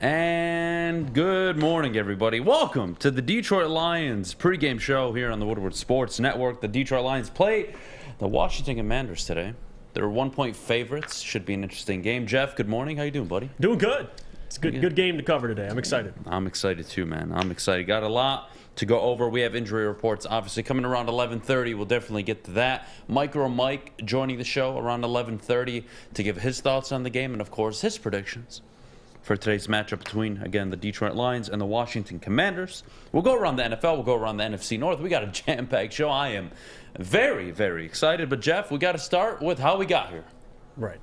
And good morning, everybody. Welcome to the Detroit Lions Pregame Show here on the Woodward Sports Network. The Detroit Lions play the Washington Commanders today. They're 1-point favorites. Should be an interesting game. Jeff, good morning. How you doing, buddy? Doing good. It's a good game to cover today. I'm excited. I'm excited too, man. I'm excited. Got a lot to go over. We have injury reports, obviously, coming around 11:30. We'll definitely get to that. Micro Mike joining the show around 11:30 to give his thoughts on the game and, of course, his predictions for today's matchup between, again, the Detroit Lions and the Washington Commanders. We'll go around the NFL. We'll go around the NFC North. We got a jam-packed show. I am very, very excited. But, Jeff, we got to start with how we got here. Right.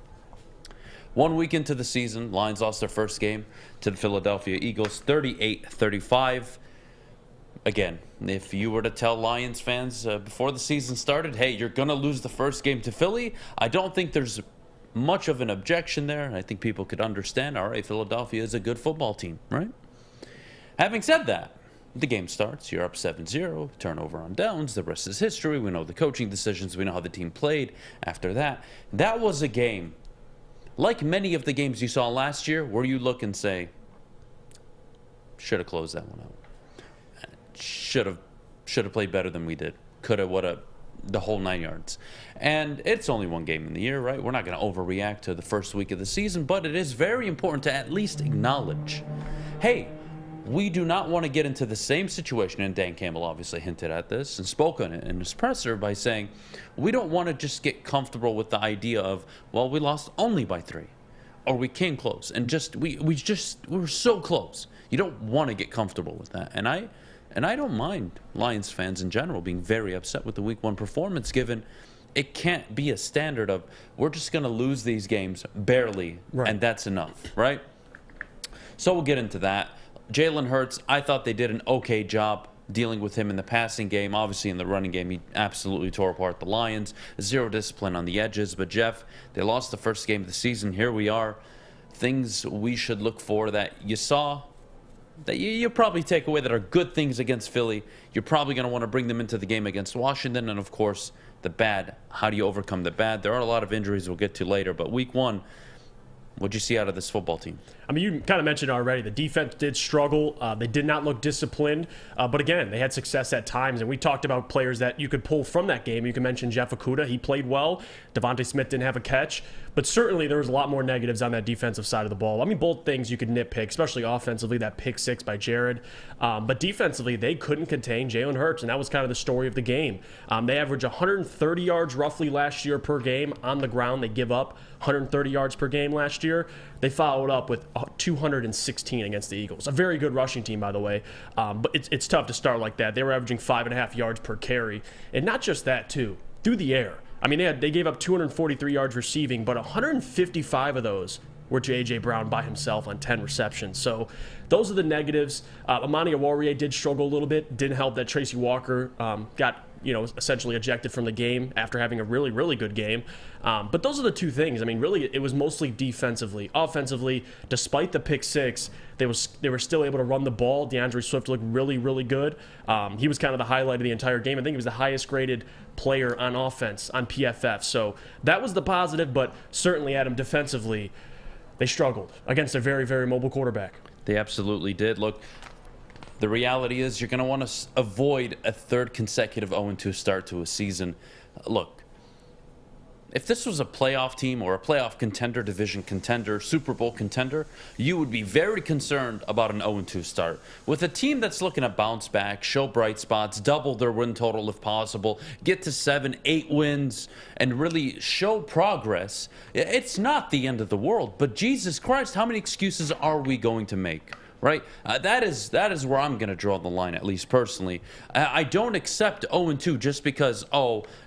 1 week into the season, Lions lost their first game to the Philadelphia Eagles, 38-35. Again, if you were to tell Lions fans before the season started, hey, you're going to lose the first game to Philly, I don't think there's much of an objection there. I think people could understand, all right, Philadelphia is a good football team, right? Having said that, the game starts. You're up 7-0, turnover on downs. The rest is history. We know the coaching decisions. We know how the team played after that. That was a game, like many of the games you saw last year, where you look and say, should have closed that one out. Should have played better than we did. Could have, would have, the whole 9 yards. And it's only one game in the year, right? We're not going to overreact to the first week of the season, but it is very important to at least acknowledge, hey, we do not want to get into the same situation, and Dan Campbell obviously hinted at this and spoke on it in his presser by saying, we don't want to just get comfortable with the idea of, well, we lost only by 3, or we came close, and we were so close. You don't want to get comfortable with that. And I don't mind Lions fans in general being very upset with the Week 1 performance, given it can't be a standard of we're just going to lose these games barely, right, and that's enough, right? So we'll get into that. Jalen Hurts, I thought they did an okay job dealing with him in the passing game. Obviously, in the running game, he absolutely tore apart the Lions. Zero discipline on the edges. But, Jeff, they lost the first game of the season. Here we are. Things we should look for that you saw, that you probably take away that are good things against Philly. You're probably going to want to bring them into the game against Washington. And, of course, the bad. How do you overcome the bad? There are a lot of injuries we'll get to later. But Week 1, what'd you see out of this football team? I mean, you kind of mentioned already, the defense did struggle. They did not look disciplined. But again, they had success at times. And we talked about players that you could pull from that game. You can mention Jeff Okudah. He played well. Devontae Smith didn't have a catch. But certainly there was a lot more negatives on that defensive side of the ball. I mean, both things you could nitpick, especially offensively, that pick 6 by Jared. But defensively, they couldn't contain Jalen Hurts. And that was kind of the story of the game. They averaged 130 yards roughly last year per game on the ground. They give up 130 yards per game last year. They followed up with 216 against the Eagles. A very good rushing team, by the way. But it's tough to start like that. They were averaging 5.5 yards per carry. And not just that, too. Through the air. I mean, they gave up 243 yards receiving, but 155 of those were to A.J. Brown by himself on 10 receptions. So those are the negatives. Ermanni did struggle a little bit. Didn't help that Tracy Walker got essentially ejected from the game after having a really, really good game. But those are the two things. I mean, really, it was mostly defensively. Offensively, despite the pick 6, they were still able to run the ball. DeAndre Swift looked really, really good. He was kind of the highlight of the entire game. I think he was the highest graded player on offense on PFF. So that was the positive, but certainly, Adam, defensively, they struggled against a very, very mobile quarterback. They absolutely did. Look, the reality is you're going to want to avoid a third consecutive 0-2 start to a season. Look, if this was a playoff team or a playoff contender, division contender, Super Bowl contender, you would be very concerned about an 0-2 start. With a team that's looking to bounce back, show bright spots, double their win total if possible, get to 7, 8 wins, and really show progress, it's not the end of the world. But Jesus Christ, how many excuses are we going to make? Right? That is where I'm going to draw the line, at least personally. I don't accept 0-2 just because,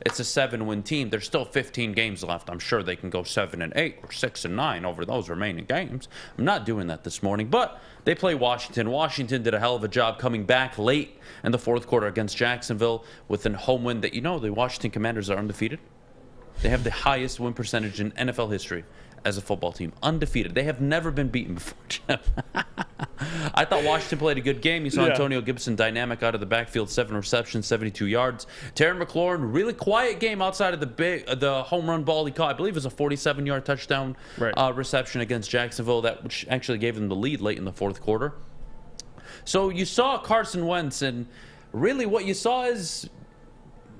it's a 7-win team. There's still 15 games left. I'm sure they can go 7-8 or 6-9 over those remaining games. I'm not doing that this morning. But they play Washington. Washington did a hell of a job coming back late in the fourth quarter against Jacksonville with a home win that, the Washington Commanders are undefeated. They have the highest win percentage in NFL history as a football team. Undefeated. They have never been beaten before, Jeff. I thought Washington played a good game. You saw Yeah. Antonio Gibson dynamic out of the backfield, 7 receptions, 72 yards. Terry McLaurin, really quiet game outside of the home run ball he caught. I believe it was a 47-yard touchdown reception against Jacksonville, which actually gave them the lead late in the fourth quarter. So you saw Carson Wentz, and really what you saw is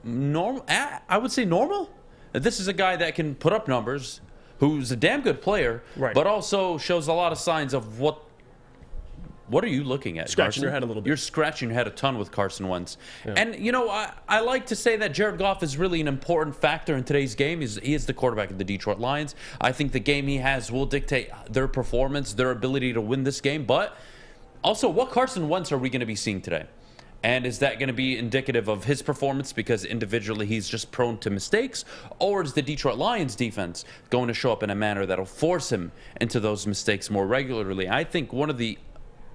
normal. I would say normal. This is a guy that can put up numbers, who's a damn good player, but also shows a lot of signs of what are you looking at? Scratching Carson? your head a little bit. You're scratching your head a ton with Carson Wentz. Yeah. And, I like to say that Jared Goff is really an important factor in today's game. He is the quarterback of the Detroit Lions. I think the game he has will dictate their performance, their ability to win this game. But also, what Carson Wentz are we going to be seeing today? And is that going to be indicative of his performance because individually he's just prone to mistakes? Or is the Detroit Lions defense going to show up in a manner that will force him into those mistakes more regularly? I think one of the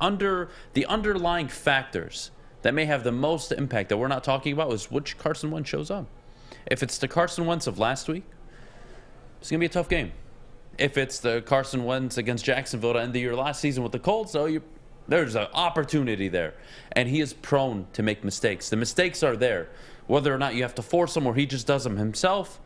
underlying factors that may have the most impact that we're not talking about is which Carson Wentz shows up. If it's the Carson Wentz of last week, it's going to be a tough game. If it's the Carson Wentz against Jacksonville to end the year last season with the Colts, there's an opportunity there, and he is prone to make mistakes. The mistakes are there. Whether or not you have to force him or he just does them himself,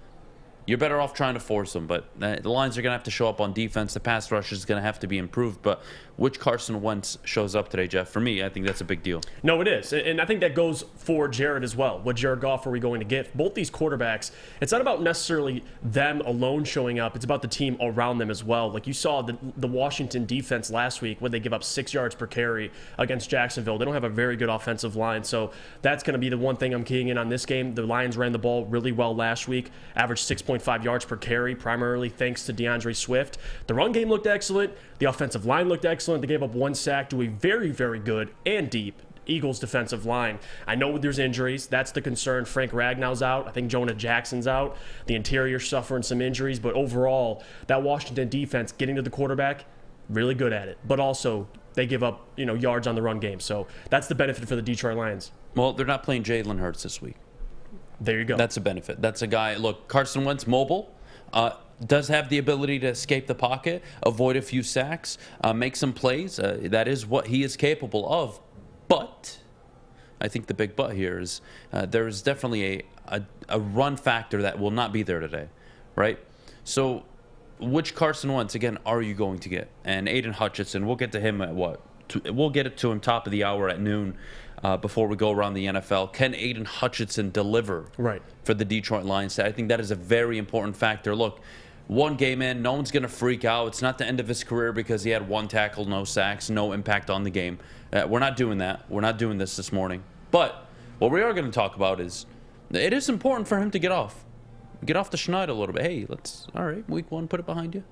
you're better off trying to force him. But the Lions are going to have to show up on defense. The pass rush is going to have to be improved. But which Carson Wentz shows up today, Jeff? For me, I think that's a big deal. No, it is. And I think that goes for Jared as well. What Jared Goff are we going to get? Both these quarterbacks, it's not about necessarily them alone showing up. It's about the team around them as well. Like you saw the Washington defense last week when they give up 6 yards per carry against Jacksonville. They don't have a very good offensive line. So that's going to be the one thing I'm keying in on this game. The Lions ran the ball really well last week, averaged 6.5 yards per carry, primarily thanks to DeAndre Swift. The run game looked excellent. The offensive line looked excellent. They gave up 1 sack to a very, very good and deep Eagles defensive line. I know there's injuries. That's the concern. Frank Ragnow's out. I think Jonah Jackson's out. The interior's suffering some injuries. But overall, that Washington defense getting to the quarterback, really good at it. But also, they give up yards on the run game. So that's the benefit for the Detroit Lions. Well, they're not playing Jalen Hurts this week. There you go. That's a benefit. That's a guy. Look, Carson Wentz, mobile, does have the ability to escape the pocket, avoid a few sacks, make some plays. That is what he is capable of. But I think the big but here is there is definitely a run factor that will not be there today, right? So which Carson Wentz, again, are you going to get? And Aiden Hutchinson, we'll get to him at what? We'll get it to him top of the hour at noon. Before we go around the NFL, can Aiden Hutchinson deliver for the Detroit Lions? I think that is a very important factor. Look, one game in, no one's going to freak out. It's not the end of his career because he had 1 tackle, no sacks, no impact on the game. We're not doing that. We're not doing this morning. But what we are going to talk about is it is important for him to get off the schneid a little bit. Hey, all right, week 1, put it behind you.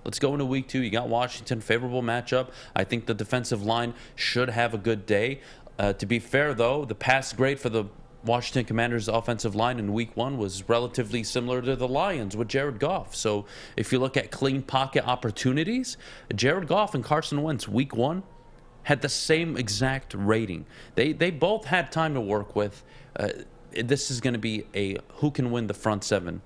Let's go into week 2. You got Washington, favorable matchup. I think the defensive line should have a good day. To be fair, though, the pass grade for the Washington Commanders' offensive line in week 1 was relatively similar to the Lions with Jared Goff. So if you look at clean pocket opportunities, Jared Goff and Carson Wentz week 1 had the same exact rating. They both had time to work with. This is going to be a who can win the front 7.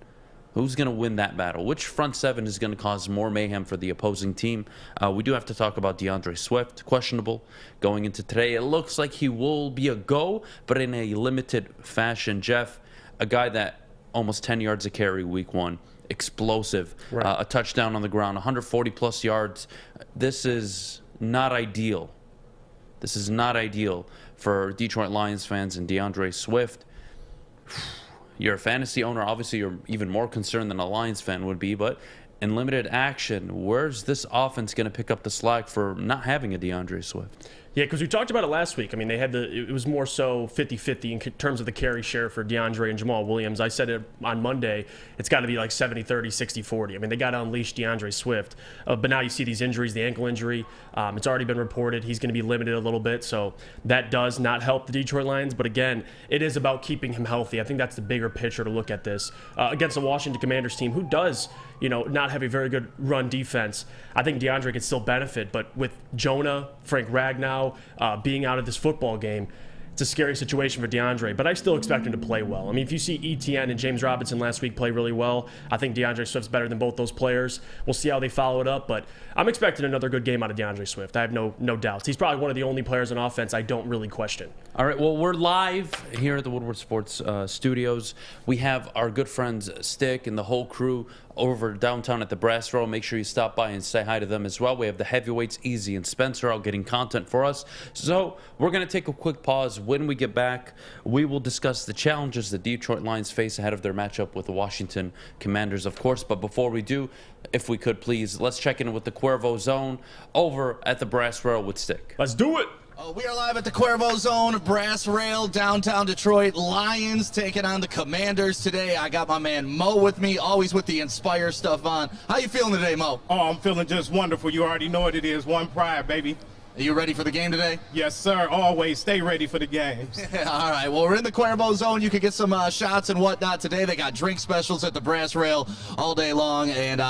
Who's going to win that battle? Which front 7 is going to cause more mayhem for the opposing team? We do have to talk about DeAndre Swift, questionable going into today. It looks like he will be a go, but in a limited fashion. Jeff, a guy that almost 10 yards a carry week 1, explosive, a touchdown on the ground, 140-plus yards. This is not ideal. This is not ideal for Detroit Lions fans and DeAndre Swift. You're a fantasy owner. Obviously, you're even more concerned than a Lions fan would be. But in limited action, where's this offense going to pick up the slack for not having a DeAndre Swift? Yeah, because we talked about it last week. I mean, it was more so 50-50 in terms of the carry share for DeAndre and Jamal Williams. I said it on Monday, it's got to be like 70-30, 60-40. I mean, they got to unleash DeAndre Swift. But now you see these injuries, the ankle injury, it's already been reported. He's going to be limited a little bit, so that does not help the Detroit Lions. But again, it is about keeping him healthy. I think that's the bigger picture to look at this. Against the Washington Commanders team, who does, not have a very good run defense, I think DeAndre could still benefit. But with Jonah, Frank Ragnow, being out of this football game, it's a scary situation for DeAndre, but I still expect him to play well. I mean, if you see ETN and James Robinson last week play really well, I think DeAndre Swift's better than both those players. We'll see how they follow it up, but I'm expecting another good game out of DeAndre Swift. I have no doubts. He's probably one of the only players on offense I don't really question. All right, well, we're live here at the Woodward Sports studios. We have our good friends Stick and the whole crew over downtown at the Brass Row. Make sure you stop by and say hi to them as well. We have the heavyweights, Easy and Spencer, out getting content for us. So we're going to take a quick pause. When we get back, we will discuss the challenges the Detroit Lions face ahead of their matchup with the Washington Commanders, of course. But before we do, if we could please, let's check in with the Cuervo Zone over at the Brass Row with Stick. Let's do it! We are live at the Cuervo Zone, Brass Rail, downtown Detroit. Lions taking on the Commanders today. I got my man Mo with me, always with the Inspire stuff on. How you feeling today, Mo? Oh, I'm feeling just wonderful. You already know what it is. One pride, baby. Are you ready for the game today? Yes, sir. Always stay ready for the games. All right. Well, we're in the Cuervo Zone. You can get some shots and whatnot today. They got drink specials at the Brass Rail all day long. And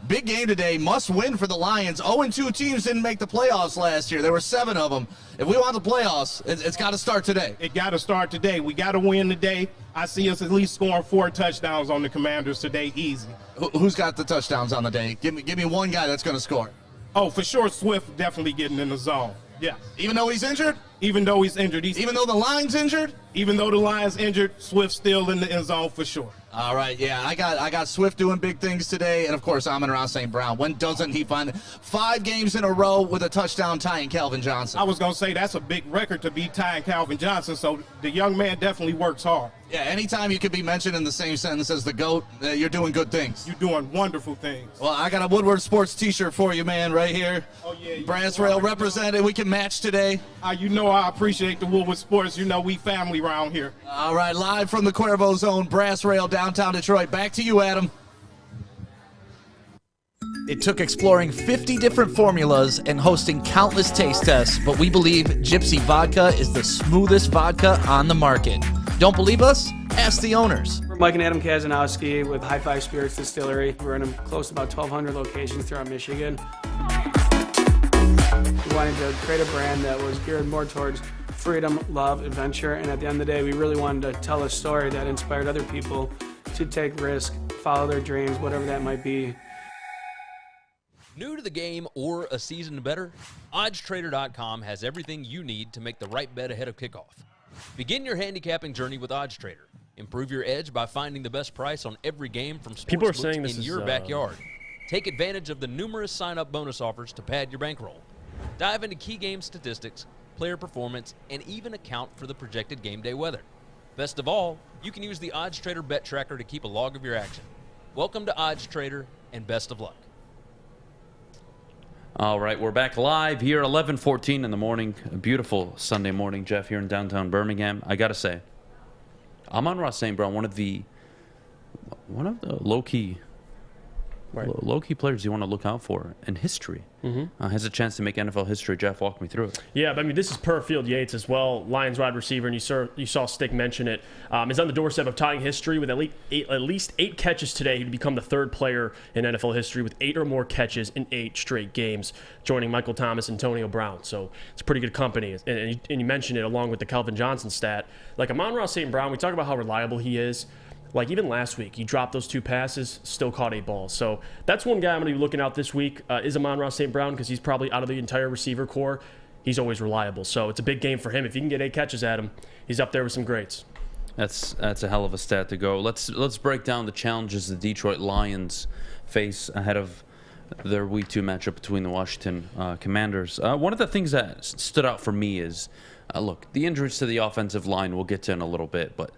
big game today. Must win for the Lions. 0-2 teams didn't make the playoffs last year. There were 7 of them. If we want the playoffs, it's got to start today. It got to start today. We got to win today. I see us at least scoring 4 touchdowns on the Commanders today, easy. Who's got the touchdowns on the day? Give me one guy that's going to score. Oh, for sure, Swift definitely getting in the zone. Yeah. Even though he's injured? Even though he's injured. Even though the Lions injured? Even though the Lions injured, Swift still in the end zone for sure. All right, yeah, I got Swift doing big things today, and of course, Amon-Ra St. Brown. When doesn't he find it? 5 games in a row with a touchdown tying Calvin Johnson? I was going to say that's a big record to be tying Calvin Johnson, so the young man definitely works hard. Yeah, anytime you can be mentioned in the same sentence as the GOAT, you're doing good things. You're doing wonderful things. Well, I got a Woodward Sports t-shirt for you, man, right here. Oh, yeah. Brass Rail represented. We can match today. You know I appreciate the Woodward Sports. You know we family around here. All right, live from the Cuervo Zone, Brass Rail, downtown Detroit. Back to you, Adam. It took exploring 50 different formulas and hosting countless taste tests, but we believe Gypsy Vodka is the smoothest vodka on the market. Don't believe us? Ask the owners. We're Mike and Adam Kazanowski with High Five Spirits Distillery. We're in close to about 1,200 locations throughout Michigan. We wanted to create a brand that was geared more towards freedom, love, adventure, and at the end of the day, we really wanted to tell a story that inspired other people to take risks, follow their dreams, whatever that might be. New to the game or a season better? OddsTrader.com has everything you need to make the right bet ahead of kickoff. Begin your handicapping journey with OddsTrader. Improve your edge by finding the best price on every game from sportsbooks in your backyard. Take advantage of the numerous sign-up bonus offers to pad your bankroll. Dive into key game statistics, player performance, and even account for the projected game day weather. Best of all, you can use the OddsTrader bet tracker to keep a log of your action. Welcome to OddsTrader, and best of luck. All right, we're back live here, 11:14 in the morning. A beautiful Sunday morning, Jeff, here in downtown Birmingham. I got to say, Amon-Ra St. Brown, one of the low-key players you want to look out for in history. Has a chance to make NFL history. Jeff, walk me through it. Yeah, but I mean, this is Perfield Yates as well, Lions wide receiver, and you saw Stick mention it. Is on the doorstep of tying history with at least 8 catches today. He'd become the 3rd player in NFL history with 8 or more catches in 8 straight games, joining Michael Thomas and Antonio Brown. So it's pretty good company. And you mentioned it along with the Calvin Johnson stat. Like Amon-Ra St. Brown, we talk about how reliable he is. Like even last week, he dropped those 2 passes, still caught 8 balls. So that's one guy I'm going to be looking out this week is Amon-Ra St. Brown, because he's probably out of the entire receiver core. He's always reliable. So it's a big game for him. If he can get 8 catches at him, he's up there with some greats. That's a hell of a stat to go. Let's break down the challenges the Detroit Lions face ahead of their Week 2 matchup between the Washington Commanders. One of the things that stood out for me is, look, the injuries to the offensive line we'll get to in a little bit, but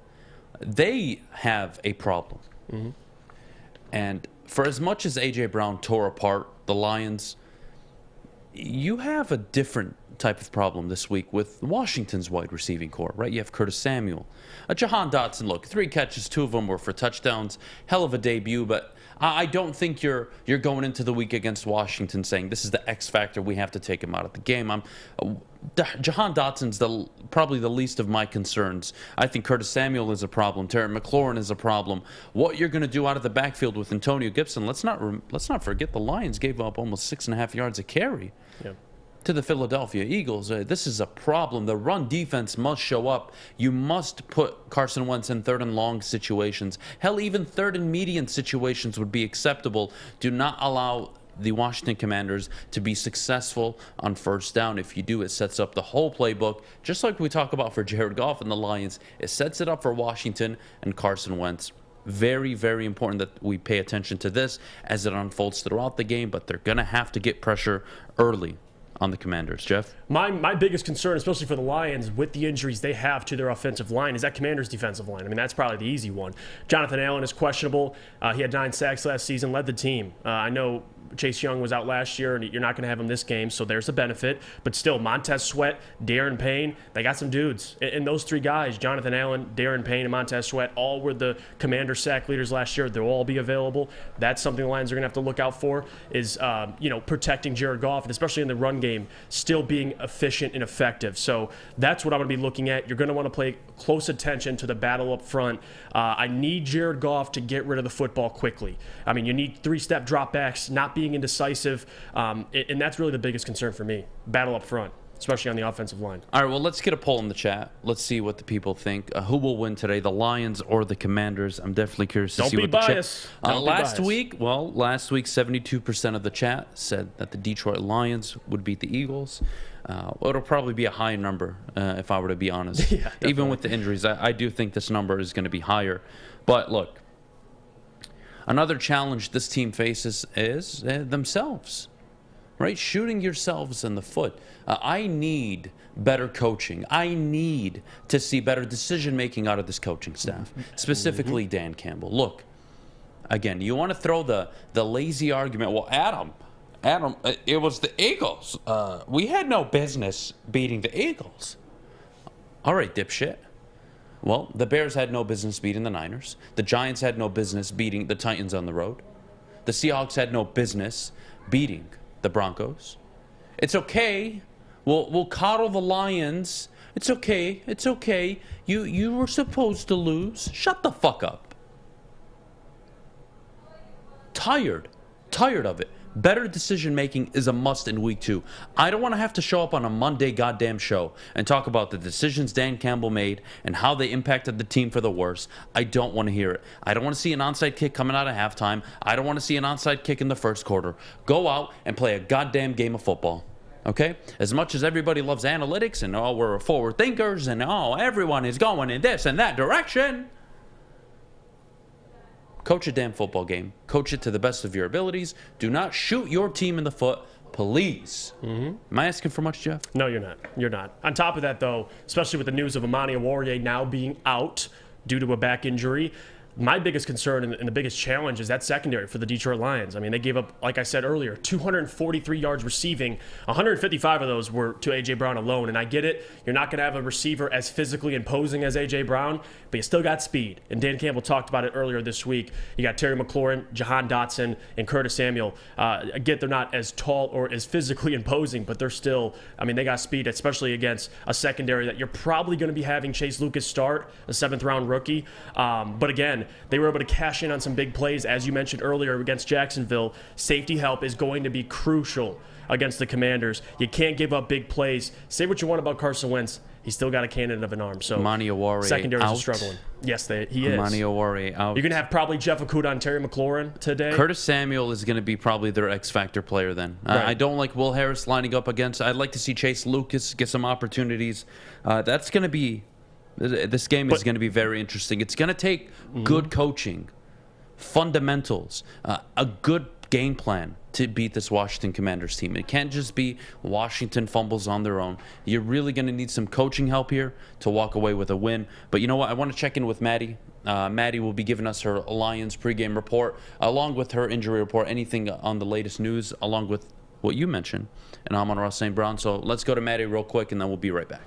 they have a problem. And for as much as A.J. Brown tore apart the Lions, you have a different type of problem this week with Washington's wide receiving core, right? You have Curtis Samuel. Jahan Dotson, look, 3 catches, 2 of them were for touchdowns. Hell of a debut, but I don't think you're going into the week against Washington saying this is the X factor, we have to take him out of the game. Jahan Dotson's probably the least of my concerns. I think Curtis Samuel is a problem. Terry McLaurin is a problem. What you're going to do out of the backfield with Antonio Gibson, let's not forget the Lions gave up almost 6.5 yards a carry. Yeah. to the Philadelphia Eagles. This is a problem. The run defense must show up. You must put Carson Wentz in 3rd and long situations. Hell, even 3rd and median situations would be acceptable. Do not allow the Washington Commanders to be successful on 1st down. If you do, it sets up the whole playbook, just like we talk about for Jared Goff and the Lions. It sets it up for Washington and Carson Wentz. Very, very important that we pay attention to this as it unfolds throughout the game, but they're going to have to get pressure early on the Commanders. Jeff? My biggest concern, especially for the Lions, with the injuries they have to their offensive line, is that Commanders' defensive line. I mean, that's probably the easy one. Jonathan Allen is questionable. He had 9 sacks last season, led the team. I know Chase Young was out last year, and you're not going to have him this game, so there's a benefit. But still, Montez Sweat, Darren Payne, they got some dudes. And those 3 guys, Jonathan Allen, Darren Payne, and Montez Sweat, all were the Commander sack leaders last year. They'll all be available. That's something the Lions are going to have to look out for, is protecting Jared Goff, and especially in the run game, still being efficient and effective. So that's what I'm going to be looking at. You're going to want to pay close attention to the battle up front. I need Jared Goff to get rid of the football quickly. I mean, you need 3-step dropbacks, not being indecisive, and that's really the biggest concern for me. Battle up front, especially on the offensive line. All right, well, let's get a poll in the chat. Let's see what the people think. Who will win today, the Lions or the Commanders? I'm definitely curious to see what the chat. Last week, 72% of the chat said that the Detroit Lions would beat the Eagles. It'll probably be a high number, if I were to be honest. Yeah, even with the injuries, I do think this number is going to be higher. But look, another challenge this team faces is themselves, right? Shooting yourselves in the foot. I need better coaching. I need to see better decision-making out of this coaching staff, specifically Dan Campbell. Look, again, you want to throw the lazy argument, well, Adam, it was the Eagles. We had no business beating the Eagles. All right, dipshit. Well, the Bears had no business beating the Niners. The Giants had no business beating the Titans on the road. The Seahawks had no business beating the Broncos. It's okay. We'll coddle the Lions. It's okay. It's okay. You were supposed to lose. Shut the fuck up. Tired of it. Better decision-making is a must in week 2. I don't want to have to show up on a Monday goddamn show and talk about the decisions Dan Campbell made and how they impacted the team for the worse. I don't want to hear it. I don't want to see an onside kick coming out of halftime. I don't want to see an onside kick in the first quarter. Go out and play a goddamn game of football. Okay? As much as everybody loves analytics and, we're forward thinkers and, everyone is going in this and that direction, coach a damn football game. Coach it to the best of your abilities. Do not shoot your team in the foot, please. Am I asking for much, Jeff? No, you're not. You're not. On top of that, though, especially with the news of Ermanni now being out due to a back injury, my biggest concern and the biggest challenge is that secondary for the Detroit Lions. I mean, they gave up, like I said earlier, 243 yards receiving. 155 of those were to A.J. Brown alone. And I get it. You're not going to have a receiver as physically imposing as A.J. Brown, but you still got speed. And Dan Campbell talked about it earlier this week. You got Terry McLaurin, Jahan Dotson, and Curtis Samuel. I get they're not as tall or as physically imposing, but they're still, they got speed, especially against a secondary that you're probably going to be having Chase Lucas start, a 7th-round rookie. But again, they were able to cash in on some big plays, as you mentioned earlier, against Jacksonville. Safety help is going to be crucial against the Commanders. You can't give up big plays. Say what you want about Carson Wentz. He's still got a cannon of an arm. So secondaries are struggling. Yes, he is. Ermanni out. You're going to have probably Jeff Okudah and Terry McLaurin today. Curtis Samuel is going to be probably their X-Factor player then. Right. I don't like Will Harris lining up against. I'd like to see Chase Lucas get some opportunities. That's going to be... This game is going to be very interesting. It's going to take good coaching, fundamentals, a good game plan to beat this Washington Commanders team. It can't just be Washington fumbles on their own. You're really going to need some coaching help here to walk away with a win. But you know what? I want to check in with Maddie. Maddie will be giving us her Lions pregame report, along with her injury report, anything on the latest news, along with what you mentioned. And I'm on Ross St. Brown. So let's go to Maddie real quick, and then we'll be right back.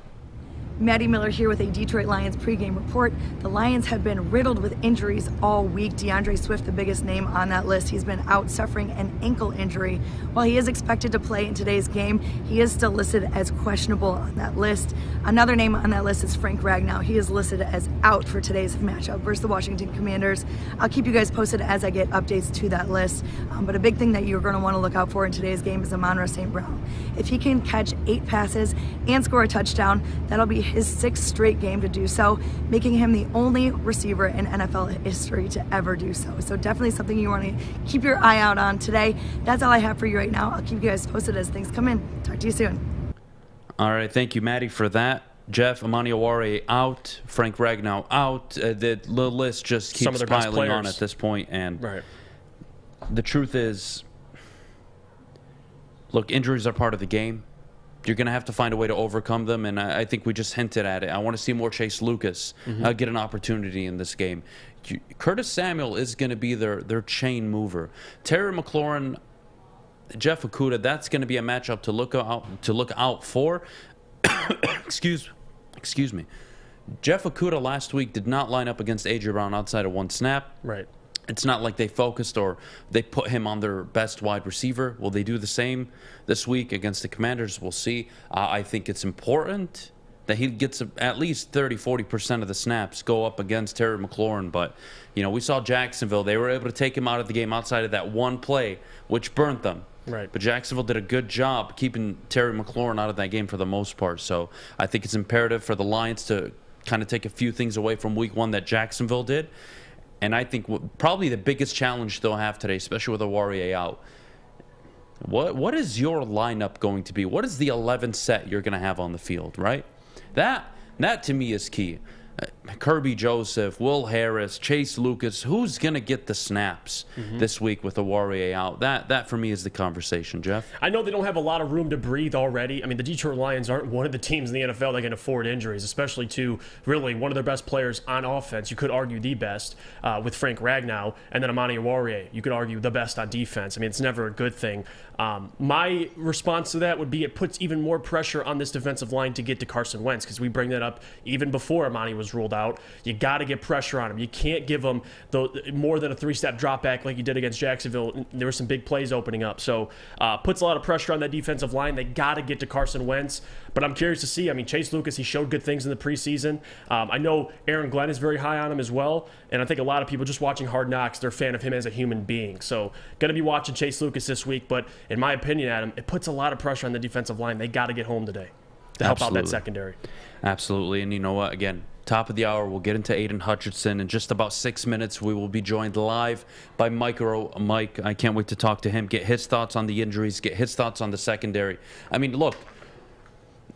Maddie Miller here with a Detroit Lions pregame report. The Lions have been riddled with injuries all week. DeAndre Swift, the biggest name on that list, he's been out suffering an ankle injury. While he is expected to play in today's game, he is still listed as questionable on that list. Another name on that list is Frank Ragnow. He is listed as out for today's matchup versus the Washington Commanders. I'll keep you guys posted as I get updates to that list. But a big thing that you're going to want to look out for in today's game is Amon-Ra St. Brown. If he can catch 8 passes and score a touchdown, that'll be his 6th straight game to do so, making him the only receiver in NFL history to ever do so. So definitely something you want to keep your eye out on today. That's all I have for you right now. I'll keep you guys posted as things come in. Talk to you soon. All right, thank you, Maddie, for that. Jeff, Ermanni Aouaré out, Frank Ragnow out. The list just keeps piling on at this point, and the truth is, look, injuries are part of the game. You're going to have to find a way to overcome them, and I think we just hinted at it. I want to see more Chase Lucas get an opportunity in this game. Curtis Samuel is going to be their chain mover. Terry McLaurin, Jeff Okudah, that's going to be a matchup to look out for. Excuse me. Jeff Okudah last week did not line up against A.J. Brown outside of one snap. Right. It's not like they focused or they put him on their best wide receiver. Will they do the same this week against the Commanders? We'll see. I think it's important that he gets at least 30-40% of the snaps go up against Terry McLaurin. But, we saw Jacksonville. They were able to take him out of the game outside of that one play, which burnt them. Right. But Jacksonville did a good job keeping Terry McLaurin out of that game for the most part. So I think it's imperative for the Lions to kind of take a few things away from week 1 that Jacksonville did. And I think probably the biggest challenge they'll have today, especially with Aouaré out, what is your lineup going to be? What is the 11 set you're going to have on the field, right? That to me is key. Kirby Joseph, Will Harris, Chase Lucas, who's going to get the snaps this week with Aouaré out? That for me is the conversation, Jeff. I know they don't have a lot of room to breathe already. I mean, the Detroit Lions aren't one of the teams in the NFL that can afford injuries, especially to really one of their best players on offense. You could argue the best with Frank Ragnow, and then Ermanni Aouaré. You could argue the best on defense. I mean, it's never a good thing. My response to that would be it puts even more pressure on this defensive line to get to Carson Wentz, because we bring that up even before Ermanni was ruled out. You got to get pressure on him. You can't give him more than a 3-step drop back like you did against Jacksonville. There were some big plays opening up. So puts a lot of pressure on that defensive line. They got to get to Carson Wentz. But I'm curious to see. I mean, Chase Lucas, he showed good things in the preseason. I know Aaron Glenn is very high on him as well. And I think a lot of people just watching Hard Knocks, they're a fan of him as a human being. So going to be watching Chase Lucas this week. But in my opinion, Adam, it puts a lot of pressure on the defensive line. They got to get home today to help out that secondary. Absolutely. And you know what? Again, top of the hour, we'll get into Aiden Hutchinson. In just about 6 minutes, we will be joined live by Mike. I can't wait to talk to him, get his thoughts on the injuries, get his thoughts on the secondary. I mean, look,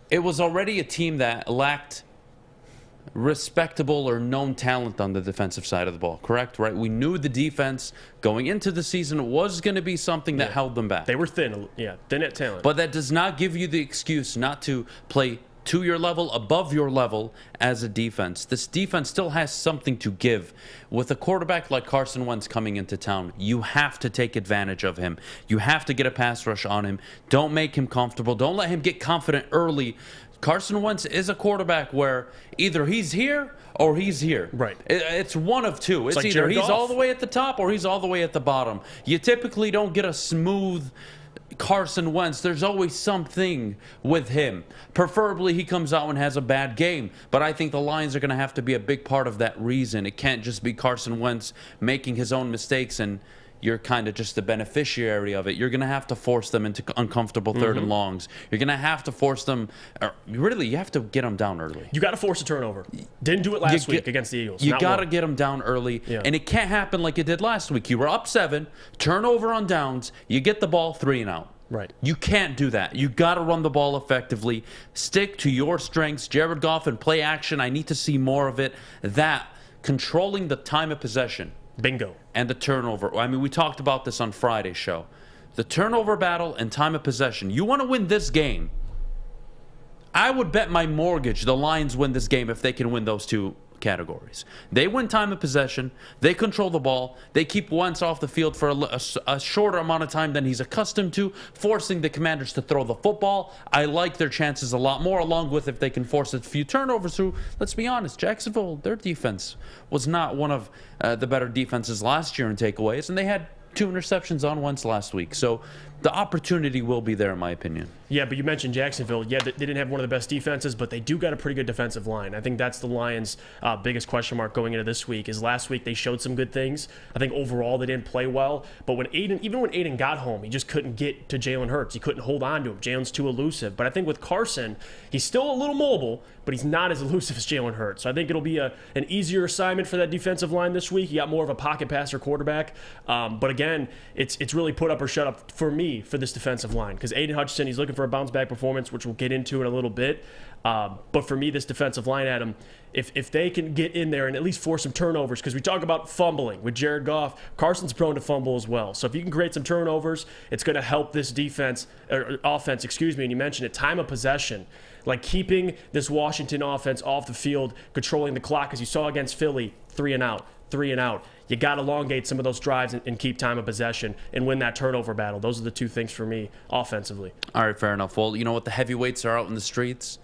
it was already a team that lacked respectable or known talent on the defensive side of the ball, correct? Right? We knew the defense going into the season was going to be something that held them back. They were thin at talent. But that does not give you the excuse not to play to your level, above your level as a defense. This defense still has something to give. With a quarterback like Carson Wentz coming into town, you have to take advantage of him. You have to get a pass rush on him. Don't make him comfortable. Don't let him get confident early. Carson Wentz is a quarterback where either he's here or he's here. Right. It's one of two. It's like either he's Goff. all the way at the top or he's all the way at the bottom. You typically don't get a smooth Carson Wentz. There's always something with him. Preferably he comes out and has a bad game. But I think the Lions are going to have to be a big part of that reason. It can't just be Carson Wentz making his own mistakes and you're kind of just the beneficiary of it. You're going to have to force them into uncomfortable third and longs. You're going to have to force them. Really, you have to get them down early. You got to force a turnover. Didn't do it last week against the Eagles. You got to get them down early. Yeah. And it can't happen like it did last week. You were up 7, turnover on downs, you get the ball 3 and out. Right. You can't do that. You got to run the ball effectively. Stick to your strengths. Jared Goff and play action. I need to see more of it. That, controlling the time of possession. Bingo. And the turnover. I mean, we talked about this on Friday's show. The turnover battle and time of possession. You want to win this game. I would bet my mortgage the Lions win this game if they can win those two categories. They win time of possession. They control the ball. They keep Wentz off the field for a shorter amount of time than he's accustomed to, forcing the Commanders to throw the football. I like their chances a lot more, along with if they can force a few turnovers through. Let's be honest, Jacksonville, their defense was not one of the better defenses last year in takeaways, and they had 2 interceptions on Wentz last week. So the opportunity will be there, in my opinion. Yeah, but you mentioned Jacksonville. Yeah, they didn't have one of the best defenses, but they do got a pretty good defensive line. I think that's the Lions' biggest question mark going into this week. Is last week they showed some good things. I think overall they didn't play well. But even when Aiden got home, he just couldn't get to Jalen Hurts. He couldn't hold on to him. Jalen's too elusive. But I think with Carson, he's still a little mobile, but he's not as elusive as Jalen Hurts. So I think it'll be an easier assignment for that defensive line this week. You got more of a pocket passer quarterback. But again, it's really put up or shut up for me for this defensive line, because Aiden Hutchinson, he's looking for a bounce-back performance, which we'll get into in a little bit. But for me, this defensive line, Adam, if they can get in there and at least force some turnovers, because we talk about fumbling with Jared Goff, Carson's prone to fumble as well. So if you can create some turnovers, it's going to help this offense, and you mentioned it, time of possession. Like keeping this Washington offense off the field, controlling the clock, as you saw against Philly, 3 and out. You got to elongate some of those drives and keep time of possession and win that turnover battle. Those are the 2 things for me offensively. All right, fair enough. Well, you know what? The heavyweights are out in the streets.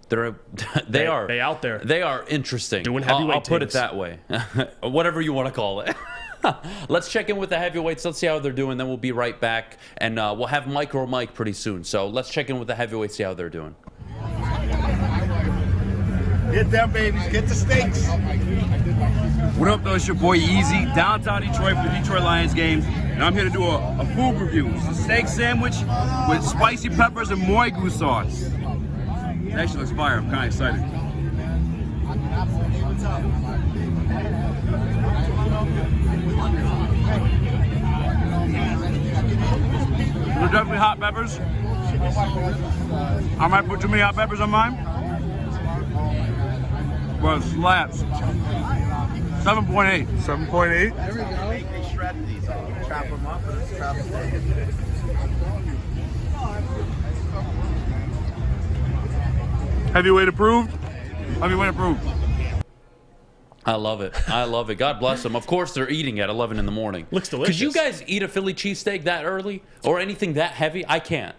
They out there. They are interesting. Doing heavyweight I'll put it that way. Whatever you want to call it. Let's check in with the heavyweights. Let's see how they're doing. Then we'll be right back. And we'll have Mike pretty soon. So let's check in with the heavyweights, see how they're doing. Get them, babies. Get the steaks. What up, though? It's your boy Easy, downtown Detroit for the Detroit Lions games. And I'm here to do a food review. It's a steak sandwich with spicy peppers and moigu sauce. It actually looks fire. I'm kind of excited. They're definitely hot peppers. I might put too many hot peppers on mine. Well, it slaps. 7.8. 7.8? There we go. They shred these. Chop them up and it's chop steak. Heavyweight approved? Heavyweight approved. I love it. God bless them. Of course, they're eating at 11 in the morning. Looks delicious. Could you guys eat a Philly cheesesteak that early or anything that heavy? I can't.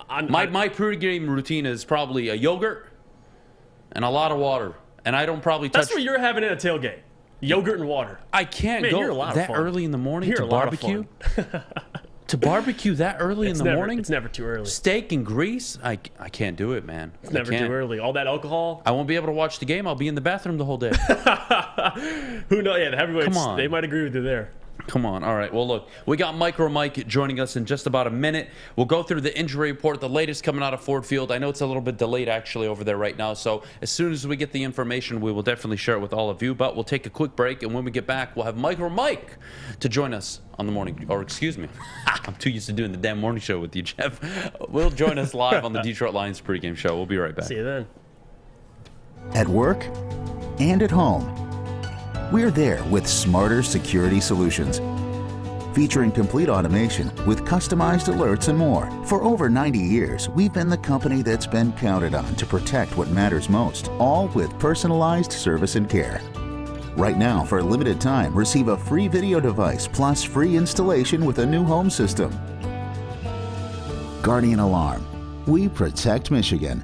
My pregame routine is probably a yogurt and a lot of water. And I don't probably touch... That's what you're having at a tailgate. Yogurt and water. I can't go that early in the morning to barbecue. To barbecue that early in the morning? It's never too early. Steak and grease? I can't do it, man. It's never too early. All that alcohol? I won't be able to watch the game. I'll be in the bathroom the whole day. Who knows? Yeah, the heavyweights, they might agree with you there. Come on. All right. Well, look, we got Mike joining us in just about a minute. We'll go through the injury report, the latest coming out of Ford Field. I know it's a little bit delayed, actually, over there right now. So as soon as we get the information, we will definitely share it with all of you. But we'll take a quick break, and when we get back, we'll have Mike to join us on the morning. Or excuse me. I'm too used to doing the damn morning show with you, Jeff. Will join us live on the Detroit Lions Pregame Show. We'll be right back. See you then. At work and at home, we're there with smarter security solutions. Featuring complete automation with customized alerts and more. For over 90 years, we've been the company that's been counted on to protect what matters most, all with personalized service and care. Right now, for a limited time, receive a free video device plus free installation with a new home system. Guardian Alarm. We protect Michigan.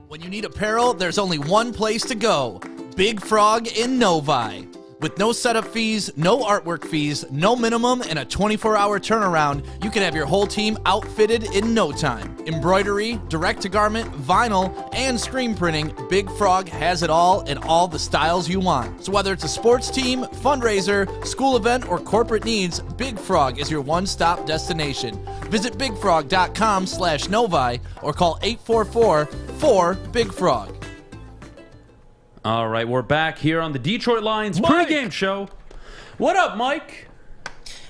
When you need apparel, there's only one place to go. Big Frog in Novi. With no setup fees, no artwork fees, no minimum, and a 24-hour turnaround, you can have your whole team outfitted in no time. Embroidery, direct-to-garment, vinyl, and screen printing, Big Frog has it all in all the styles you want. So whether it's a sports team, fundraiser, school event, or corporate needs, Big Frog is your one-stop destination. Visit bigfrog.com/Novi or call 844-4-BIG-FROG. All right, we're back here on the Detroit Lions Pregame Show. What up, Mike?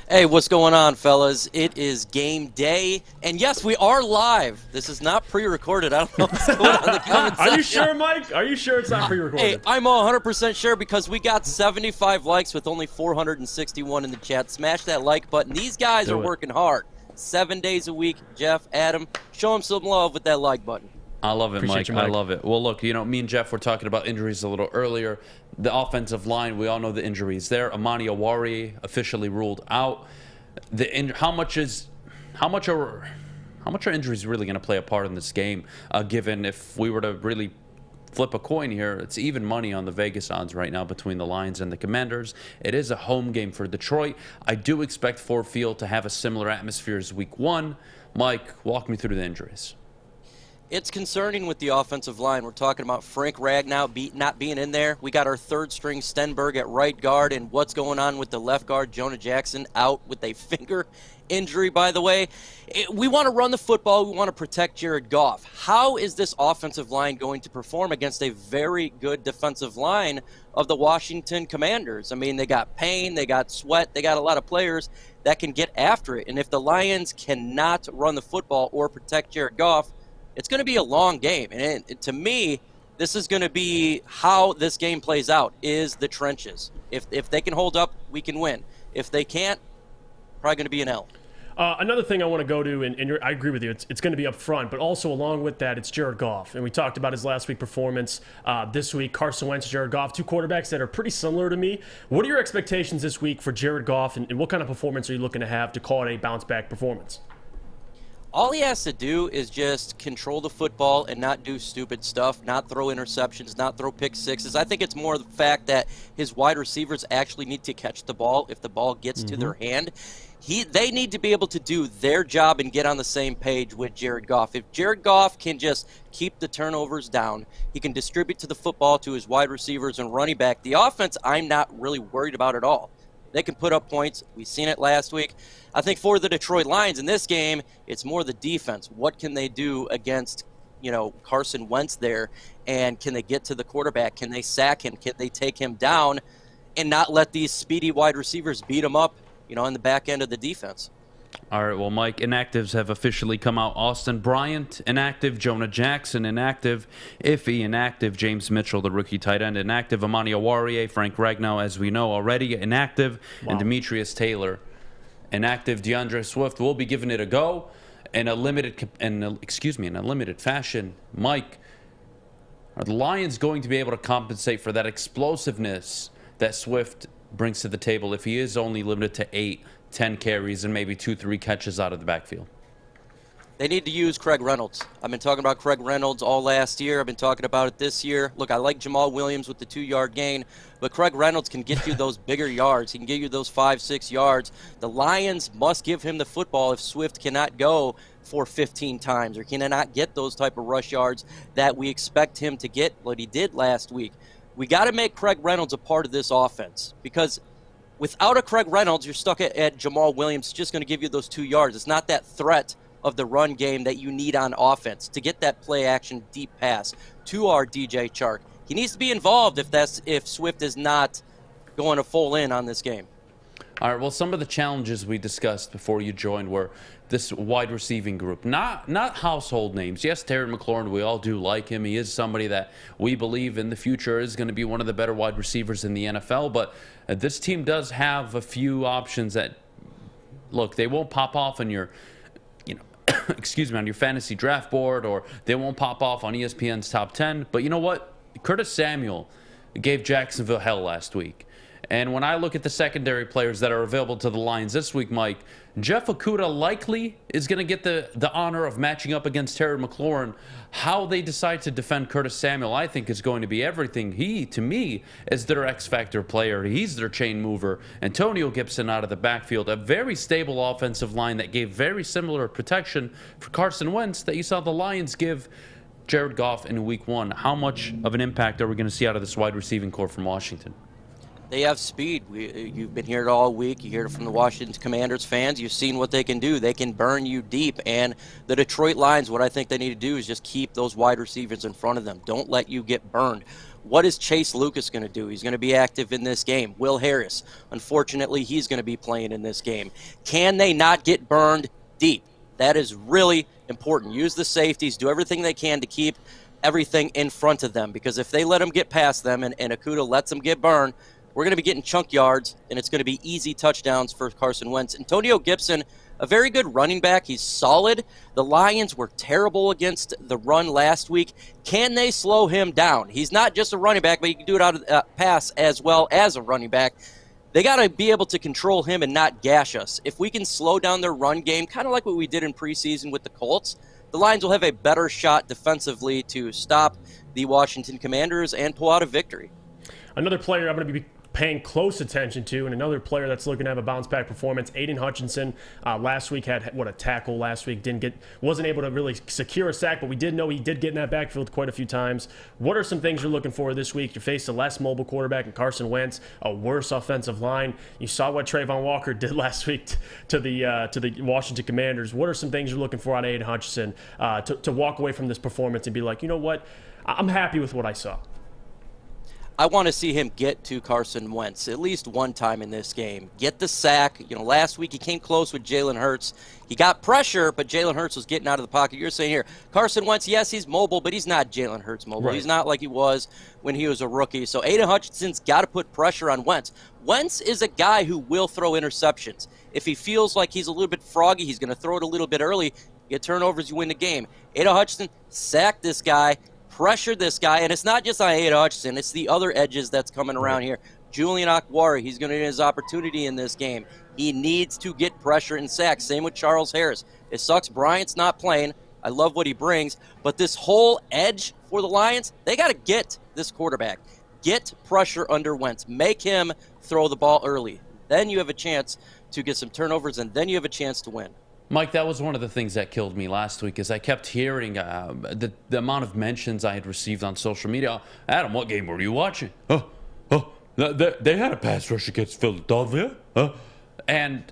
Hey, what's going on, fellas? It is game day, and yes, we are live. This is not pre-recorded. I don't know what's going on in the comments. Are you sure, Mike? Are you sure it's not pre-recorded? Hey, I'm 100% sure because we got 75 likes with only 461 in the chat. Smash that like button. These guys are working hard. 7 days a week. Jeff, Adam, show them some love with that like button. I love it, Appreciate Mike. I love it. Well, look, me and Jeff were talking about injuries a little earlier. The offensive line, we all know the injuries there. Ermanni Awarie officially ruled out. How much are injuries really going to play a part in this game? Given if we were to really flip a coin here, it's even money on the Vegas odds right now between the Lions and the Commanders. It is a home game for Detroit. I do expect Ford Field to have a similar atmosphere as Week 1. Mike, walk me through the injuries. It's concerning with the offensive line. We're talking about Frank Ragnow not being in there. We got our third-string Stenberg at right guard, and what's going on with the left guard, Jonah Jackson, out with a finger injury, by the way. We want to run the football. We want to protect Jared Goff. How is this offensive line going to perform against a very good defensive line of the Washington Commanders? I mean, they got Payne, they got Sweat, they got a lot of players that can get after it. And if the Lions cannot run the football or protect Jared Goff, it's going to be a long game. And to me, this is going to be how this game plays out, is the trenches. If they can hold up, we can win. If they can't, probably going to be an L. Another thing I want to go to, and I agree with you, it's going to be up front, but also along with that, it's Jared Goff. And we talked about his last week performance. This week, Carson Wentz, Jared Goff, two quarterbacks that are pretty similar to me. What are your expectations this week for Jared Goff, and what kind of performance are you looking to have to call it a bounce-back performance? All he has to do is just control the football and not do stupid stuff, not throw interceptions, not throw pick sixes. I think it's more the fact that his wide receivers actually need to catch the ball if the ball gets to their hand. They need to be able to do their job and get on the same page with Jared Goff. If Jared Goff can just keep the turnovers down, he can distribute to the football to his wide receivers and running back. The offense, I'm not really worried about at all. They can put up points. We've seen it last week. I think for the Detroit Lions in this game, it's more the defense. What can they do against, Carson Wentz there? And can they get to the quarterback? Can they sack him? Can they take him down and not let these speedy wide receivers beat him up, in the back end of the defense? All right, well, Mike, inactives have officially come out. Austin Bryant, inactive. Jonah Jackson, inactive. Iffy, inactive. James Mitchell, the rookie tight end, inactive. Ermanni Awarie, Frank Ragnow, as we know already, inactive. Wow. And Demetrius Taylor, inactive. DeAndre Swift will be giving it a go in a limited fashion. Mike, are the Lions going to be able to compensate for that explosiveness that Swift brings to the table if he is only limited to 8-10 carries and maybe 2-3 catches out of the backfield? They need to use Craig Reynolds. I've been talking about Craig Reynolds all last year. I've been talking about it this year. Look, I like Jamal Williams with the 2-yard gain, but Craig Reynolds can get you those bigger yards. He can get you those 5-6 yards. The Lions must give him the football if Swift cannot go for 15 times or cannot get those type of rush yards that we expect him to get, what he did last week. We got to make Craig Reynolds a part of this offense, because without a Craig Reynolds, you're stuck at Jamal Williams. It's just going to give you those 2 yards. It's not that threat of the run game that you need on offense to get that play action deep pass to our DJ Chark. He needs to be involved if Swift is not going to full in on this game. All right, well, some of the challenges we discussed before you joined were this wide receiving group. Not household names. Yes, Terry McLaurin, we all do like him. He is somebody that we believe in the future is going to be one of the better wide receivers in the NFL. But this team does have a few options that, look, they won't pop off on your, on your fantasy draft board, or they won't pop off on ESPN's top 10. But you know what? Curtis Samuel gave Jacksonville hell last week. And when I look at the secondary players that are available to the Lions this week, Mike, Jeff Okudah likely is going to get the honor of matching up against Terry McLaurin. How they decide to defend Curtis Samuel, I think, is going to be everything. He, to me, is their X-Factor player. He's their chain mover. Antonio Gibson out of the backfield, a very stable offensive line that gave very similar protection for Carson Wentz that you saw the Lions give Jared Goff in Week 1. How much of an impact are we going to see out of this wide receiving core from Washington? They have speed. You've been hearing it all week. You hear it from the Washington Commanders fans. You've seen what they can do. They can burn you deep. And the Detroit Lions, what I think they need to do is just keep those wide receivers in front of them. Don't let you get burned. What is Chase Lucas going to do? He's going to be active in this game. Will Harris, unfortunately, he's going to be playing in this game. Can they not get burned deep? That is really important. Use the safeties. Do everything they can to keep everything in front of them. Because if they let them get past them and Okudah lets them get burned, we're going to be getting chunk yards, and it's going to be easy touchdowns for Carson Wentz. Antonio Gibson, a very good running back. He's solid. The Lions were terrible against the run last week. Can they slow him down? He's not just a running back, but he can do it out of pass as well as a running back. They got to be able to control him and not gash us. If we can slow down their run game, kind of like what we did in preseason with the Colts, the Lions will have a better shot defensively to stop the Washington Commanders and pull out a victory. Another player I'm going to be paying close attention to, and another player that's looking to have a bounce-back performance, Aidan Hutchinson. Last week had a tackle last week. Wasn't able to really secure a sack, but we did know he did get in that backfield quite a few times. What are some things you're looking for this week? You faced a less mobile quarterback in Carson Wentz, a worse offensive line. You saw what Trayvon Walker did last week to the Washington Commanders. What are some things you're looking for out of Aidan Hutchinson to walk away from this performance and be like, you know what, I'm happy with what I saw? I want to see him get to Carson Wentz at least one time in this game. Get the sack. Last week he came close with Jalen Hurts. He got pressure, but Jalen Hurts was getting out of the pocket. You're saying here, Carson Wentz, yes, he's mobile, but he's not Jalen Hurts mobile. Right. He's not like he was when he was a rookie. So Aidan Hutchinson's got to put pressure on Wentz. Wentz is a guy who will throw interceptions. If he feels like he's a little bit froggy, he's going to throw it a little bit early. Get turnovers, you win the game. Aidan Hutchinson, sack this guy. Pressure this guy, and it's not just on Aidan Hutchinson, it's the other edges that's coming around here. Julian Akwari, he's going to get his opportunity in this game. He needs to get pressure and sacks. Same with Charles Harris. It sucks Bryant's not playing. I love what he brings, but this whole edge for the Lions, they got to get this quarterback. Get pressure under Wentz. Make him throw the ball early. Then you have a chance to get some turnovers, and then you have a chance to win. Mike, that was one of the things that killed me last week, is I kept hearing the amount of mentions I had received on social media. Adam, what game were you watching? They had a pass rush against Philadelphia. And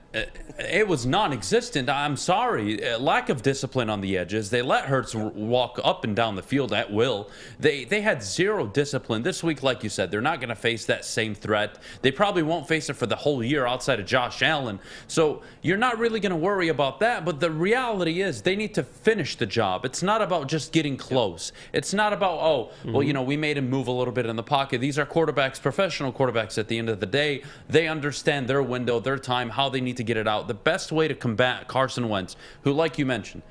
it was non-existent. I'm sorry. Lack of discipline on the edges. They let Hurts walk up and down the field at will. They had zero discipline. This week, like you said, they're not going to face that same threat. They probably won't face it for the whole year outside of Josh Allen. So you're not really going to worry about that. But the reality is they need to finish the job. It's not about just getting close. It's not about, we made him move a little bit in the pocket. These are quarterbacks, professional quarterbacks at the end of the day. They understand their window, their time, how they need to get it out. The best way to combat Carson Wentz, who, like you mentioned,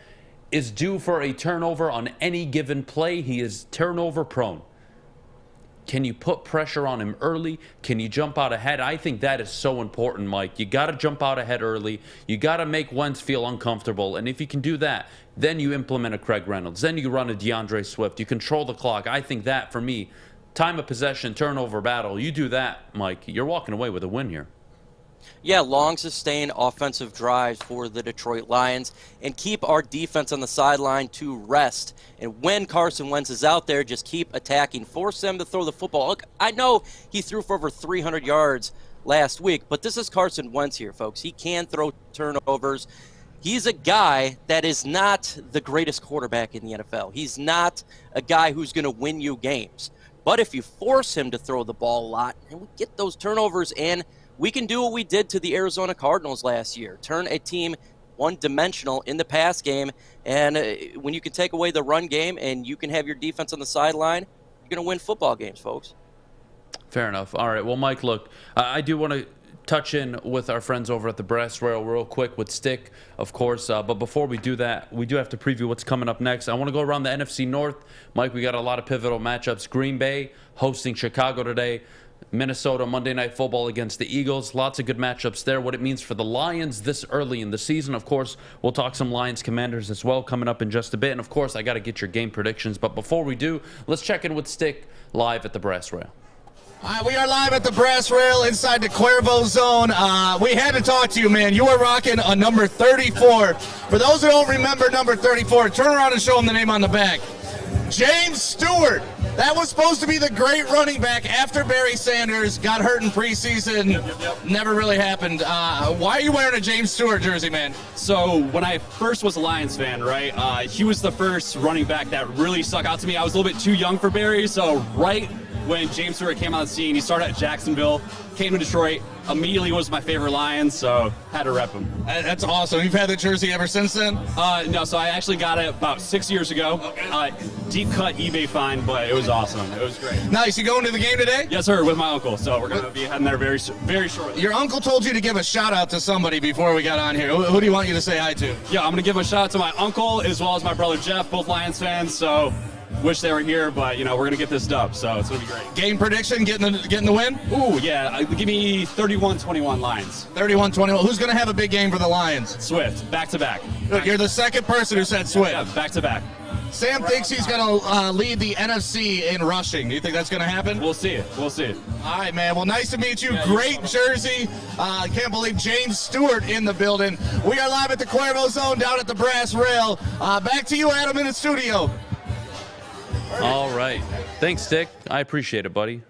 is due for a turnover on any given play. He is turnover prone. Can you put pressure on him early? Can you jump out ahead? I think that is so important, Mike. You got to jump out ahead early. You got to make Wentz feel uncomfortable. And if you can do that, then you implement a Craig Reynolds. Then you run a DeAndre Swift. You control the clock. I think that, for me, time of possession, turnover battle, you do that, Mike, you're walking away with a win here. Yeah, long, sustained offensive drives for the Detroit Lions and keep our defense on the sideline to rest. And when Carson Wentz is out there, just keep attacking. Force them to throw the football. Look, I know he threw for over 300 yards last week, but this is Carson Wentz here, folks. He can throw turnovers. He's a guy that is not the greatest quarterback in the NFL. He's not a guy who's going to win you games. But if you force him to throw the ball a lot and we get those turnovers in, we can do what we did to the Arizona Cardinals last year, turn a team one-dimensional in the pass game, and when you can take away the run game and you can have your defense on the sideline, you're going to win football games, folks. Fair enough. All right, well, Mike, look, I do want to touch in with our friends over at the Brass Rail real quick with Stick, of course, but before we do that, we do have to preview what's coming up next. I want to go around the NFC North. Mike, we got a lot of pivotal matchups. Green Bay hosting Chicago today. Minnesota Monday Night Football against the Eagles. Lots of good matchups there. What it means for the Lions this early in the season. Of course, we'll talk some Lions Commanders as well coming up in just a bit. And, of course, I got to get your game predictions. But before we do, let's check in with Stick live at the Brass Rail. All right, we are live at the Brass Rail inside the Cuervo Zone. We had to talk to you, man. You were rocking a number 34. For those who don't remember number 34, turn around and show them the name on the back. James Stewart. That was supposed to be the great running back after Barry Sanders got hurt in preseason. Never really happened. Why are you wearing a James Stewart jersey, man? So when I first was a Lions fan, right, he was the first running back that really stuck out to me. I was a little bit too young for Barry, so right when James Stewart came on the scene, he started at Jacksonville, came to Detroit, immediately was my favorite Lions, so had to rep them. That's awesome. You've had the jersey ever since then? No, so I actually got it about 6 years ago. Okay. Deep cut eBay find, but it was awesome. It was great. Nice. You going to the game today? Yes, sir, with my uncle. So we're going to be heading there very shortly. Your uncle told you to give a shout out to somebody before we got on here. Who do you want you to say hi to? Yeah, I'm going to give a shout out to my uncle as well as my brother Jeff, both Lions fans. So wish they were here, but we're going to get this dub, so it's going to be great. Game prediction, getting the win? Ooh, yeah. Give me 31-21 Lions. 31-21. Who's going to have a big game for the Lions? Swift, back-to-back. Look, you're the second person who said Swift. Yeah, back-to-back. Sam thinks he's going to lead the NFC in rushing. Do you think that's going to happen? We'll see it. We'll see it. All right, man. Well, nice to meet you. Yeah, great jersey. I can't believe James Stewart in the building. We are live at the Cuervo Zone down at the Brass Rail. Back to you, Adam, in the studio. All right. Thanks, Dick. I appreciate it, buddy.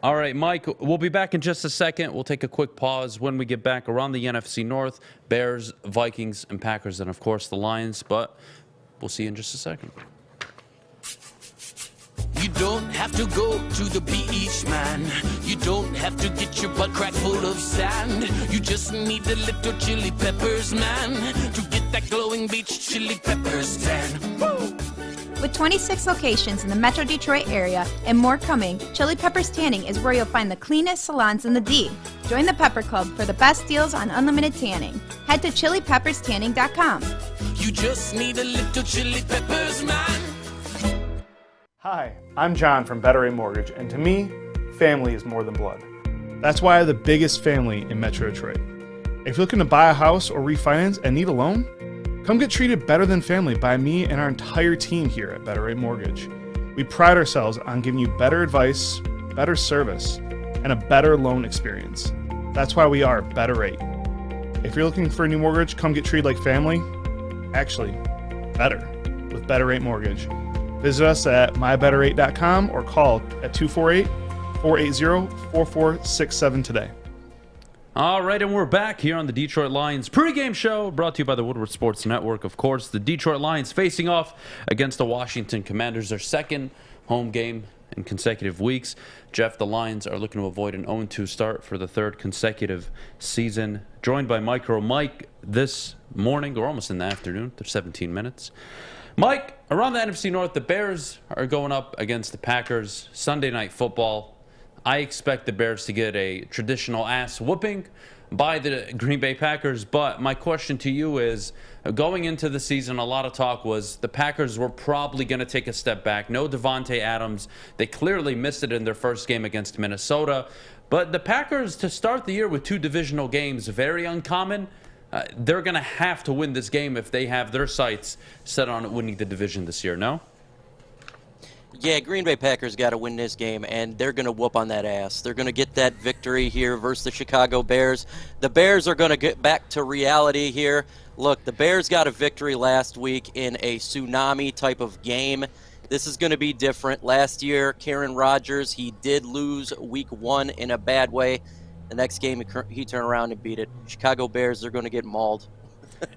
All right, Mike, we'll be back in just a second. We'll take a quick pause. When we get back around the NFC North, Bears, Vikings, and Packers, and, of course, the Lions. But we'll see you in just a second. You don't have to go to the beach, man. You don't have to get your butt crack full of sand. You just need a little chili peppers, man, to get that glowing beach chili peppers tan. Woo! With 26 locations in the Metro Detroit area and more coming, Chili Peppers Tanning is where you'll find the cleanest salons in the D. Join the Pepper Club for the best deals on unlimited tanning. Head to chilipepperstanning.com. You just need a little chili peppers, man. Hi, I'm John from Better Rate Mortgage, and to me, family is more than blood. That's why I have the biggest family in Metro Detroit. If you're looking to buy a house or refinance and need a loan, come get treated better than family by me and our entire team here at Better Rate Mortgage. We pride ourselves on giving you better advice, better service, and a better loan experience. That's why we are Better Rate. If you're looking for a new mortgage, come get treated like family. Actually, better with Better Rate Mortgage. Visit us at mybetterrate.com or call at 248-480-4467 today. All right, and we're back here on the Detroit Lions Pregame Show, brought to you by the Woodward Sports Network. Of course, the Detroit Lions facing off against the Washington Commanders, their second home game in consecutive weeks. Jeff, the Lions are looking to avoid an 0-2 start for the third consecutive season. Joined by Mike this morning, or almost in the afternoon. There's 17 minutes. Mike, around the NFC North, the Bears are going up against the Packers. Sunday Night Football. I expect the Bears to get a traditional ass whooping by the Green Bay Packers. But my question to you is, going into the season, a lot of talk was the Packers were probably going to take a step back. No Devontae Adams. They clearly missed it in their first game against Minnesota. But the Packers, to start the year with 2 divisional games, very uncommon. They're going to have to win this game if they have their sights set on winning the division this year, no? Yeah, Green Bay Packers got to win this game, and they're going to whoop on that ass. They're going to get that victory here versus the Chicago Bears. The Bears are going to get back to reality here. Look, the Bears got a victory last week in a tsunami type of game. This is going to be different. Last year, Aaron Rodgers, he did lose week 1 in a bad way. The next game, he turned around and beat it. Chicago Bears, they're going to get mauled.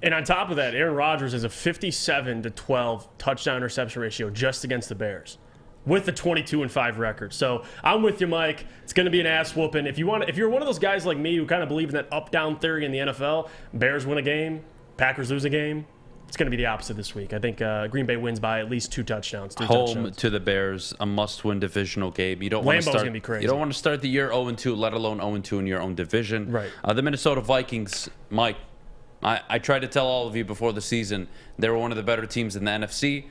And on top of that, Aaron Rodgers has a 57-12 touchdown interception ratio just against the Bears, with the 22-5 record. So I'm with you, Mike. It's going to be an ass whooping. If you're one of those guys like me who kind of believe in that up-down theory in the NFL, Bears win a game, Packers lose a game, it's going to be the opposite this week. I think Green Bay wins by at least 2 touchdowns. Home to the Bears, a must-win divisional game. You don't want to Lambeau's going to be crazy. You don't want to start the year 0-2, let alone 0-2 in your own division. Right. The Minnesota Vikings, Mike, I tried to tell all of you before the season they were one of the better teams in the NFC.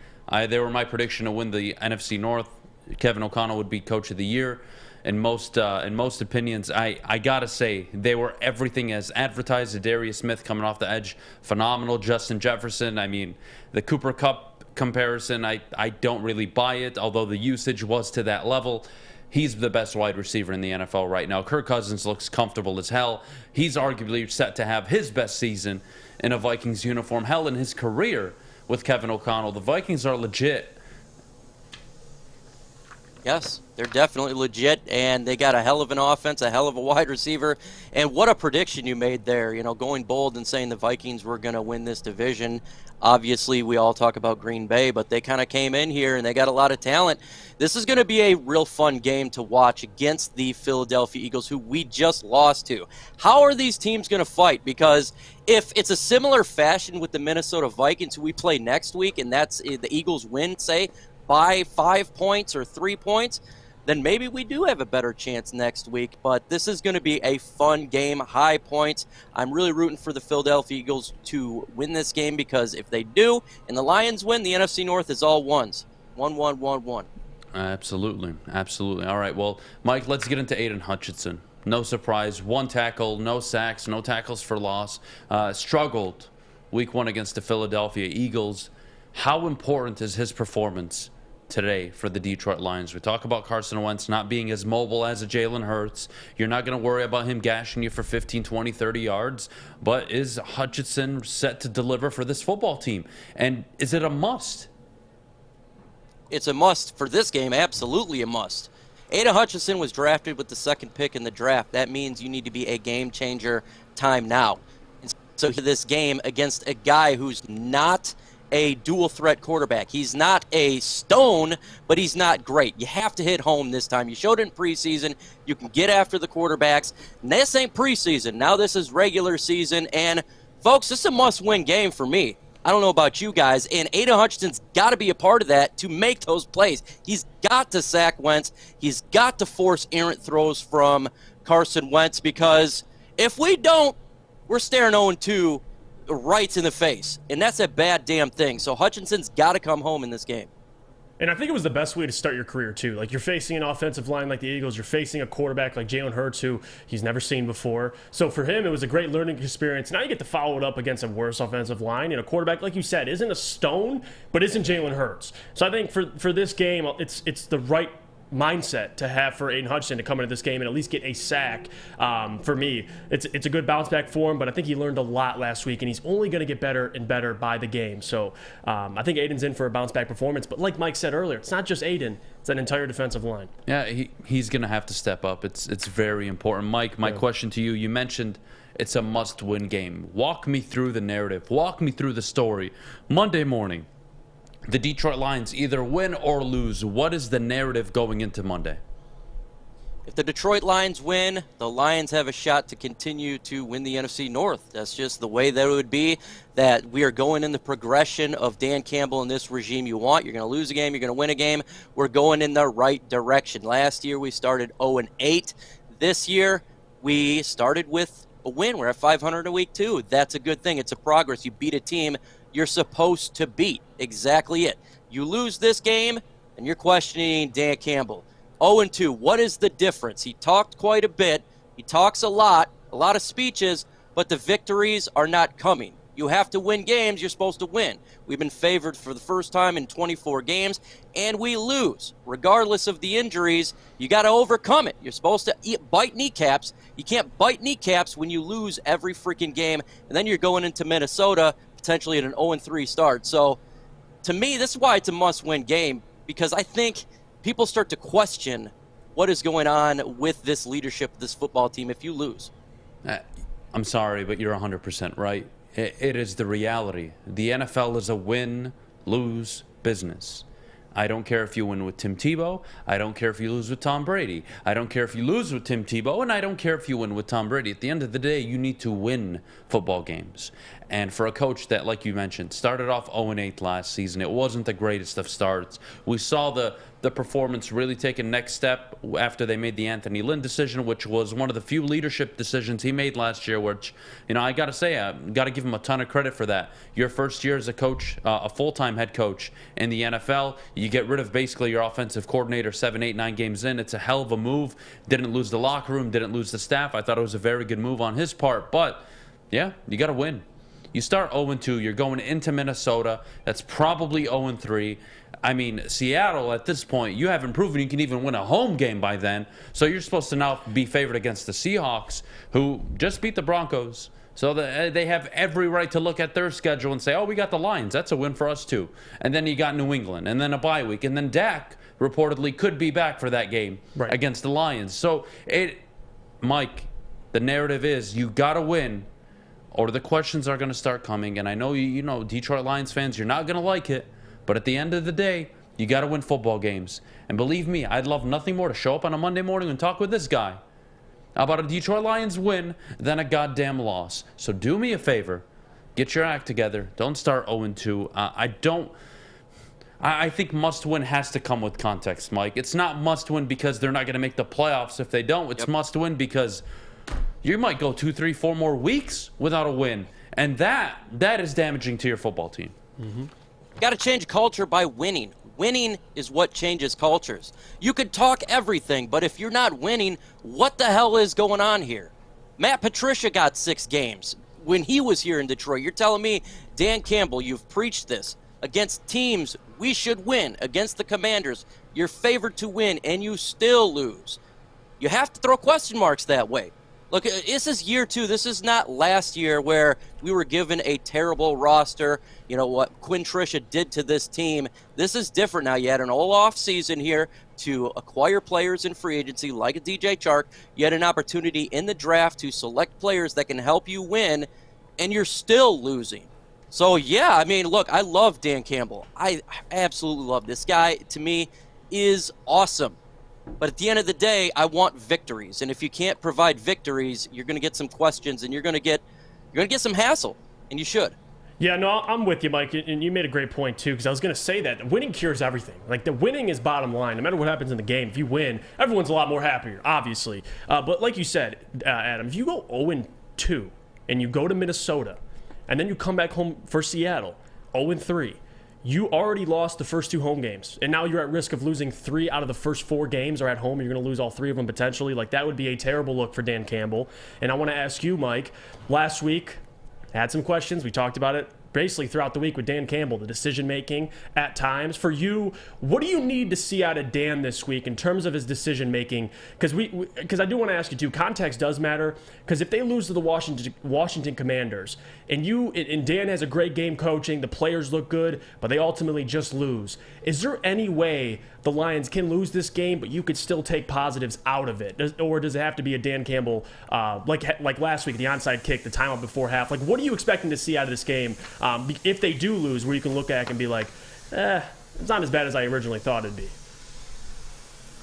They were my prediction to win the NFC North. Kevin O'Connell would be Coach of the Year. In most opinions, I gotta say they were everything as advertised. Darius Smith coming off the edge, phenomenal. Justin Jefferson. I mean, the Cooper Kupp comparison, I don't really buy it. Although the usage was to that level, he's the best wide receiver in the NFL right now. Kirk Cousins looks comfortable as hell. He's arguably set to have his best season in a Vikings uniform. Hell, in his career with Kevin O'Connell, the Vikings are legit. Yes, they're definitely legit, and they got a hell of an offense, a hell of a wide receiver. And what a prediction you made there, going bold and saying the Vikings were going to win this division. Obviously, we all talk about Green Bay, but they kind of came in here, and they got a lot of talent. This is going to be a real fun game to watch against the Philadelphia Eagles, who we just lost to. How are these teams going to fight? Because if it's a similar fashion with the Minnesota Vikings, who we play next week, and that's the Eagles win, say, by 5 points or 3 points, then maybe we do have a better chance next week. But this is going to be a fun game, high points. I'm really rooting for the Philadelphia Eagles to win this game, because if they do and the Lions win, the NFC North is all ones. 1-1-1-1. Absolutely. All right, well, Mike, let's get into Aidan Hutchinson. No surprise, 1 tackle, no sacks, no tackles for loss. Struggled week 1 against the Philadelphia Eagles. How important is his performance today for the Detroit Lions? We talk about Carson Wentz not being as mobile as a Jalen Hurts. You're not going to worry about him gashing you for 15, 20, 30 yards. But is Hutchinson set to deliver for this football team? And is it a must? It's a must for this game, absolutely a must. Aidan Hutchinson was drafted with the 2nd pick in the draft. That means you need to be a game changer time now. And so this game against a guy who's not a dual threat quarterback. He's not a stone, but he's not great. You have to hit home this time. You showed it in preseason. You can get after the quarterbacks. And this ain't preseason. Now this is regular season. And, folks, this is a must-win game for me. I don't know about you guys. And Aidan Hutchinson's got to be a part of that to make those plays. He's got to sack Wentz. He's got to force errant throws from Carson Wentz, because if we don't, we're staring 0-2 right in the face, and that's a bad damn thing. So Hutchinson's got to come home in this game. And I think it was the best way to start your career, too. Like, you're facing an offensive line like the Eagles. You're facing a quarterback like Jalen Hurts, who he's never seen before. So for him, it was a great learning experience. Now you get to follow it up against a worse offensive line. And a quarterback, like you said, isn't a stone, but isn't Jalen Hurts. So I think for this game, it's the right mindset to have for Aidan Hutchinson to come into this game and at least get a sack. For me, it's a good bounce back for him, but I think he learned a lot last week, and he's only going to get better and better by the game. So I think Aidan's in for a bounce back performance. But like Mike said earlier, it's not just Aidan; it's an entire defensive line. Yeah, he's going to have to step up. It's very important. Mike, my question to you: you mentioned it's a must-win game. Walk me through the narrative. Walk me through the story. Monday morning, the Detroit Lions either win or lose. What is the narrative going into Monday? If the Detroit Lions win, the Lions have a shot to continue to win the NFC North. That's just the way that it would be, that we are going in the progression of Dan Campbell and this regime you want. You're going to lose a game, you're going to win a game. We're going in the right direction. Last year we started 0-8. This year we started with a win. We're at 500 in week 2. That's a good thing. It's a progress. You beat a team you're supposed to beat. Exactly it. You lose this game, and you're questioning Dan Campbell. 0-2, what is the difference? He talked quite a bit. He talks a lot of speeches, but the victories are not coming. You have to win games you're supposed to win. We've been favored for the first time in 24 games, and we lose. Regardless of the injuries, you got to overcome it. You're supposed to bite kneecaps. You can't bite kneecaps when you lose every freaking game, and then you're going into Minnesota potentially at an 0-3 start. So, to me, this is why it's a must-win game, because I think people start to question what is going on with this leadership, this football team, if you lose. I'm sorry, but you're 100% right. It is the reality. The NFL is a win-lose business. I don't care if you win with Tim Tebow. I don't care if you lose with Tom Brady. I don't care if you lose with Tim Tebow, and I don't care if you win with Tom Brady. At the end of the day, you need to win football games. And for a coach that, like you mentioned, started off 0-8 last season, it wasn't the greatest of starts. We saw the performance really take a next step after they made the Anthony Lynn decision, which was one of the few leadership decisions he made last year, which, I got to say, I got to give him a ton of credit for that. Your first year as a coach, a full-time head coach in the NFL, you get rid of basically your offensive coordinator 7, 8, 9 games in. It's a hell of a move. Didn't lose the locker room, didn't lose the staff. I thought it was a very good move on his part, but yeah, you got to win. You start 0-2, you're going into Minnesota, that's probably 0-3. I mean, Seattle, at this point, you haven't proven you can even win a home game by then. So you're supposed to now be favored against the Seahawks, who just beat the Broncos. So they have every right to look at their schedule and say, oh, we got the Lions. That's a win for us, too. And then you got New England, and then a bye week. And then Dak reportedly could be back for that game against the Lions. So, Mike, the narrative is you got to win or the questions are going to start coming. And I know, you know, Detroit Lions fans, you're not going to like it. But at the end of the day, you got to win football games. And believe me, I'd love nothing more to show up on a Monday morning and talk with this guy about a Detroit Lions win than a goddamn loss. So do me a favor. Get your act together. Don't start 0-2. I think must-win has to come with context, Mike. It's not must-win because they're not going to make the playoffs if they don't. It's must-win because you might go 2, 3, 4 more weeks without a win. And that is damaging to your football team. Got to change culture by winning. Winning is what changes cultures. You could talk everything, but if you're not winning, what the hell is going on here? Matt Patricia got 6 games when he was here in Detroit. You're telling me, Dan Campbell, you've preached this. Against teams, we should win. Against the Commanders, you're favored to win, and you still lose. You have to throw question marks that way. Look, this is year 2. This is not last year where we were given a terrible roster. You know what Quinn Tricia did to this team. This is different now. You had an whole off season here to acquire players in free agency like a DJ Chark. You had an opportunity in the draft to select players that can help you win, and you're still losing. So, yeah, I mean, look, I love Dan Campbell. I absolutely love this guy. To me, is awesome. But at the end of the day, I want victories. And if you can't provide victories, you're going to get some questions, and you're going to get some hassle, and you should. Yeah, no, I'm with you, Mike, and you made a great point, too, because I was going to say that winning cures everything. Like, the winning is bottom line. No matter what happens in the game, if you win, everyone's a lot more happier, obviously. But like you said, Adam, if you go 0-2 and you go to Minnesota, and then you come back home for Seattle, 0-3, you already lost the first 2 home games, and now you're at risk of losing 3 out of the first 4 games are at home. You're going to lose all 3 of them potentially. Like, that would be a terrible look for Dan Campbell. And I want to ask you, Mike, last week, I had some questions. We talked about it basically throughout the week with Dan Campbell, the decision-making at times. For you, what do you need to see out of Dan this week in terms of his decision-making? Because I do want to ask you, too, context does matter. Because if they lose to the Washington Commanders, and Dan has a great game coaching, the players look good, but they ultimately just lose, is there any way the Lions can lose this game, but you could still take positives out of it? Or does it have to be a Dan Campbell, like last week, the onside kick, the timeout before half? Like, what are you expecting to see out of this game if they do lose, where you can look at it and be like, it's not as bad as I originally thought it'd be?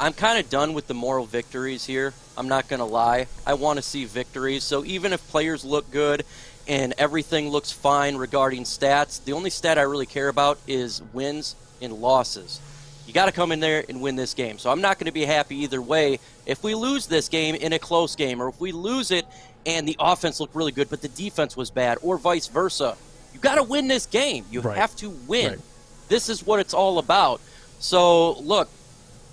I'm kind of done with the moral victories here. I'm not going to lie. I want to see victories. So even if players look good and everything looks fine regarding stats, the only stat I really care about is wins and losses. You got to come in there and win this game. So I'm not going to be happy either way if we lose this game in a close game, or if we lose it and the offense looked really good but the defense was bad, or vice versa. You got to win this game. You have to win. This is what it's all about. So, look,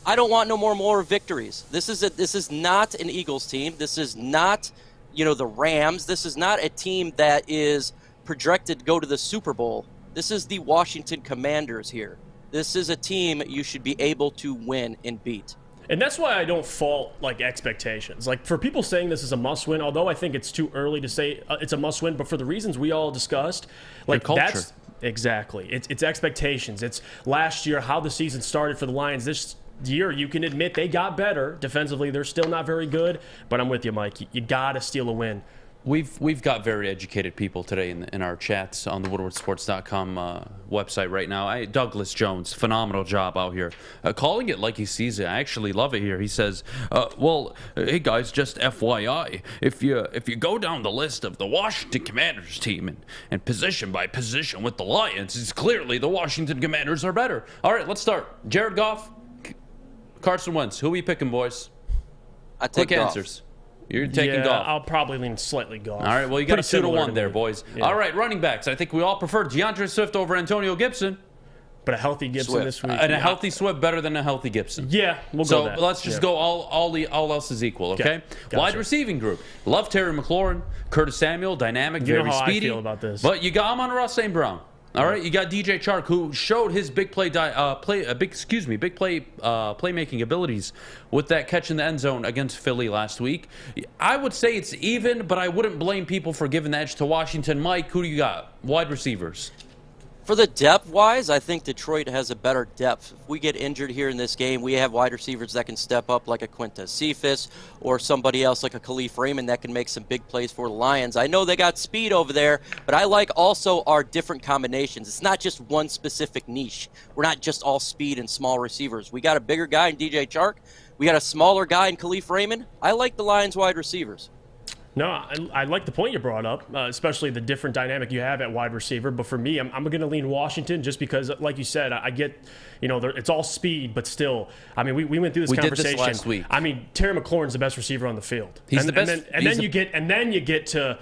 I don't want no more victories. This is not an Eagles team. This is not, the Rams. This is not a team that is projected to go to the Super Bowl. This is the Washington Commanders here. This is a team you should be able to win and beat. And that's why I don't fault, expectations. Like, for people saying this is a must-win, although I think it's too early to say it's a must-win, but for the reasons we all discussed, that's exactly. It's expectations. It's last year, how the season started for the Lions. This year, you can admit they got better. Defensively, they're still not very good, but I'm with you, Mike. You got to steal a win. We've got very educated people today in our chats on the woodwardsports.com website right now. Douglas Jones, phenomenal job out here. Calling it like he sees it. I actually love it here. He says, hey guys, just FYI, if you go down the list of the Washington Commanders team and position by position with the Lions, it's clearly the Washington Commanders are better. All right, let's start. Jared Goff, Carson Wentz. Who are we picking, boys? I take Quick Goff. Answers. You're taking Goff. I'll probably lean slightly Goff. All right, well, you got a 2-1 there, boys. Yeah. All right, running backs. I think we all prefer DeAndre Swift over Antonio Gibson. But a healthy Gibson this week. And a healthy Swift better than a healthy Gibson. Yeah, we'll go that. So let's just go all else is equal, okay? Gotcha. Wide receiving group. Love Terry McLaurin, Curtis Samuel, dynamic, very speedy. I feel about this. But you got Amon-Ra St. Brown. All right, you got DJ Chark, who showed his big playmaking abilities with that catch in the end zone against Philly last week. I would say it's even, but I wouldn't blame people for giving the edge to Washington. Mike, who do you got? Wide receivers. For the depth-wise, I think Detroit has a better depth. If we get injured here in this game, we have wide receivers that can step up like a Quintez Cephas or somebody else like a Khalif Raymond that can make some big plays for the Lions. I know they got speed over there, but I like also our different combinations. It's not just one specific niche. We're not just all speed and small receivers. We got a bigger guy in DJ Chark. We got a smaller guy in Khalif Raymond. I like the Lions wide receivers. No, I like the point you brought up, especially the different dynamic you have at wide receiver. But for me, I'm going to lean Washington just because, like you said, I get, it's all speed, but still, I mean, we went through this conversation. Did this last week. I mean, Terry McLaurin's the best receiver on the field. He's the best. And then you get to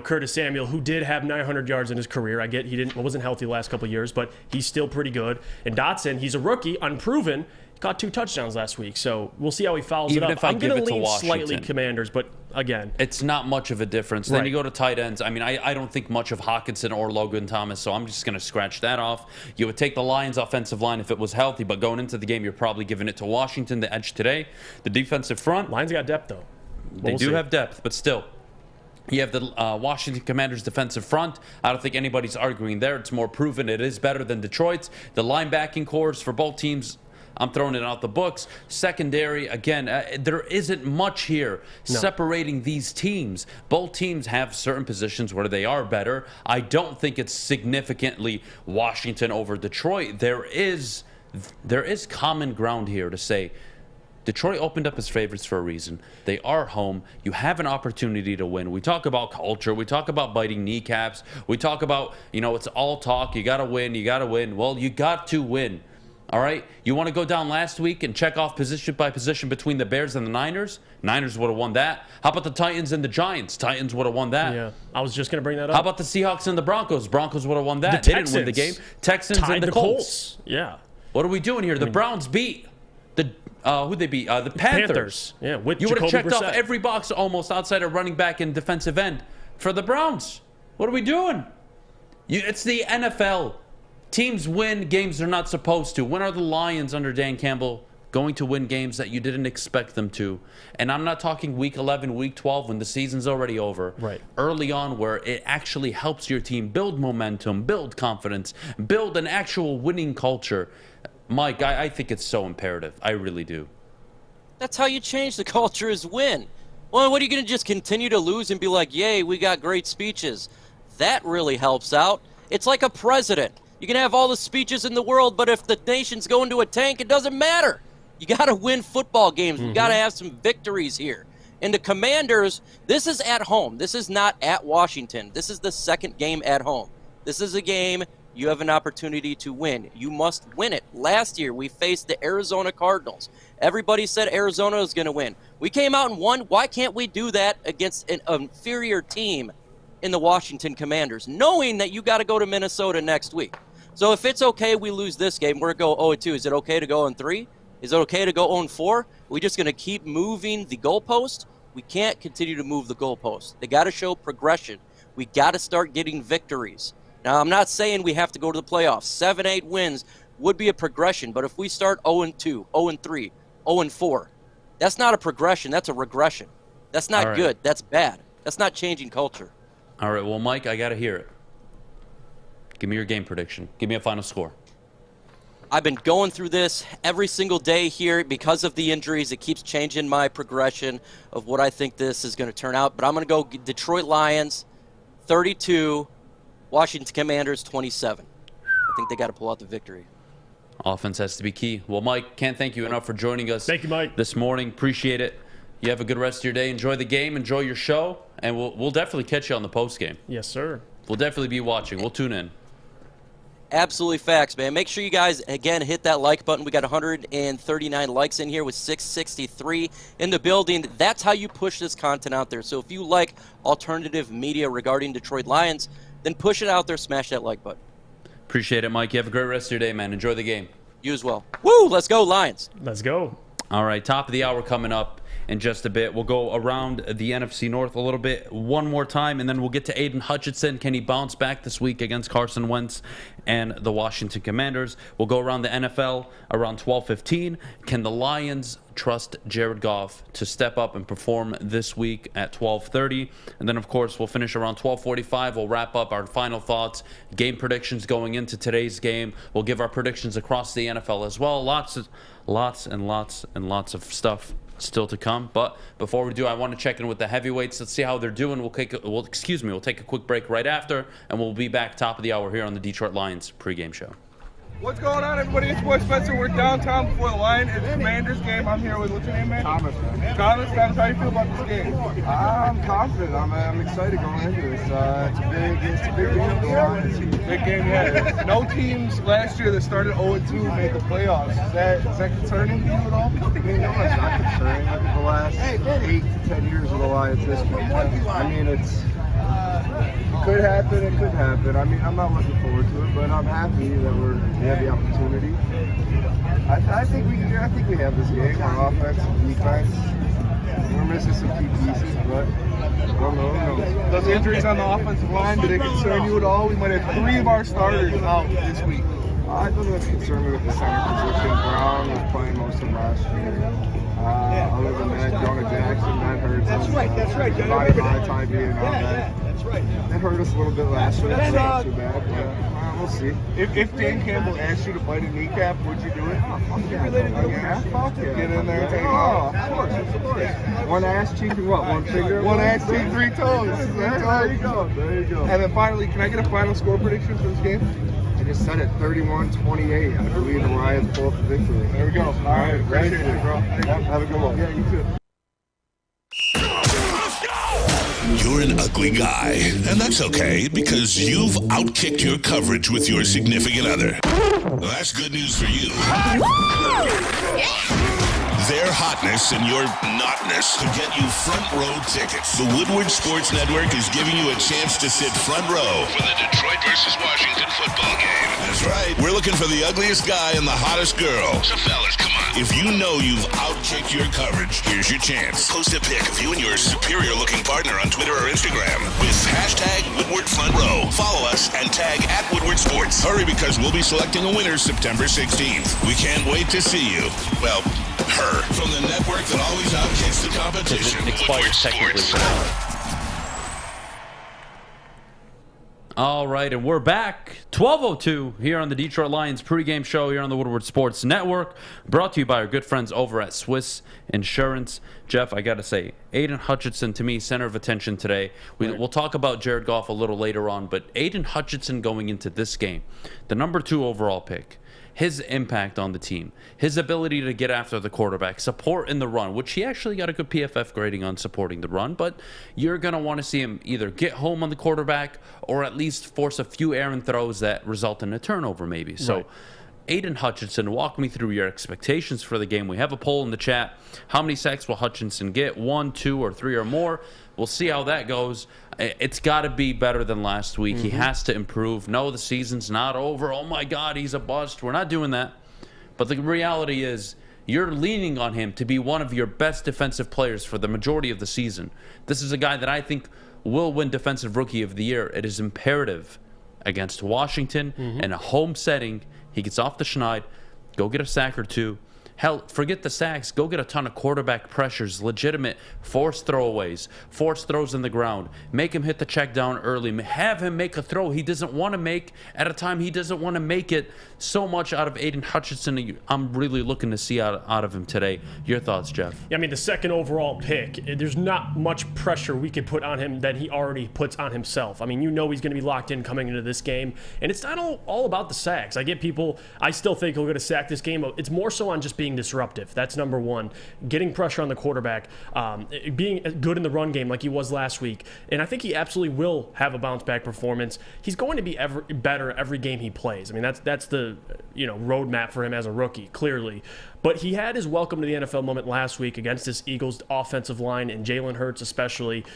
Curtis Samuel, who did have 900 yards in his career. I get wasn't healthy the last couple of years, but he's still pretty good. And Dotson, he's a rookie, unproven. Caught 2 touchdowns last week, so we'll see how he follows it up. I'm going to lean slightly Commanders, but again, it's not much of a difference. Right. Then you go to tight ends. I mean, I don't think much of Hockenson or Logan Thomas, so I'm just going to scratch that off. You would take the Lions' offensive line if it was healthy, but going into the game, you're probably giving it to Washington, the edge today. The defensive front. Lions got depth, though. They do have depth, but still. You have the Washington Commanders' defensive front. I don't think anybody's arguing there. It's more proven. It is better than Detroit's. The linebacking cores for both teams, I'm throwing it out the books. Secondary, again, there isn't much here separating these teams. Both teams have certain positions where they are better. I don't think it's significantly Washington over Detroit. There is common ground here to say Detroit opened up as favorites for a reason. They are home. You have an opportunity to win. We talk about culture. We talk about biting kneecaps. We talk about, it's all talk. You got to win. You got to win. Well, you got to win. All right? You want to go down last week and check off position by position between the Bears and the Niners? Niners would have won that. How about the Titans and the Giants? Titans would have won that. Yeah, I was just going to bring that up. How about the Seahawks and the Broncos? Broncos would have won that. They didn't win the game. Texans and the Colts. Yeah. What are we doing here? The Browns beat the who'd they beat? The Panthers. Yeah, with you would have checked Brissett. off every box almost outside of running back and defensive end for the Browns. What are we doing? It's the NFL. Teams win games they're not supposed to. When are the Lions under Dan Campbell going to win games that you didn't expect them to? And I'm not talking week 11, week 12 when the season's already over. Right. Early on where it actually helps your team build momentum, build confidence, build an actual winning culture. Mike, I think it's so imperative. I really do. That's how you change the culture is win. Well, what are you going to just continue to lose and be like, yay, we got great speeches? That really helps out. It's like a president. You can have all the speeches in the world, but if the nation's going to a tank, it doesn't matter. You got to win football games. We got to have some victories here. And the Commanders, this is at home. This is not at Washington. This is the second game at home. This is a game you have an opportunity to win. You must win it. Last year, we faced the Arizona Cardinals. Everybody said Arizona was going to win. We came out and won. Why can't we do that against an inferior team in the Washington Commanders, knowing that you got to go to Minnesota next week? So if it's okay we lose this game, we're going to go 0-2. Is it okay to go 0-3? Is it okay to go 0-4? We're just going to keep moving the goalpost? We can't continue to move the goalpost. They got to show progression. We got to start getting victories. Now, I'm not saying we have to go to the playoffs. 7-8 wins would be a progression, but if we start 0-2, 0-3, 0-4, that's not a progression. That's a regression. That's not good. That's bad. That's not changing culture. All right, well, Mike, I got to hear it. Give me your game prediction. Give me a final score. I've been going through this every single day here because of the injuries. It keeps changing my progression of what I think this is going to turn out. But I'm going to go Detroit Lions 32, Washington Commanders 27. I think they got to pull out the victory. Offense has to be key. Well, Mike, can't thank you enough for joining us. Thank you, Mike. This morning. Appreciate it. You have a good rest of your day. Enjoy the game. Enjoy your show. And we'll definitely catch you on the post game. Yes, sir. We'll definitely be watching. We'll tune in. Absolutely facts, man. Make sure you guys, again, hit that like button. We got 139 likes in here with 663 in the building. That's how you push this content out there. So if you like alternative media regarding Detroit Lions, then push it out there. Smash that like button. Appreciate it, Mike. You have a great rest of your day, man. Enjoy the game. You as well. Woo! Let's go, Lions. Let's go. All right, top of the hour coming up. in just a bit. We'll go around the NFC North a little bit one more time, and then we'll get to Aiden Hutchinson. Can he bounce back this week against Carson Wentz and the Washington Commanders? We'll go around the NFL around 12:15. Can the Lions trust Jared Goff to step up and perform this week at 12:30? And then, of course, we'll finish around 12:45. We'll wrap up our final thoughts, game predictions going into today's game. We'll give our predictions across the NFL as well. Lots and lots of stuff still to come. But before we do, I want to check in with the heavyweights. Let's see how they're doing. We'll take a quick break right after, and we'll be back top of the hour here on the Detroit Lions pregame show. What's going on, everybody? It's Boy Spencer. We're downtown before the line. It's Commanders game. I'm here with, what's your name, man? Thomas, man. Thomas, how do you feel about this game? I'm confident. I'm excited going into this. It's a big game for the Lions. Big game, yeah. No teams last year that started 0-2 made the playoffs. Is that concerning to you at all? I mean, no, it's not concerning. Look at the last 8 to 10 years of the Lions history. I mean, it could happen. It could happen. I mean, I'm not looking forward to it, but I'm happy that we have the opportunity. I think we have this game. Our offense, defense. We're missing some key pieces, but I don't know. Those injuries on the offensive line, do they concern you at all? We might have 3 of our starters out this week. I don't have concern with the center position. Brown was playing most of last year. Other than that, Jonah Jackson, that hurts. That's right. That's right. That hurt us a little bit last year. That's not too bad, but we'll see. If Dan Campbell asked you to bite a kneecap, would you do it? Get in there and take it off. Of course. One ass cheek and what? One finger? One ass cheek, 3 toes. There you go. And then finally, can I get a final score prediction for this game? I just said it, 31-28. I believe the Lions pull up the victory. There we go. All right. Appreciate it, bro. Have a good one. Yeah, you too. You're an ugly guy, and that's okay because you've outkicked your coverage with your significant other. Well, that's good news for you. Their hotness and your notness could get you front row tickets. The Woodward Sports Network is giving you a chance to sit front row for the Detroit versus Washington football game. That's right. We're looking for the ugliest guy and the hottest girl. So fellas, come on. If you know you've outkicked your coverage, here's your chance. Post a pic of you and your superior-looking partner on Twitter or Instagram with hashtag Woodward Front Row. Follow us and tag @Woodward Sports. Hurry, because we'll be selecting a winner September 16th. We can't wait to see you. Well, her. From the network that always outkicks the competition. Woodward Sports. All right, and we're back. 12:02 here on the Detroit Lions pregame show here on the Woodward Sports Network. Brought to you by our good friends over at Swiss Insurance. Jeff, I got to say, Aiden Hutchinson, to me, center of attention today. We'll talk about Jared Goff a little later on, but Aiden Hutchinson going into this game, the number 2 overall pick, his impact on the team, his ability to get after the quarterback, support in the run, which he actually got a good PFF grading on supporting the run, but you're going to want to see him either get home on the quarterback or at least force a few errant throws that result in a turnover maybe. So Right. Aiden Hutchinson, walk me through your expectations for the game. We have a poll in the chat. How many sacks will Hutchinson get? 1, 2, or 3 or more? We'll see how that goes. It's got to be better than last week. He has to improve. No, the season's not over. Oh, my God, he's a bust. We're not doing that. But the reality is you're leaning on him to be one of your best defensive players for the majority of the season. This is a guy that I think will win Defensive Rookie of the Year. It is imperative against Washington in a home setting. He gets off the schneid, go get a sack or 2. Hell, forget the sacks. Go get a ton of quarterback pressures, legitimate forced throwaways, forced throws in the ground. Make him hit the check down early. Have him make a throw he doesn't want to make at a time he doesn't want to make it. So much out of Aiden Hutchinson I'm really looking to see out of him today. Your thoughts, Jeff? Yeah, I mean, the second overall pick, there's not much pressure we could put on him than he already puts on himself. I mean, he's going to be locked in coming into this game. And it's not all about the sacks. I still think he'll get a sack this game. It's more so on just being disruptive. That's number 1. Getting pressure on the quarterback, being good in the run game like he was last week. And I think he absolutely will have a bounce back performance. He's going to be better every game he plays. I mean, that's the roadmap for him as a rookie, clearly. But he had his welcome to the NFL moment last week against this Eagles offensive line and Jalen Hurts especially.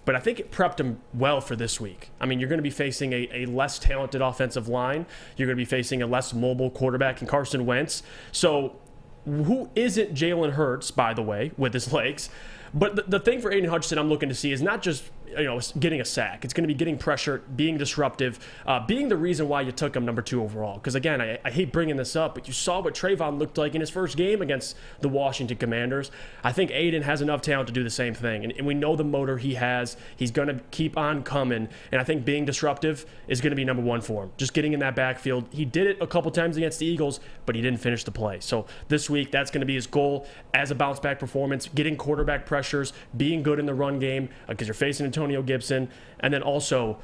But I think it prepped him well for this week. I mean, you're going to be facing a less talented offensive line. You're going to be facing a less mobile quarterback in Carson Wentz. So who isn't Jalen Hurts, by the way, with his legs. But the thing for Aiden Hutchinson I'm looking to see is not just getting a sack. It's going to be getting pressure, being disruptive, being the reason why you took him number 2 overall. Because, again, I hate bringing this up, but you saw what Trayvon looked like in his first game against the Washington Commanders. I think Aiden has enough talent to do the same thing. And we know the motor he has. He's going to keep on coming. And I think being disruptive is going to be number 1 for him. Just getting in that backfield. He did it a couple times against the Eagles, but he didn't finish the play. So this week, that's going to be his goal as a bounce-back performance, getting quarterback pressures, being good in the run game because you're facing Antonio Gibson, and then also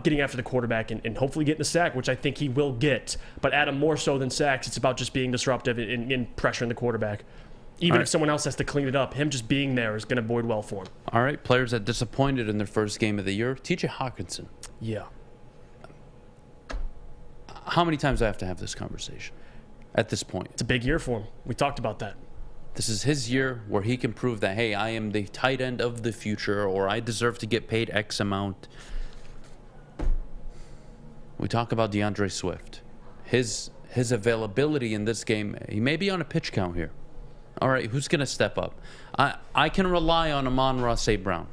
getting after the quarterback and hopefully getting a sack, which I think he will get. But Adam, more so than sacks, it's about just being disruptive and pressuring the quarterback. Even if someone else has to clean it up, him just being there is going to bode well for him. All right, players that disappointed in their first game of the year. TJ Hawkinson. Yeah. How many times do I have to have this conversation at this point? It's a big year for him. We talked about that. This is his year where he can prove that, hey, I am the tight end of the future, or I deserve to get paid X amount. We talk about DeAndre Swift. His availability in this game, he may be on a pitch count here. All right, who's going to step up? I can rely on Amon-Ra St. Brown.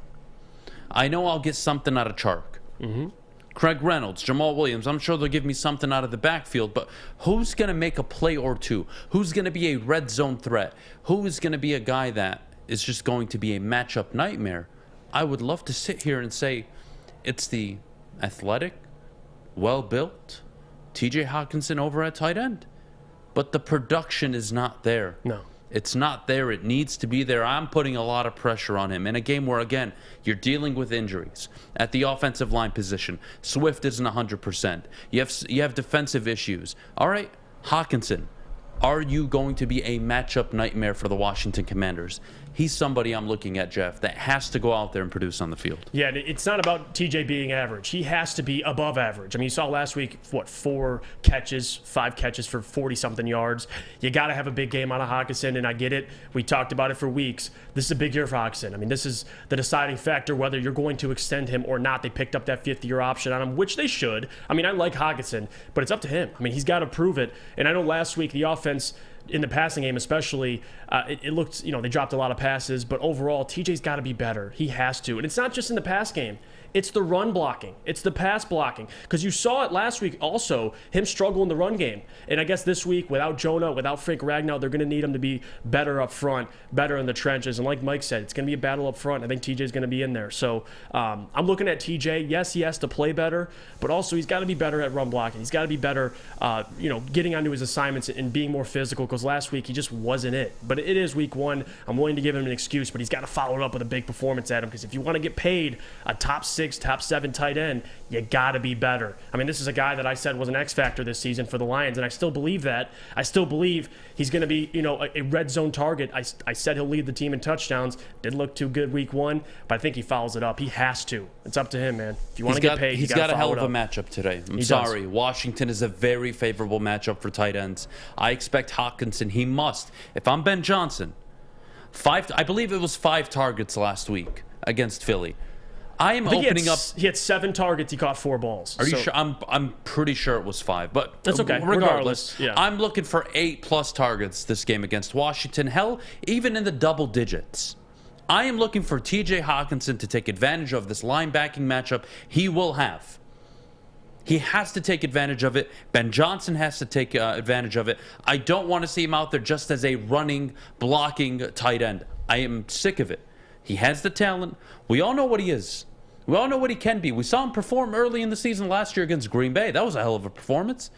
I know I'll get something out of Chark. Mm-hmm. Craig Reynolds, Jamal Williams, I'm sure they'll give me something out of the backfield, but who's going to make a play or two? Who's going to be a red zone threat? Who is going to be a guy that is just going to be a matchup nightmare? I would love to sit here and say it's the athletic, well-built TJ Hawkinson over at tight end, but the production is not there. No. It's not there. It needs to be there. I'm putting a lot of pressure on him in a game where, again, you're dealing with injuries at the offensive line position. Swift isn't 100%. You have defensive issues. All right, Hawkinson, are you going to be a matchup nightmare for the Washington Commanders? He's somebody I'm looking at, Jeff, that has to go out there and produce on the field. Yeah, it's not about TJ being average. He has to be above average. I mean, you saw last week, 5 catches for 40-something yards. You got to have a big game out of Hawkinson, and I get it. We talked about it for weeks. This is a big year for Hawkinson. I mean, this is the deciding factor whether you're going to extend him or not. They picked up that 5th-year option on him, which they should. I mean, I like Hawkinson, but it's up to him. I mean, he's got to prove it. And I know last week the offense, in the passing game especially, it looked, they dropped a lot of passes, but overall, TJ's got to be better. He has to. And it's not just in the pass game. It's the run blocking. It's the pass blocking. Because you saw it last week also, him struggle in the run game. And I guess this week, without Jonah, without Frank Ragnow, they're going to need him to be better up front, better in the trenches. And like Mike said, it's going to be a battle up front. I think TJ's going to be in there. So I'm looking at TJ. Yes, he has to play better, but also he's got to be better at run blocking. He's got to be better, getting onto his assignments and being more physical, because last week he just wasn't it. But it is week 1. I'm willing to give him an excuse, but he's got to follow it up with a big performance at him, because if you want to get paid a top 6, top 7 tight end, you got to be better. I mean, this is a guy that I said was an X factor this season for the Lions, and I still believe that. I still believe he's going to be, a red zone target. I said he'll lead the team in touchdowns. Didn't look too good week 1, but I think he follows it up. He has to. It's up to him, man. If you want to get paid, he's got a hell of a matchup today. I'm sorry. Washington is a very favorable matchup for tight ends. I expect Hawkinson. He must. If I'm Ben Johnson, I believe it was 5 targets last week against Philly. I am opening up. He had 7 targets. He caught 4 balls. Are you sure? I'm pretty sure it was 5, but that's okay. Regardless, yeah. I'm looking for 8+ targets this game against Washington. Hell, even in the double digits. I am looking for TJ Hawkinson to take advantage of this linebacking matchup he will have. He has to take advantage of it. Ben Johnson has to take advantage of it. I don't want to see him out there just as a running, blocking tight end. I am sick of it. He has the talent. We all know what he is. We all know what he can be. We saw him perform early in the season last year against Green Bay. That was a hell of a performance.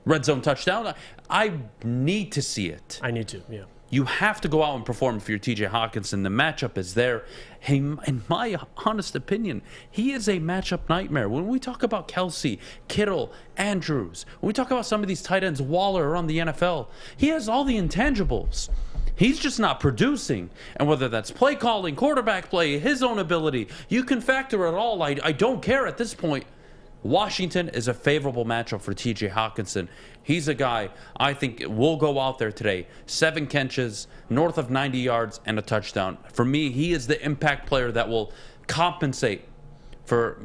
Red zone touchdown. I need to see it. I need to, yeah. You have to go out and perform if you're TJ Hawkinson. The matchup is there. Hey, in my honest opinion, he is a matchup nightmare. When we talk about Kelsey, Kittle, Andrews, when we talk about some of these tight ends, Waller around the NFL, he has all the intangibles. He's just not producing. And whether that's play calling, quarterback play, his own ability, you can factor it all. I don't care at this point. Washington is a favorable matchup for TJ Hawkinson. He's a guy I think will go out there today. 7 catches, north of 90 yards, and a touchdown. For me, he is the impact player that will compensate for,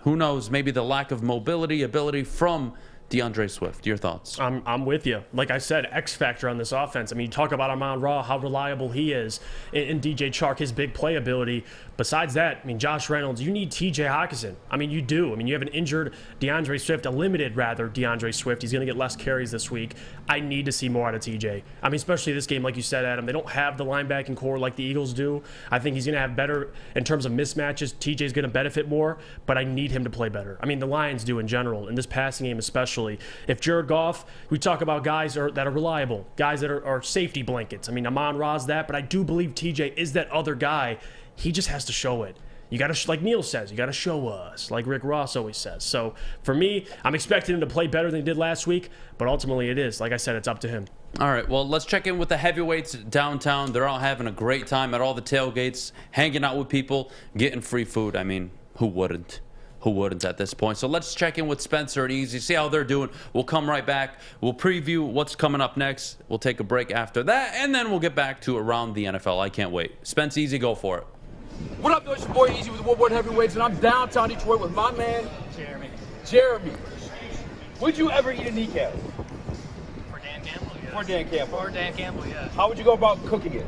who knows, maybe the lack of mobility, ability from DeAndre Swift, your thoughts? I'm with you. Like I said, X factor on this offense. I mean, you talk about Amon-Ra, how reliable he is, and DJ Chark, his big playability. Besides that, I mean, Josh Reynolds, you need TJ Hawkinson. I mean, you do. I mean, you have an injured DeAndre Swift, a limited, rather, DeAndre Swift. He's going to get less carries this week. I need to see more out of TJ. I mean, especially this game, like you said, Adam, they don't have the linebacking core like the Eagles do. I think he's going to have better, in terms of mismatches, TJ's going to benefit more, but I need him to play better. I mean, the Lions do in general, in this passing game especially. If Jared Goff, we talk about guys that are reliable, guys that are safety blankets. I mean, Amon-Ra's that, but I do believe TJ is that other guy. He just has to show it. You got to, like Neil says, you got to show us, like Rick Ross always says. So for me, I'm expecting him to play better than he did last week, but ultimately it is. Like I said, it's up to him. All right, well, let's check in with the heavyweights downtown. They're all having a great time at all the tailgates, hanging out with people, getting free food. I mean, who wouldn't? Who wouldn't at this point? So let's check in with Spencer and Easy, see how they're doing. We'll come right back. We'll preview what's coming up next. We'll take a break after that, and then we'll get back to Around the NFL. I can't wait. Spence, Easy, go for it. What up, though? It's your boy Easy with the Woodward Heavyweights, and I'm downtown Detroit with my man, Jeremy. Would you ever eat a kneecap? For Dan Campbell, yes. For Dan Campbell? For Dan Campbell, yes. How would you go about cooking it?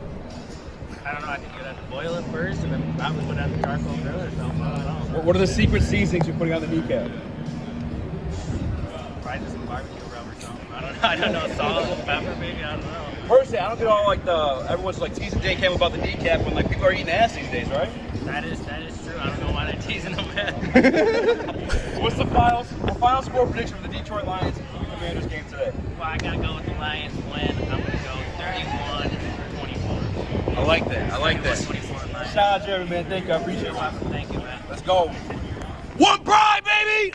I don't know. I think you'd have to boil it first, and then probably put it on the charcoal grill or something. I don't know. What are the secret seasonings you're putting on the kneecap? Probably just some barbecue rub or something. I don't know. Salt, pepper, maybe. I don't know. Personally, I don't get all like everyone's like teasing Dan Campbell about the kneecap when like people are eating ass these days, right? That is true. I don't know why they're teasing them, man. What's the final score prediction for the Detroit Lions and Commanders game today? Well, I gotta go with the Lions win. I'm gonna go 31-24. I like that. I like that. 24 Lions. Shout out Jeremy, man. Thank you. I appreciate it. Thank you, man. Let's go. One pride, baby.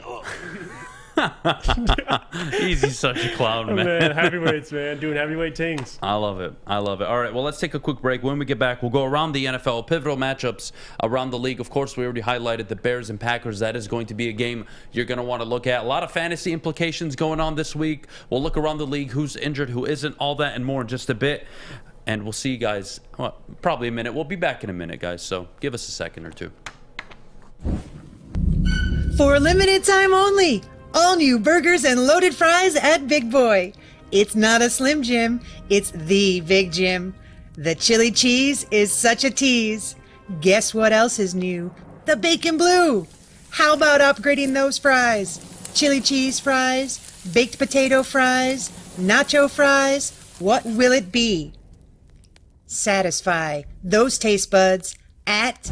Easy's such a clown, man. Man, heavyweights, man, doing heavyweight things. I love it. I love it. All right, well, let's take a quick break. When we get back, we'll go around the NFL, pivotal matchups around the league. Of course, we already highlighted the Bears and Packers. That is going to be a game you're going to want to look at. A lot of fantasy implications going on this week. We'll look around the league, who's injured, who isn't, all that and more in just a bit. And we'll see you guys, probably a minute. We'll be back in a minute, guys, so give us a second or two. For a limited time only, all new burgers and loaded fries at Big Boy. It's not a Slim Jim, it's the Big Jim. The chili cheese is such a tease. Guess what else is new? The bacon blue. How about upgrading those fries? Chili cheese fries, baked potato fries, nacho fries, what will it be? Satisfy those taste buds at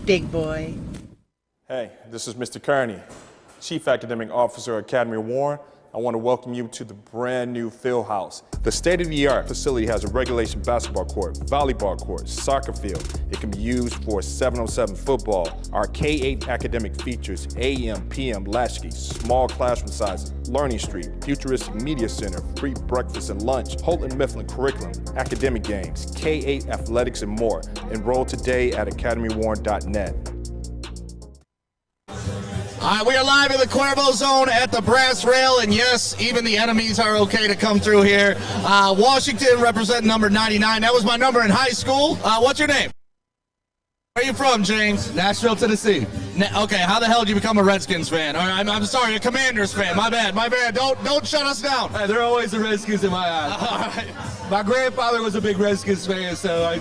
Big Boy. Hey, this is Mr. Kearney, Chief Academic Officer at Academy of Warren. I want to welcome you to the brand new field house. The state-of-the-art facility has a regulation basketball court, volleyball court, soccer field. It can be used for 7-on-7 football. Our K-8 academic features AM, PM, latchkey, small classroom sizes, Learning Street, futuristic media center, free breakfast and lunch, Holton Mifflin curriculum, academic games, K-8 athletics and more. Enroll today at academywarren.net. All right, we are live in the Cuervo Zone at the Brass Rail, and yes, even the enemies are okay to come through here. Washington representing number 99. That was my number in high school. What's your name? Where are you from, James? Nashville, Tennessee. Okay, how the hell did you become a Redskins fan? Or, I'm sorry, a Commanders fan. My bad. Don't shut us down. Hey, they're always the Redskins in my eyes. All right. My grandfather was a big Redskins fan, so I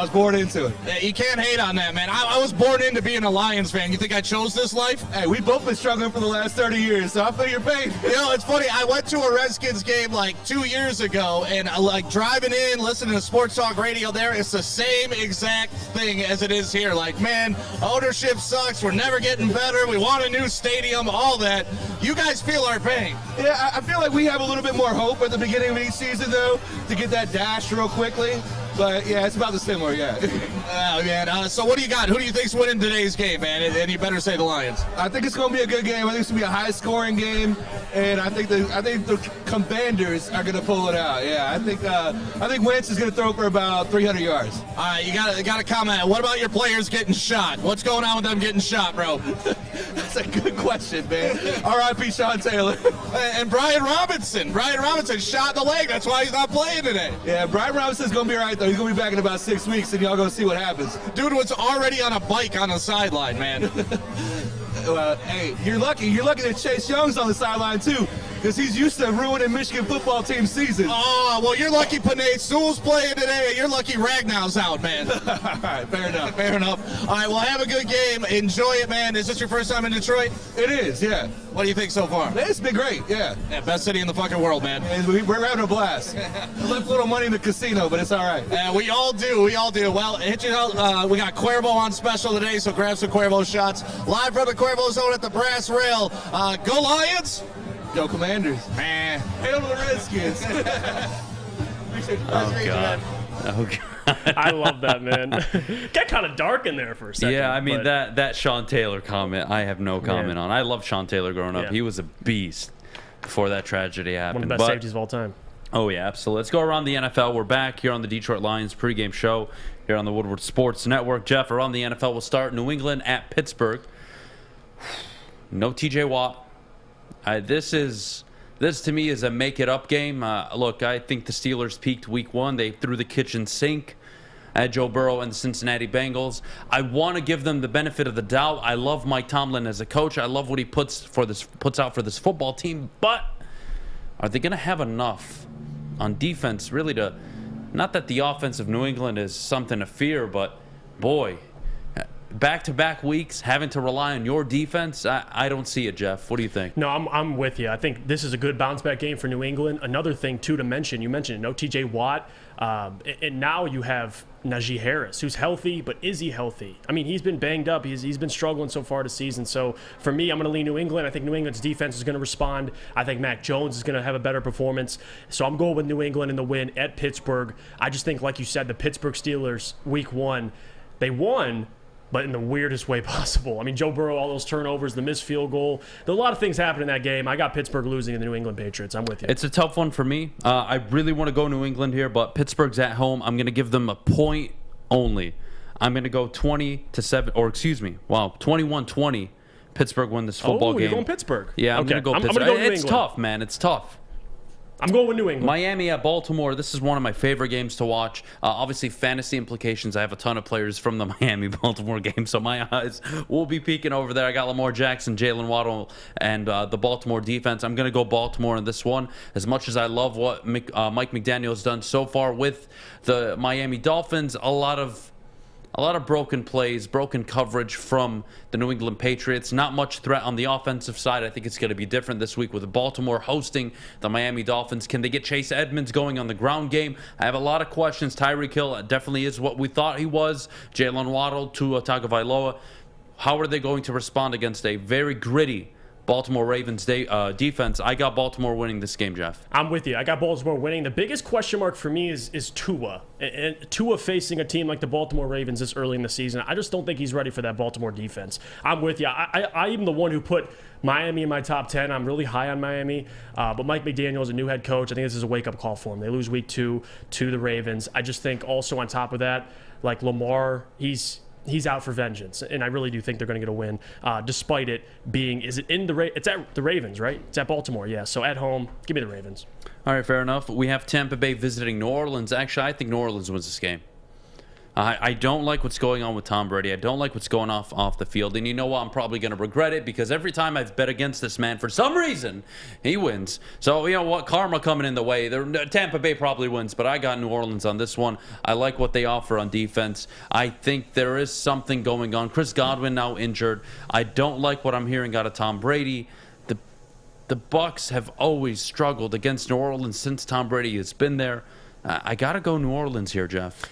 was born into it. You can't hate on that, man. I was born into being a Lions fan. You think I chose this life? Hey, we both been struggling for the last 30 years, so I feel your pain. You know, it's funny. I went to a Redskins game like 2 years ago, and like driving in, listening to sports talk radio there, it's the same exact thing as it is here. Like, man, ownership sucks. We're never getting better. We want a new stadium, all that. You guys feel our pain. Yeah, I feel like we have a little bit more hope at the beginning of each season, though, to get that dash real quickly. But, yeah, it's about the same way, yeah. Oh, man. So what do you got? Who do you think's winning today's game, man? And you better say the Lions. I think it's going to be a good game. I think it's going to be a high-scoring game. And I think the Commanders are going to pull it out. Yeah, I think Wentz is going to throw for about 300 yards. All right, you got to comment. What about your players getting shot? What's going on with them getting shot, bro? That's a good question, man. R.I.P. Sean Taylor. And Brian Robinson. Brian Robinson shot in the leg. That's why he's not playing today. Yeah, Brian Robinson's going to be all right, though. He's going to be back in about 6 weeks, and y'all going to see what happens. Dude was already on a bike on the sideline, man. Hey, you're lucky. You're lucky that Chase Young's on the sideline, too. because he's used to ruining Michigan football team seasons. Oh, well, you're lucky Panay Sewell's playing today. You're lucky Ragnow's out, man. All right, fair enough. Fair enough. All right, well, have a good game. Enjoy it, man. Is this your first time in Detroit? It is, yeah. What do you think so far? It's been great, yeah. Yeah, best city in the fucking world, man. And we're having a blast. I left a little money in the casino, but it's all right. We all do. We all do. Well, hit you out. We got Cuervo on special today, so grab some Cuervo shots. Live from the Cuervo Zone at the Brass Rail. Go Lions! Go Commanders. Man. Hail to the Redskins. Oh, God. Oh, God. I love that, man. Got kind of dark in there for a second. Yeah, I mean, but that Sean Taylor comment, I have no comment on. I love Sean Taylor growing up. Yeah. He was a beast before that tragedy happened. one of the best safeties of all time. Oh, yeah, absolutely. Let's go around the NFL. We're back here on the Detroit Lions pregame show here on the Woodward Sports Network. Jeff, around the NFL, we'll start New England at Pittsburgh. No T.J. Watt. This to me is a make-it-up game. Look, I think the Steelers peaked week 1. They threw the kitchen sink at Joe Burrow and the Cincinnati Bengals. I want to give them the benefit of the doubt. I love Mike Tomlin as a coach. I love what he puts out for this football team. But are they going to have enough on defense really to, not that the offense of New England is something to fear, but boy, back-to-back weeks having to rely on your defense, I don't see it, Jeff. What do you think? No, I'm with you. I think this is a good bounce-back game for New England. Another thing, too, to mention, you mentioned no T.J. Watt, and now you have Najee Harris, who's healthy, but is he healthy? I mean, he's been banged up. He's been struggling so far this season. So for me, I'm going to lean New England. I think New England's defense is going to respond. I think Mac Jones is going to have a better performance. So I'm going with New England in the win at Pittsburgh. I just think, like you said, the Pittsburgh Steelers, week 1, they won, but in the weirdest way possible. I mean, Joe Burrow, all those turnovers, the missed field goal. There are a lot of things happening in that game. I got Pittsburgh losing to the New England Patriots. I'm with you. It's a tough one for me. I really want to go New England here, but Pittsburgh's at home. I'm going to give them a point only. I'm going to go 20-7, or excuse me, 21-20. Pittsburgh win this football game. You're going Pittsburgh? Yeah, I'm going to go Pittsburgh. I'm gonna go it's tough, man. It's tough. I'm going with New England. Miami at Baltimore. This is one of my favorite games to watch. Obviously, fantasy implications. I have a ton of players from the Miami-Baltimore game, so my eyes will be peeking over there. I got Lamar Jackson, Jalen Waddle, and the Baltimore defense. I'm going to go Baltimore in this one. As much as I love what Mike McDaniel has done so far with the Miami Dolphins, a lot of broken plays, broken coverage from the New England Patriots. Not much threat on the offensive side. I think it's going to be different this week with Baltimore hosting the Miami Dolphins. Can they get Chase Edmonds going on the ground game? I have a lot of questions. Tyreek Hill definitely is what we thought he was. Jalen Waddle, Tua Tagovailoa. How are they going to respond against a very gritty Baltimore Ravens defense? I got Baltimore winning this game, Jeff. I'm with you. I got Baltimore winning. The biggest question mark for me is Tua. And Tua facing a team like the Baltimore Ravens this early in the season, I just don't think he's ready for that Baltimore defense. I'm with you. I am the one who put Miami in my top 10. I'm really high on Miami. But Mike McDaniel is a new head coach. I think this is a wake-up call for him. They lose week 2 to the Ravens. I just think also on top of that, like Lamar, he's out for vengeance, and I really do think they're going to get a win, despite it being, it's at the Ravens, right? It's at Baltimore, yeah. So at home, give me the Ravens. All right, fair enough. We have Tampa Bay visiting New Orleans. Actually, I think New Orleans wins this game. I don't like what's going on with Tom Brady. I don't like what's going off the field. And you know what? I'm probably going to regret it because every time I've bet against this man, for some reason, he wins. So, you know what? Karma coming in the way. Tampa Bay probably wins, but I got New Orleans on this one. I like what they offer on defense. I think there is something going on. Chris Godwin now injured. I don't like what I'm hearing out of Tom Brady. The Bucs have always struggled against New Orleans since Tom Brady has been there. I got to go New Orleans here, Jeff.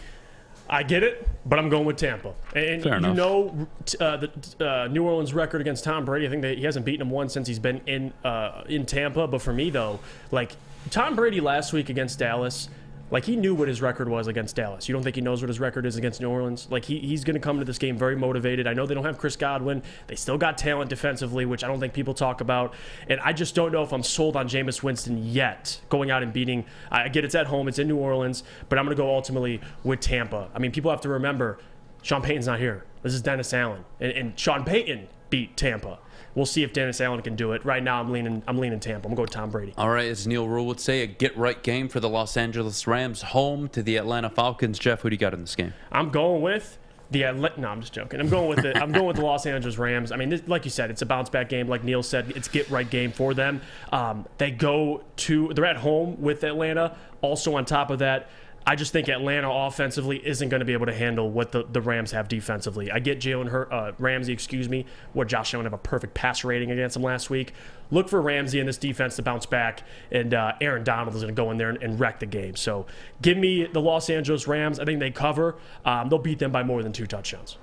I get it, but I'm going with Tampa. And fair enough. You know the New Orleans record against Tom Brady. I think that he hasn't beaten him once since he's been in Tampa. But for me, though, like Tom Brady last week against Dallas, like he knew what his record was against Dallas. You don't think he knows what his record is against New Orleans? Like he's going to come into this game very motivated. I know they don't have Chris Godwin. They still got talent defensively, which I don't think people talk about. And I just don't know if I'm sold on Jameis Winston yet, going out and beating. I get it's at home. It's in New Orleans. But I'm going to go ultimately with Tampa. I mean, people have to remember, Sean Payton's not here. This is Dennis Allen. And Sean Payton beat Tampa. We'll see if Dennis Allen can do it. Right now, I'm leaning Tampa. I'm going to go Tom Brady. All right, as Neil Rule would say, a get-right game for the Los Angeles Rams, home to the Atlanta Falcons. Jeff, who do you got in this game? I'm going with No, I'm just joking. I'm going with the Los Angeles Rams. I mean, like you said, it's a bounce back game. Like Neil said, it's get right game for them. They're at home with Atlanta. Also on top of that, I just think Atlanta offensively isn't going to be able to handle what the Rams have defensively. I get Ramsey, where Josh Allen have a perfect passer rating against him last week. Look for Ramsey in this defense to bounce back, and Aaron Donald is going to go in there and wreck the game. So give me the Los Angeles Rams. I think they cover. They'll beat them by more than 2 touchdowns.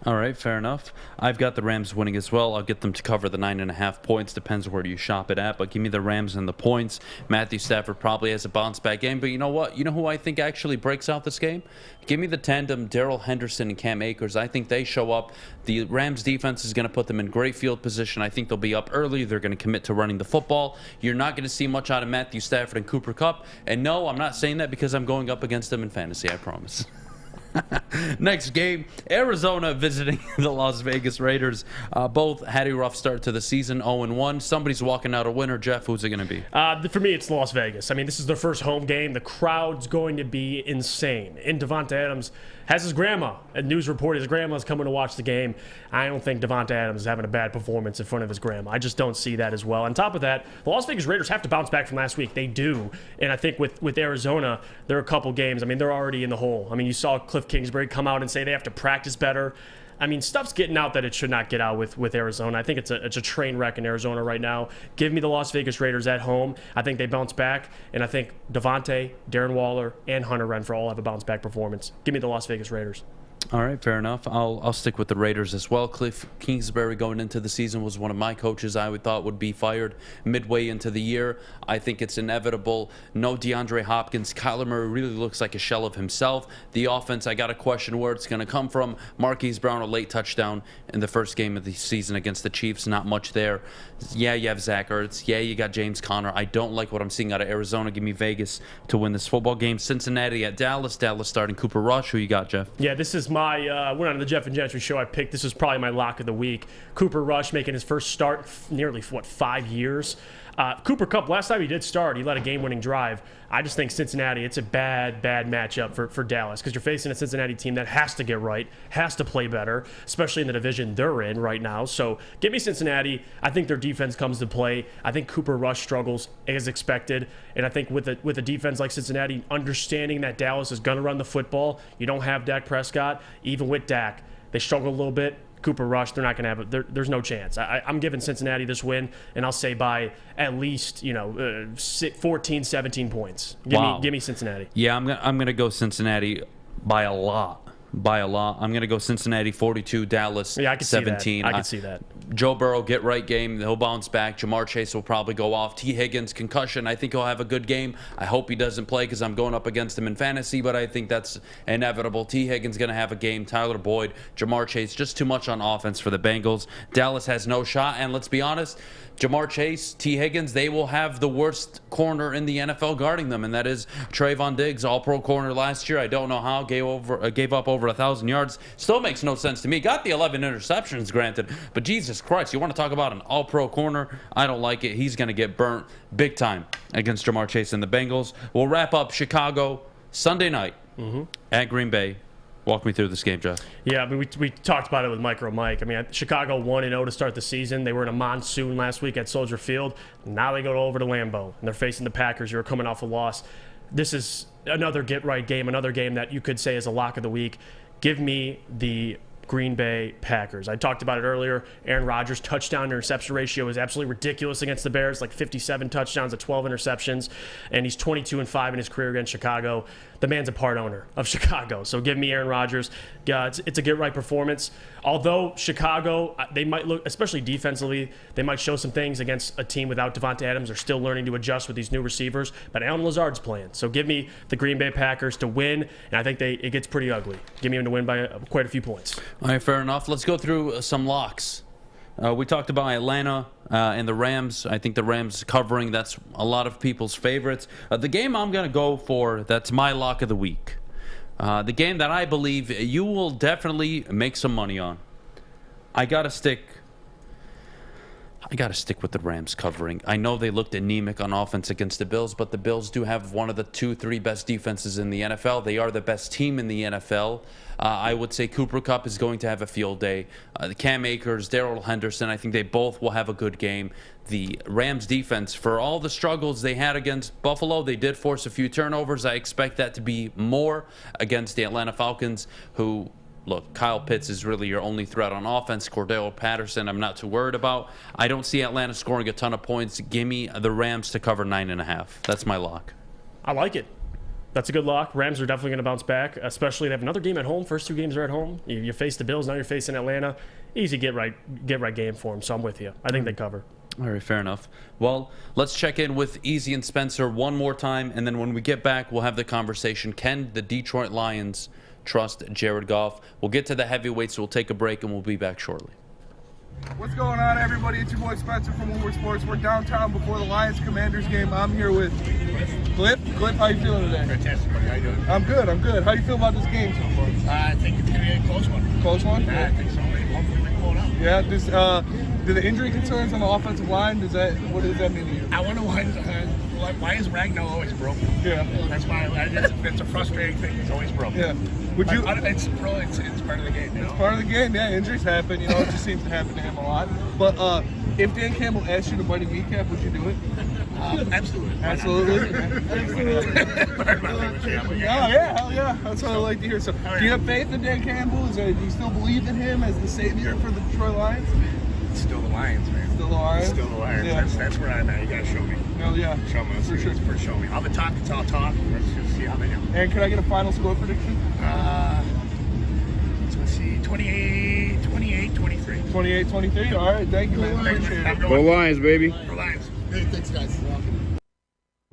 All right, fair enough. I've got the Rams winning as well. I'll get them to cover the 9.5 points. Depends where you shop it at, but give me the Rams and the points. Matthew Stafford probably has a bounce-back game, but you know what? You know who I think actually breaks out this game? Give me the tandem, Darrell Henderson and Cam Akers. I think they show up. The Rams defense is going to put them in great field position. I think they'll be up early. They're going to commit to running the football. You're not going to see much out of Matthew Stafford and Cooper Kupp. And no, I'm not saying that because I'm going up against them in fantasy, I promise. Next game, Arizona visiting the Las Vegas Raiders. Both had a rough start to the season, 0-1. Somebody's walking out a winner. Jeff, who's it going to be? For me, it's Las Vegas. I mean, this is their first home game. The crowd's going to be insane. And Davante Adams has his grandma. A news report, his grandma's coming to watch the game. I don't think Davante Adams is having a bad performance in front of his grandma. I just don't see that as well. On top of that, the Las Vegas Raiders have to bounce back from last week. They do. And I think with Arizona, there are a couple games. I mean, they're already in the hole. I mean, you saw Cliff Kingsbury come out and say they have to practice better. I mean, stuff's getting out that it should not get out with Arizona. I think it's a train wreck in Arizona right now. Give me the Las Vegas Raiders at home. I think they bounce back, and I think Devontae, Darren Waller, and Hunter Renfrow all have a bounce back performance. Give me the Las Vegas Raiders. All right, fair enough. I'll stick with the Raiders as well. Cliff Kingsbury going into the season was one of my coaches I would thought would be fired midway into the year. I think it's inevitable. No DeAndre Hopkins. Kyler Murray really looks like a shell of himself. The offense, I got to question where it's going to come from. Marquise Brown, a late touchdown in the first game of the season against the Chiefs. Not much there. Yeah, you have Zach Ertz. Yeah, you got James Conner. I don't like what I'm seeing out of Arizona. Give me Vegas to win this football game. Cincinnati at Dallas. Dallas starting Cooper Rush. Who you got, Jeff? Yeah, this is my went on the Jeff and Gentry show. I picked this is probably my lock of the week. Cooper Rush making his first start nearly 5 years. Cooper Kupp, last time he did start, he led a game-winning drive. I just think Cincinnati, it's a bad matchup for Dallas because you're facing a Cincinnati team that has to get right, has to play better, especially in the division they're in right now. So give me Cincinnati. I think their defense comes to play. I think Cooper Rush struggles as expected, and I think with a defense like Cincinnati, understanding that Dallas is going to run the football, you don't have Dak Prescott. Even with Dak, they struggle a little bit. Cooper Rush, they're not going to have it. There's no chance. I'm giving Cincinnati this win, and I'll say by at least 14, 17 points. Give me Cincinnati. Yeah, I'm gonna go Cincinnati by a lot. I'm going to go Cincinnati 42, Dallas 17. I can see that. Joe Burrow, get right game. He'll bounce back. Jamar Chase will probably go off. T. Higgins, concussion. I think he'll have a good game. I hope he doesn't play because I'm going up against him in fantasy, but I think that's inevitable. T. Higgins going to have a game. Tyler Boyd, Jamar Chase, just too much on offense for the Bengals. Dallas has no shot, and let's be honest, Jamar Chase, T. Higgins, they will have the worst corner in the NFL guarding them, and that is Trayvon Diggs, all-pro corner last year. I don't know how, gave up over 1,000 yards. Still makes no sense to me. Got the 11 interceptions, granted, but Jesus Christ, you want to talk about an all-pro corner? I don't like it. He's going to get burnt big time against Jamar Chase and the Bengals. We'll wrap up Chicago Sunday night at Green Bay. Walk me through this game, Jeff. Yeah, I mean, we talked about it with Micro Mike. I mean, Chicago 1-0 to start the season. They were in a monsoon last week at Soldier Field. Now they go over to Lambeau, and they're facing the Packers, who are coming off a loss. This is another get-right game, another game that you could say is a lock of the week. Give me the Green Bay Packers. I talked about it earlier. Aaron Rodgers' touchdown-interception ratio is absolutely ridiculous against the Bears, like 57 touchdowns to 12 interceptions, and he's 22-5 in his career against Chicago. The man's a part owner of Chicago, so give me Aaron Rodgers. It's a get-right performance. Although Chicago, they might look, especially defensively, they might show some things against a team without Davante Adams. They're still learning to adjust with these new receivers, but Allen Lazard's playing. So give me the Green Bay Packers to win, and I think it gets pretty ugly. Give me them to win by quite a few points. All right, fair enough. Let's go through some locks. We talked about Atlanta and the Rams. I think the Rams covering, that's a lot of people's favorites. The game I'm going to go for, that's my lock of the week. The game that I believe you will definitely make some money on. I got to stick. I got to stick with the Rams covering. I know they looked anemic on offense against the Bills, but the Bills do have one of the 2-3 best defenses in the NFL. They are the best team in the NFL. I would say Cooper Kupp is going to have a field day. Cam Akers, Darrell Henderson, I think they both will have a good game. The Rams defense, for all the struggles they had against Buffalo, they did force a few turnovers. I expect that to be more against the Atlanta Falcons, who... Look, Kyle Pitts is really your only threat on offense. Cordell Patterson, I'm not too worried about. I don't see Atlanta scoring a ton of points. Give me the Rams to cover 9.5. That's my lock. I like it. That's a good lock. Rams are definitely going to bounce back, especially they have another game at home. First 2 games are at home. You face the Bills, now you're facing Atlanta. Easy get right game for them, so I'm with you. I think they cover. All right, fair enough. Well, let's check in with Easy and Spencer one more time, and then when we get back, we'll have the conversation. Can the Detroit Lions trust Jared Goff? We'll get to the heavyweights, so we'll take a break, and we'll be back shortly. What's going on, everybody? It's your boy Spencer from Woodward Sports. We're downtown before the Lions-Commanders game. I'm here with Cliff. Cliff, how you feeling today? Fantastic, buddy. How you doing? I'm good. How do you feel about this game so far? I think it's going to be a close one. Close one? Yeah, I think so. Hopefully we can pull it out. Yeah, do the injury concerns on the offensive line, what does that mean to you? I wonder why is Ragnow always broken? Yeah. That's why it's a frustrating thing. He's always broken. Yeah. It's part of the game. You know? It's part of the game, yeah. Injuries happen, it just seems to happen to him a lot. But if Dan Campbell asked you to bite a kneecap, would you do it? Absolutely. Absolutely. Yeah, hell yeah. That's what I like to hear. So, do you have faith in Dan Campbell? Do you still believe in him as the savior for the Detroit Lions? It's still the Lions, man. Still the Lions? Still the Lions. Yeah. That's where I'm at. You got to show me. Oh, yeah. Show me. For sure. For show me. All the talk, it's all talk. Let's just see how they do. And can I get a final score prediction? So let's see. 28-23. 28-23? All right. Thank you, man. Appreciate it. Go Lions, baby. Go Lions. Hey, thanks, guys.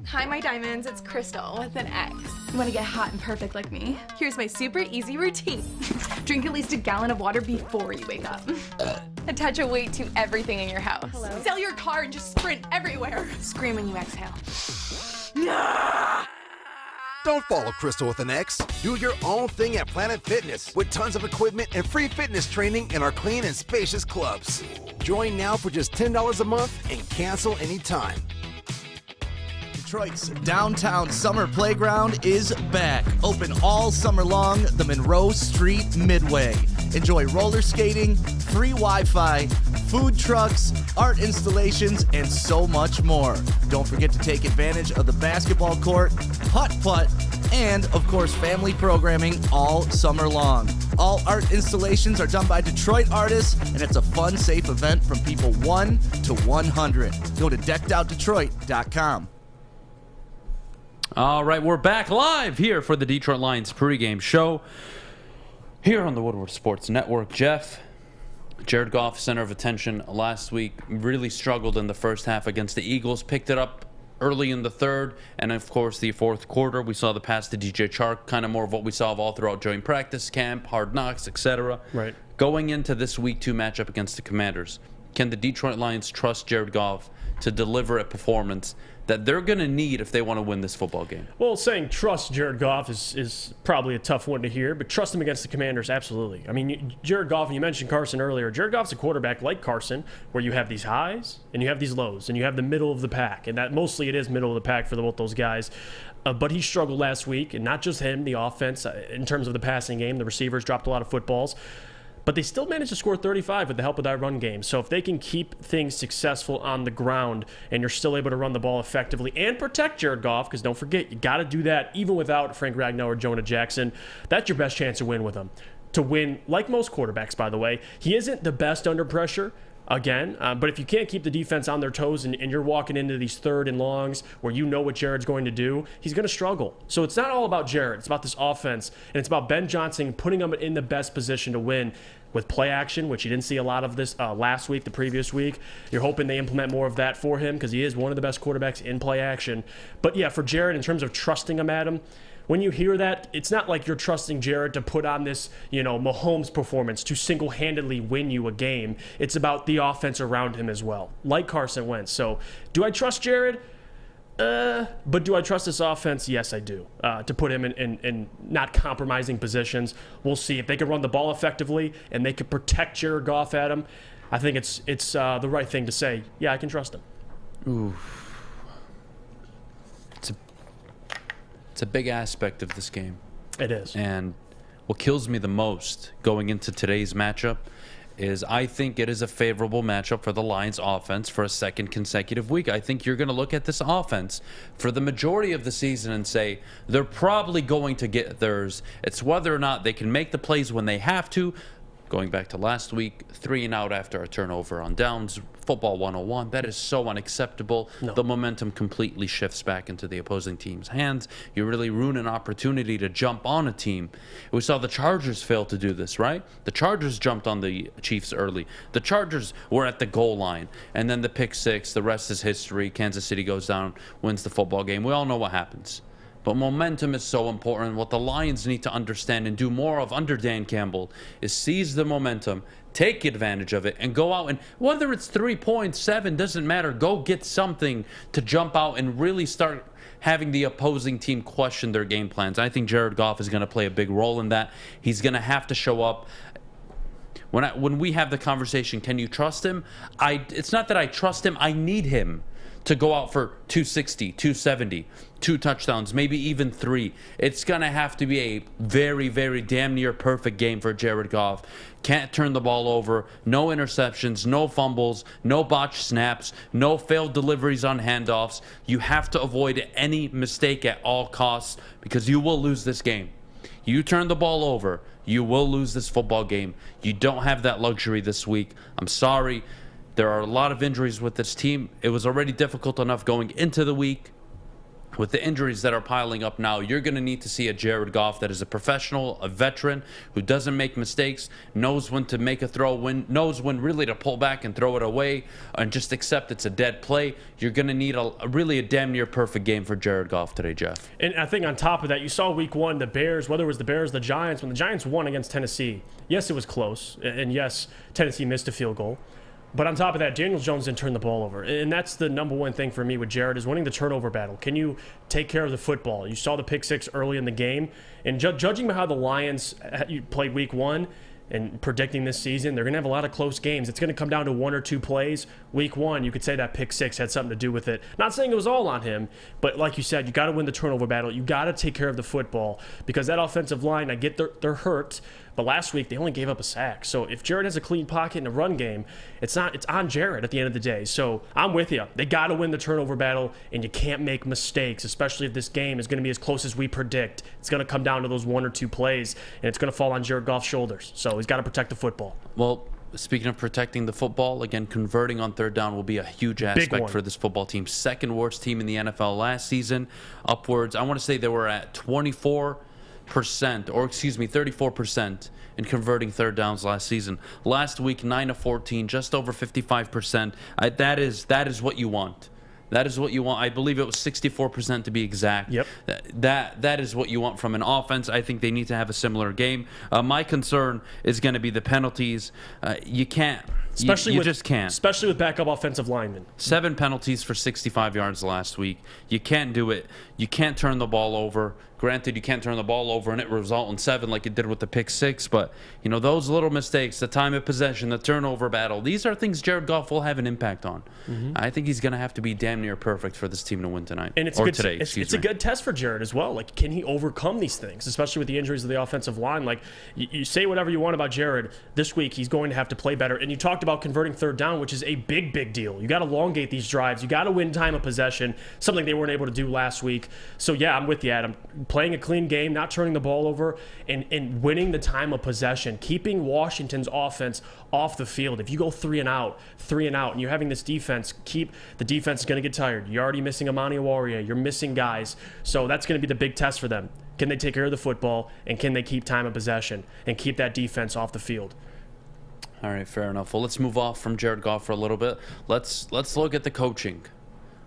Hi, my diamonds. It's Crystal with an X. You want to get hot and perfect like me? Here's my super easy routine. Drink at least a gallon of water before you wake up. Attach a weight to everything in your house. Hello? Sell your car and just sprint everywhere. Scream when you exhale. Don't follow Crystal with an X. Do your own thing at Planet Fitness with tons of equipment and free fitness training in our clean and spacious clubs. Join now for just $10 a month and cancel anytime. Detroit's downtown summer playground is back. Open all summer long, the Monroe Street Midway. Enjoy roller skating, free Wi-Fi, food trucks, art installations, and so much more. Don't forget to take advantage of the basketball court, putt-putt, and, of course, family programming all summer long. All art installations are done by Detroit artists, and it's a fun, safe event from people 1 to 100. Go to deckedoutdetroit.com. All right, we're back live here for the Detroit Lions pregame show here on the Woodward Sports Network. Jeff, Jared Goff, center of attention last week, really struggled in the first half against the Eagles, picked it up early in the third, and of course the fourth quarter. We saw the pass to DJ Chark, kind of more of what we saw all throughout joint practice camp, hard knocks, etc. Right. Going into this week 2 matchup against the Commanders, can the Detroit Lions trust Jared Goff to deliver a performance that they're going to need if they want to win this football game? Well, saying trust Jared Goff is probably a tough one to hear, but trust him against the Commanders, absolutely. I mean, Jared Goff, and you mentioned Carson earlier, Jared Goff's a quarterback like Carson, where you have these highs and you have these lows, and you have the middle of the pack, and that mostly it is middle of the pack for both those guys. But he struggled last week, and not just him, the offense, in terms of the passing game, the receivers dropped a lot of footballs. But they still managed to score 35 with the help of that run game. So if they can keep things successful on the ground and you're still able to run the ball effectively and protect Jared Goff, because don't forget, you got to do that even without Frank Ragnow or Jonah Jackson, that's your best chance to win with him. To win, like most quarterbacks, by the way, he isn't the best under pressure, again, but if you can't keep the defense on their toes and you're walking into these 3rd and longs where you know what Jared's going to do, he's going to struggle. So it's not all about Jared. It's about this offense, and it's about Ben Johnson putting him in the best position to win with play action, which you didn't see a lot of this last week, the previous week. You're hoping they implement more of that for him because he is one of the best quarterbacks in play action. But yeah, for Jared, in terms of trusting him at him, when you hear that, it's not like you're trusting Jared to put on this, Mahomes performance to single-handedly win you a game. It's about the offense around him as well, like Carson Wentz. So do I trust Jared? But do I trust this offense? Yes, I do. To put him in not compromising positions. We'll see if they can run the ball effectively and they can protect Jared Goff at him. I think it's the right thing to say. Yeah, I can trust him. Ooh. It's a big aspect of this game. It is. And what kills me the most going into today's matchup is I think it is a favorable matchup for the Lions offense for a second consecutive week. I think you're going to look at this offense for the majority of the season and say they're probably going to get theirs. It's whether or not they can make the plays when they have to. Going back to last week, 3 and out after a turnover on downs, football 101. That is so unacceptable. No. The momentum completely shifts back into the opposing team's hands. You really ruin an opportunity to jump on a team. We saw the Chargers fail to do this, right? The Chargers jumped on the Chiefs early. The Chargers were at the goal line. And then the pick six, the rest is history. Kansas City goes down, wins the football game. We all know what happens. But momentum is so important. What the Lions need to understand and do more of under Dan Campbell is seize the momentum, take advantage of it, and go out and, whether it's 3 points, 7, doesn't matter, go get something to jump out and really start having the opposing team question their game plans. I think Jared Goff is going to play a big role in that. He's going to have to show up. When we have the conversation, can you trust him? It's not that I trust him, I need him to go out for 260, 270, 2 touchdowns, maybe even 3. It's going to have to be a very, very damn near perfect game for Jared Goff. Can't turn the ball over, no interceptions, no fumbles, no botched snaps, no failed deliveries on handoffs. You have to avoid any mistake at all costs because you will lose this game. You turn the ball over, you will lose this football game. You don't have that luxury this week. I'm sorry. There are a lot of injuries with this team. It was already difficult enough going into the week. With the injuries that are piling up now, you're going to need to see a Jared Goff that is a professional, a veteran, who doesn't make mistakes, knows when to make a throw, knows when really to pull back and throw it away, and just accept it's a dead play. You're going to need really a damn near perfect game for Jared Goff today, Jeff. And I think on top of that, you saw week 1, the Bears, whether it was the Bears, the Giants, when the Giants won against Tennessee, yes, it was close, and yes, Tennessee missed a field goal. But on top of that, Daniel Jones didn't turn the ball over. And that's the number one thing for me with Jared is winning the turnover battle. Can you take care of the football? You saw the pick six early in the game. And judging by how the Lions played week 1 and predicting this season, they're going to have a lot of close games. It's going to come down to 1 or 2 plays. Week 1, you could say that pick six had something to do with it. Not saying it was all on him, but like you said, you got to win the turnover battle. You got to take care of the football because that offensive line, I get they're hurt. But last week, they only gave up a sack. So if Jared has a clean pocket in a run game, it's on Jared at the end of the day. So I'm with you. They got to win the turnover battle, and you can't make mistakes, especially if this game is going to be as close as we predict. It's going to come down to those 1 or 2 plays, and it's going to fall on Jared Goff's shoulders. So he's got to protect the football. Well, speaking of protecting the football, again, converting on third down will be a huge aspect for this football team. Second worst team in the NFL last season. Upwards, I want to say they were at 24%, or 34% in converting third downs last season. Last week, 9 of 14, just over 55%. That is what you want. That is what you want. I believe it was 64% to be exact. Yep. That is what you want from an offense. I think they need to have a similar game. My concern is going to be the penalties. You can't. You just can't. Especially with backup offensive linemen. 7 penalties for 65 yards last week. You can't do it. You can't turn the ball over. Granted, you can't turn the ball over and it result in 7 like it did with the pick six, but those little mistakes, the time of possession, the turnover battle, these are things Jared Goff will have an impact on. Mm-hmm. I think he's going to have to be damn near perfect for this team to win tonight. And it's a good test for Jared as well. Like, can he overcome these things, especially with the injuries of the offensive line? Like, you say whatever you want about Jared. This week, he's going to have to play better. And you talked about converting third down, which is a big, big deal. You got to elongate these drives. You got to win time of possession, something they weren't able to do last week. So, yeah, I'm with you, Adam. Playing a clean game, not turning the ball over, and winning the time of possession, keeping Washington's offense off the field. If you go 3 and out, and you're having this defense, the defense is going to get tired. You're already missing Ermanni Warrior. You're missing guys. So that's going to be the big test for them. Can they take care of the football, and can they keep time of possession and keep that defense off the field? All right, fair enough. Well, let's move off from Jared Goff for a little bit. Let's look at the coaching.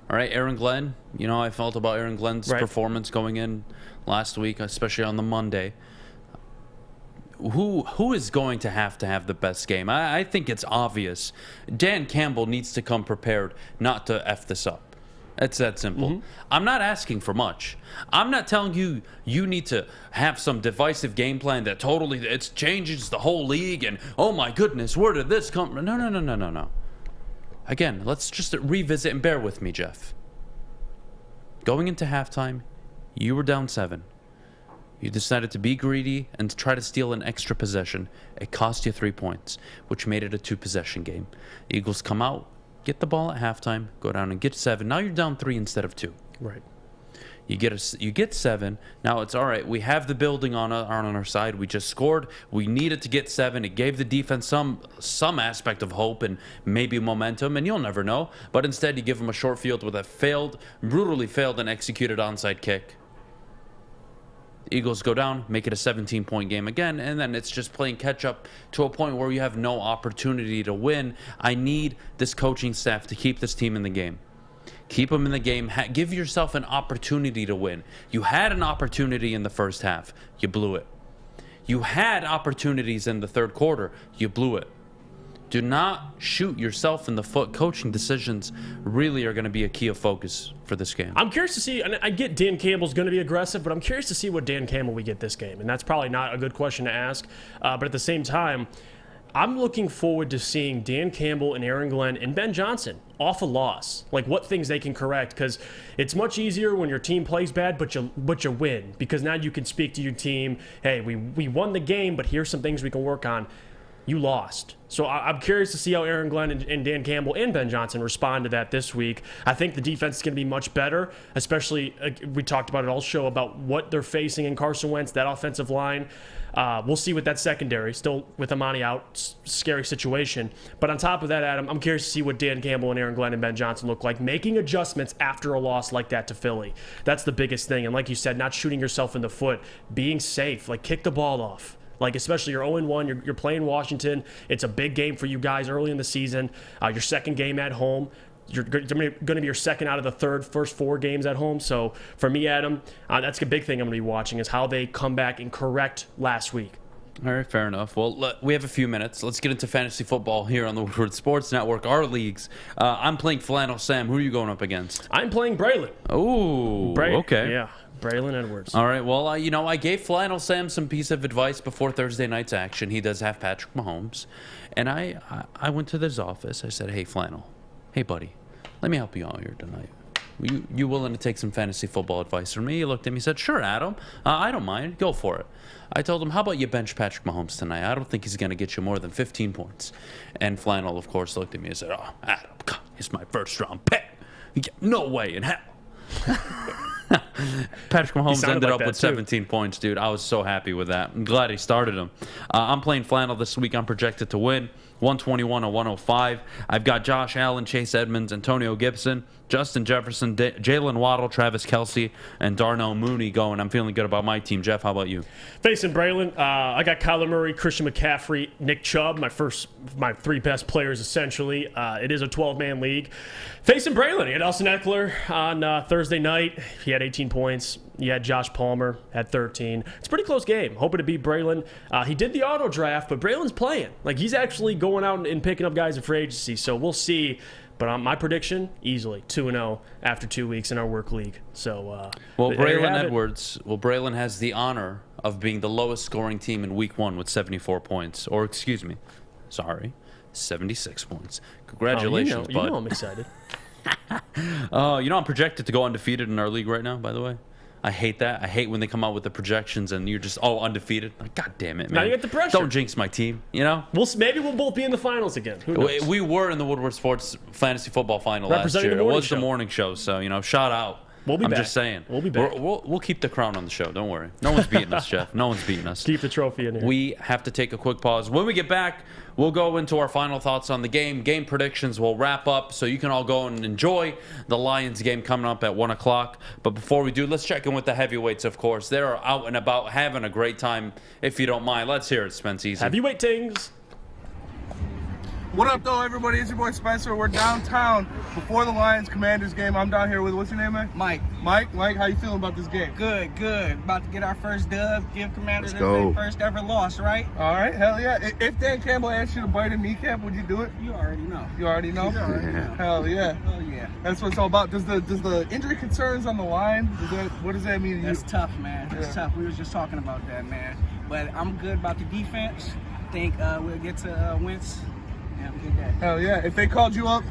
All right, Aaron Glenn. I felt about Aaron Glenn's performance going in last week, especially on the Monday. Who is going to have the best game? I think it's obvious. Dan Campbell needs to come prepared not to F this up. It's that simple. I'm not asking for much. I'm not telling you you need to have some divisive game plan that totally it changes the whole league and, oh my goodness, where did this come from? No. Again, let's just revisit and bear with me, Jeff. Going into halftime, you were down 7. You decided to be greedy and try to steal an extra possession. It cost you 3 points, which made it a 2-possession game. The Eagles come out, get the ball at halftime, go down and get 7. Now you're down 3 instead of 2. Right. You get 7. Now it's all right. We have the building on our side. We just scored. We needed to get 7. It gave the defense some aspect of hope and maybe momentum, and you'll never know. But instead, you give them a short field with a brutally failed and executed onside kick. The Eagles go down, make it a 17-point game again, and then it's just playing catch-up to a point where you have no opportunity to win. I need this coaching staff to keep this team in the game. Keep them in the game. Give yourself an opportunity to win. You had an opportunity in the first half. You blew it. You had opportunities in the third quarter. You blew it. Do not shoot yourself in the foot. Coaching decisions really are going to be a key of focus for this game. I'm curious to see, and I get Dan Campbell's going to be aggressive, but I'm curious to see what Dan Campbell we get this game. And that's probably not a good question to ask. But at the same time, I'm looking forward to seeing Dan Campbell and Aaron Glenn and Ben Johnson off a loss, like what things they can correct, because it's much easier when your team plays bad, but you win, because now you can speak to your team, hey, we won the game, but here's some things we can work on. You lost. So I'm curious to see how Aaron Glenn and Dan Campbell and Ben Johnson respond to that this week. I think the defense is going to be much better, especially we talked about it all show about what they're facing in Carson Wentz, that offensive line. We'll see with that secondary, still with Ermanni out, scary situation. But on top of that, Adam, I'm curious to see what Dan Campbell and Aaron Glenn and Ben Johnson look like, making adjustments after a loss like that to Philly. That's the biggest thing. And like you said, not shooting yourself in the foot, being safe, like kick the ball off. Like, especially you're 0-1, you're playing Washington. It's a big game for you guys early in the season. Your second game at home. You're going to be your second out of the first 4 games at home. So for me, Adam, that's a big thing I'm going to be watching is how they come back and correct last week. All right, fair enough. Well, we have a few minutes. Let's get into fantasy football here on the Woodward Sports Network, our leagues. I'm playing Flannel Sam. Who are you going up against? I'm playing Braylon. Oh, okay. Yeah, Braylon Edwards. All right, well, I gave Flannel Sam some piece of advice before Thursday night's action. He does have Patrick Mahomes. And I went to his office. I said, hey, Flannel, hey, buddy, let me help you out here tonight. You willing to take some fantasy football advice from me? He looked at me and said, sure, Adam. I don't mind. Go for it. I told him, how about you bench Patrick Mahomes tonight? I don't think he's going to get you more than 15 points. And Flannel, of course, looked at me and said, oh, Adam, he's my first-round pick. No way in hell. Patrick Mahomes ended up with 17 points, dude. I was so happy with that. I'm glad he started him. I'm playing Flannel this week. I'm projected to win 121-105. I've got Josh Allen, Chase Edmonds, Antonio Gibson, Justin Jefferson, Jalen Waddle, Travis Kelce, and Darnell Mooney going. I'm feeling good about my team. Jeff, how about you? Facing Braylon, I got Kyler Murray, Christian McCaffrey, Nick Chubb, my 3 best players essentially. It is a 12-man league. Facing Braylon, he had Austin Eckler on Thursday night. He had 18 points. You had Josh Palmer at 13. It's a pretty close game. Hoping to beat Braylon. He did the auto draft, but Braylon's playing. Like, he's actually going out and picking up guys in free agency, so we'll see. But on my prediction, easily 2-0 after 2 weeks in our work league. So, Braylon has the honor of being the lowest scoring team in week 1 with 74 points. Or, excuse me, 76 points. Congratulations, bud. You know I'm excited. I'm projected to go undefeated in our league right now, by the way. I hate that. I hate when they come out with the projections and you're just, undefeated. Like, God damn it, man. Now you get the pressure. Don't jinx my team, Maybe we'll both be in the finals again. Who knows? We were in the Woodward Sports Fantasy Football Final last year. It was the morning show, so, shout out. We'll be back. I'm just saying. We'll be back. We'll keep the crown on the show. Don't worry. No one's beating us, Jeff. No one's beating us. Keep the trophy in here. We have to take a quick pause. When we get back, we'll go into our final thoughts on the game. Game predictions will wrap up, so you can all go and enjoy the Lions game coming up at 1 o'clock. But before we do, let's check in with the heavyweights, of course. They're out and about having a great time, if you don't mind. Let's hear it, Spence Easy. Heavyweight tings. What up, though, everybody? It's your boy Spencer. We're downtown before the Lions-Commanders game. I'm down here with, what's your name, man? Mike. Mike, how you feeling about this game? Good. About to get our first dub. Give Commanders go. their first ever loss, right? All right, hell yeah. If Dan Campbell asked you to bite a kneecap, would you do it? You already know. You already know? Hell yeah. Oh, yeah. That's what it's all about. Does the injury concerns on the line, what does that mean to you? That's tough, man. That's tough. We was just talking about that, man. But I'm good about the defense. Think we'll get to Wentz. Have a good day. Hell yeah. If they called you up,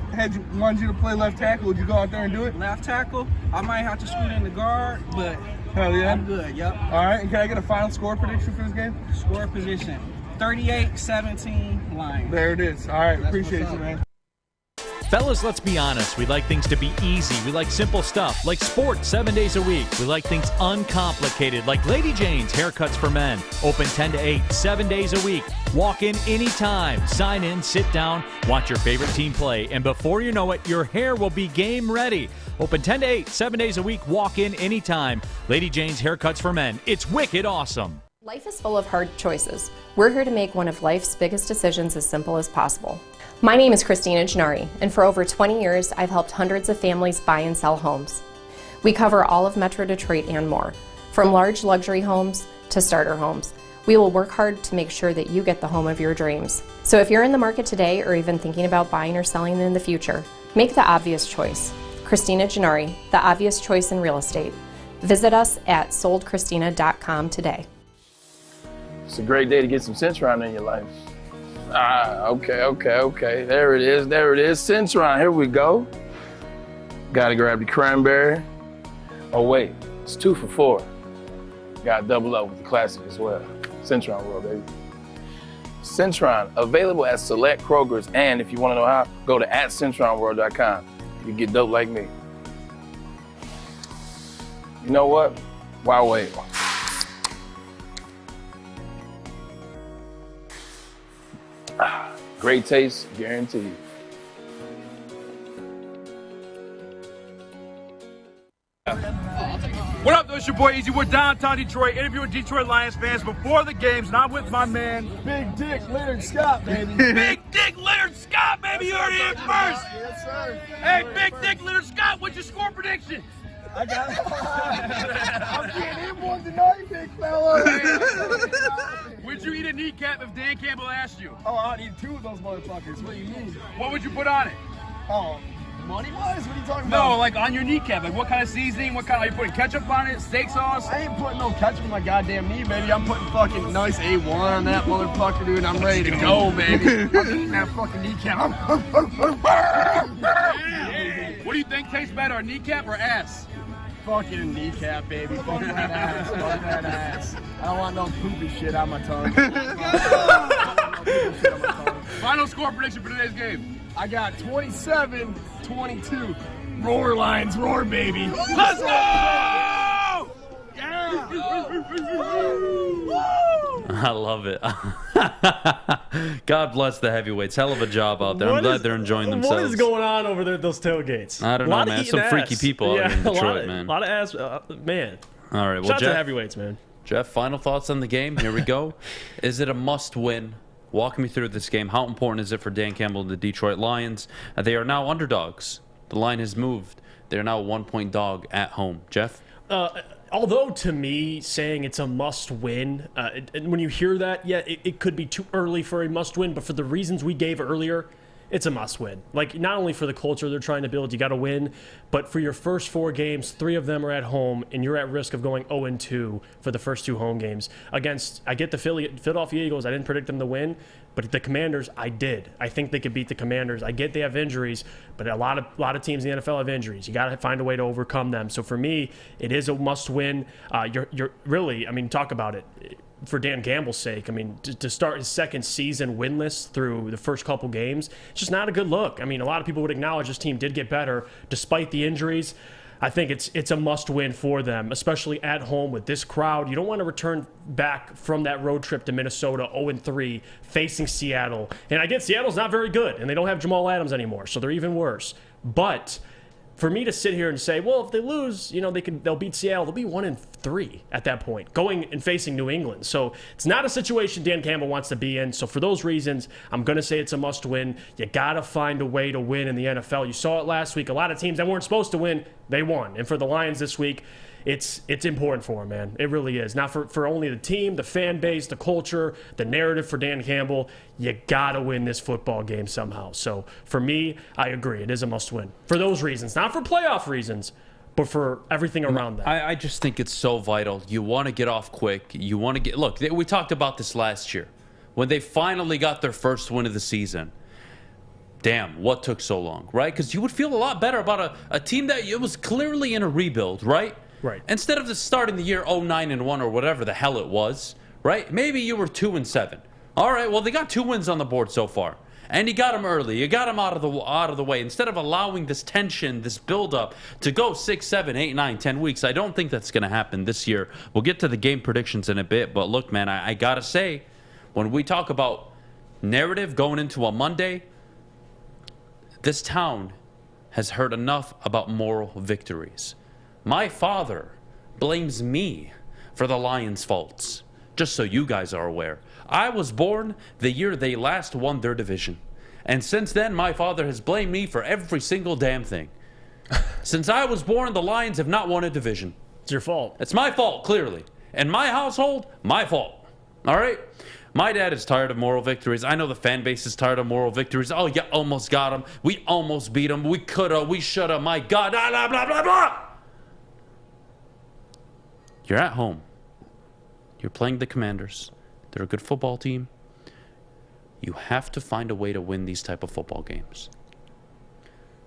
wanted you to play left tackle, would you go out there and do it? Left tackle? I might have to scoot in the guard, but hell yeah. I'm good, yep. All right, and can I get a final score prediction for this game? Score position, 38-17 Lions. There it is. All right, appreciate you, man. Fellas, let's be honest. We like things to be easy. We like simple stuff, like sports 7 days a week. We like things uncomplicated, like Lady Jane's Haircuts for Men. Open 10 to 8, 7 days a week. Walk in anytime. Sign in, sit down, watch your favorite team play, and before you know it, your hair will be game ready. Open 10 to 8, 7 days a week. Walk in anytime. Lady Jane's Haircuts for Men. It's wicked awesome. Life is full of hard choices. We're here to make one of life's biggest decisions as simple as possible. My name is Christina Gennari, and for over 20 years, I've helped hundreds of families buy and sell homes. We cover all of Metro Detroit and more, from large luxury homes to starter homes. We will work hard to make sure that you get the home of your dreams. So if you're in the market today or even thinking about buying or selling in the future, make the obvious choice. Christina Gennari, the obvious choice in real estate. Visit us at soldchristina.com today. It's a great day to get some Centron in your life. Okay. There it is. Centron, here we go. Gotta grab the cranberry. Oh wait, it's 2 for $4. Gotta double up with the classic as well. Centron World, baby. Centron, available at select Krogers, and if you wanna know how, go to @CentronWorld.com. You can get dope like me. You know what? Why wait? Great taste, guaranteed. What up, though? It's your boy Easy. We're downtown Detroit, interviewing Detroit Lions fans before the games, and I'm with my man, Big Dick Leonard Scott, baby. Big Dick Leonard Scott, baby. You heard it here first. Yes, sir. Hey, Big Dick Leonard Scott, what's your score prediction? I got it. I'm getting him one tonight, big fella. Would you eat a kneecap if Dan Campbell asked you? Oh, I'd eat 2 of those motherfuckers. What do you mean? What would you put on it? Oh, money-wise? What are you talking about? No, like on your kneecap. Like what kind of seasoning? What kind? Are you putting ketchup on it? Steak sauce? I ain't putting no ketchup on my goddamn knee, baby. I'm putting fucking nice A1 on that motherfucker, dude. I'm ready to go, baby. I'm eating that fucking kneecap. What do you think tastes better, a kneecap or ass? Fucking kneecap, baby. Fuck that ass. Fuck that ass. I don't want no poopy shit on my tongue. Final score prediction for today's game. I got 27-22. Roar, Lions, roar, baby. Let's go! Yeah! I love it. God bless the heavyweights. Hell of a job out there. I'm glad they're enjoying themselves. What is going on over there at those tailgates? I don't know, man. Some freaky people out here in Detroit, man. A lot of ass, man. All right, well, Shout out Jeff, to heavyweights, man. Jeff, final thoughts on the game. Here we go. Is it a must-win? Walk me through this game. How important is it for Dan Campbell and the Detroit Lions? They are now underdogs. The line has moved. They're now a 1-point dog at home. Jeff? Although to me, saying it's a must-win, and when you hear that, yeah, it could be too early for a must-win, but for the reasons we gave earlier, it's a must-win. Like, not only for the culture they're trying to build, you got to win, but for your first 4 games, 3 of them are at home, and you're at risk of going 0-2 for the first 2 home games. Against, I get the Philadelphia Eagles, I didn't predict them to win, but the Commanders, I did. I think they could beat the Commanders. I get they have injuries, but a lot of teams in the NFL have injuries. You got to find a way to overcome them. So for me, it is a must-win. You're really, I mean, talk about it. For Dan Campbell's sake, I mean, to start his second season winless through the first couple games, it's just not a good look. I mean, a lot of people would acknowledge this team did get better despite the injuries. I think it's a must-win for them, especially at home with this crowd. You don't want to return back from that road trip to Minnesota 0-3, facing Seattle. And I get Seattle's not very good, and they don't have Jamal Adams anymore, so they're even worse. But for me to sit here and say, well, if they lose, they'll beat Seattle. They'll be 1-3 at that point, going and facing New England. So it's not a situation Dan Campbell wants to be in. So for those reasons, I'm going to say it's a must-win. You got to find a way to win in the NFL. You saw it last week. A lot of teams that weren't supposed to win, they won. And for the Lions this week, it's important for him, man. It really is. Not for only the team, the fan base, the culture, the narrative for Dan Campbell. You got to win this football game somehow. So for me, I agree. It is a must-win. For those reasons. Not for playoff reasons, but for everything around that. I just think it's so vital. You want to get off quick. You want to get... Look, we talked about this last year. When they finally got their first win of the season. Damn, what took so long, right? Because you would feel a lot better about a team that it was clearly in a rebuild, right? Right. Instead of starting the year 0-9-1 or whatever the hell it was, right? Maybe you were 2-7. All right, well, they got 2 wins on the board so far. And you got them early. You got them out of the way. Instead of allowing this tension, this buildup to go 6, 7, 8, 9, 10 weeks, I don't think that's going to happen this year. We'll get to the game predictions in a bit. But look, man, I got to say, when we talk about narrative going into a Monday, this town has heard enough about moral victories. My father blames me for the Lions' faults, just so you guys are aware. I was born the year they last won their division. And since then, my father has blamed me for every single damn thing. Since I was born, the Lions have not won a division. It's your fault. It's my fault, clearly. In my household, my fault. All right? My dad is tired of moral victories. I know the fan base is tired of moral victories. Oh, you almost got him. We almost beat him. We coulda. We shoulda. My God. Blah, blah, blah, blah, blah. You're at home. You're playing the Commanders. They're a good football team. You have to find a way to win these type of football games.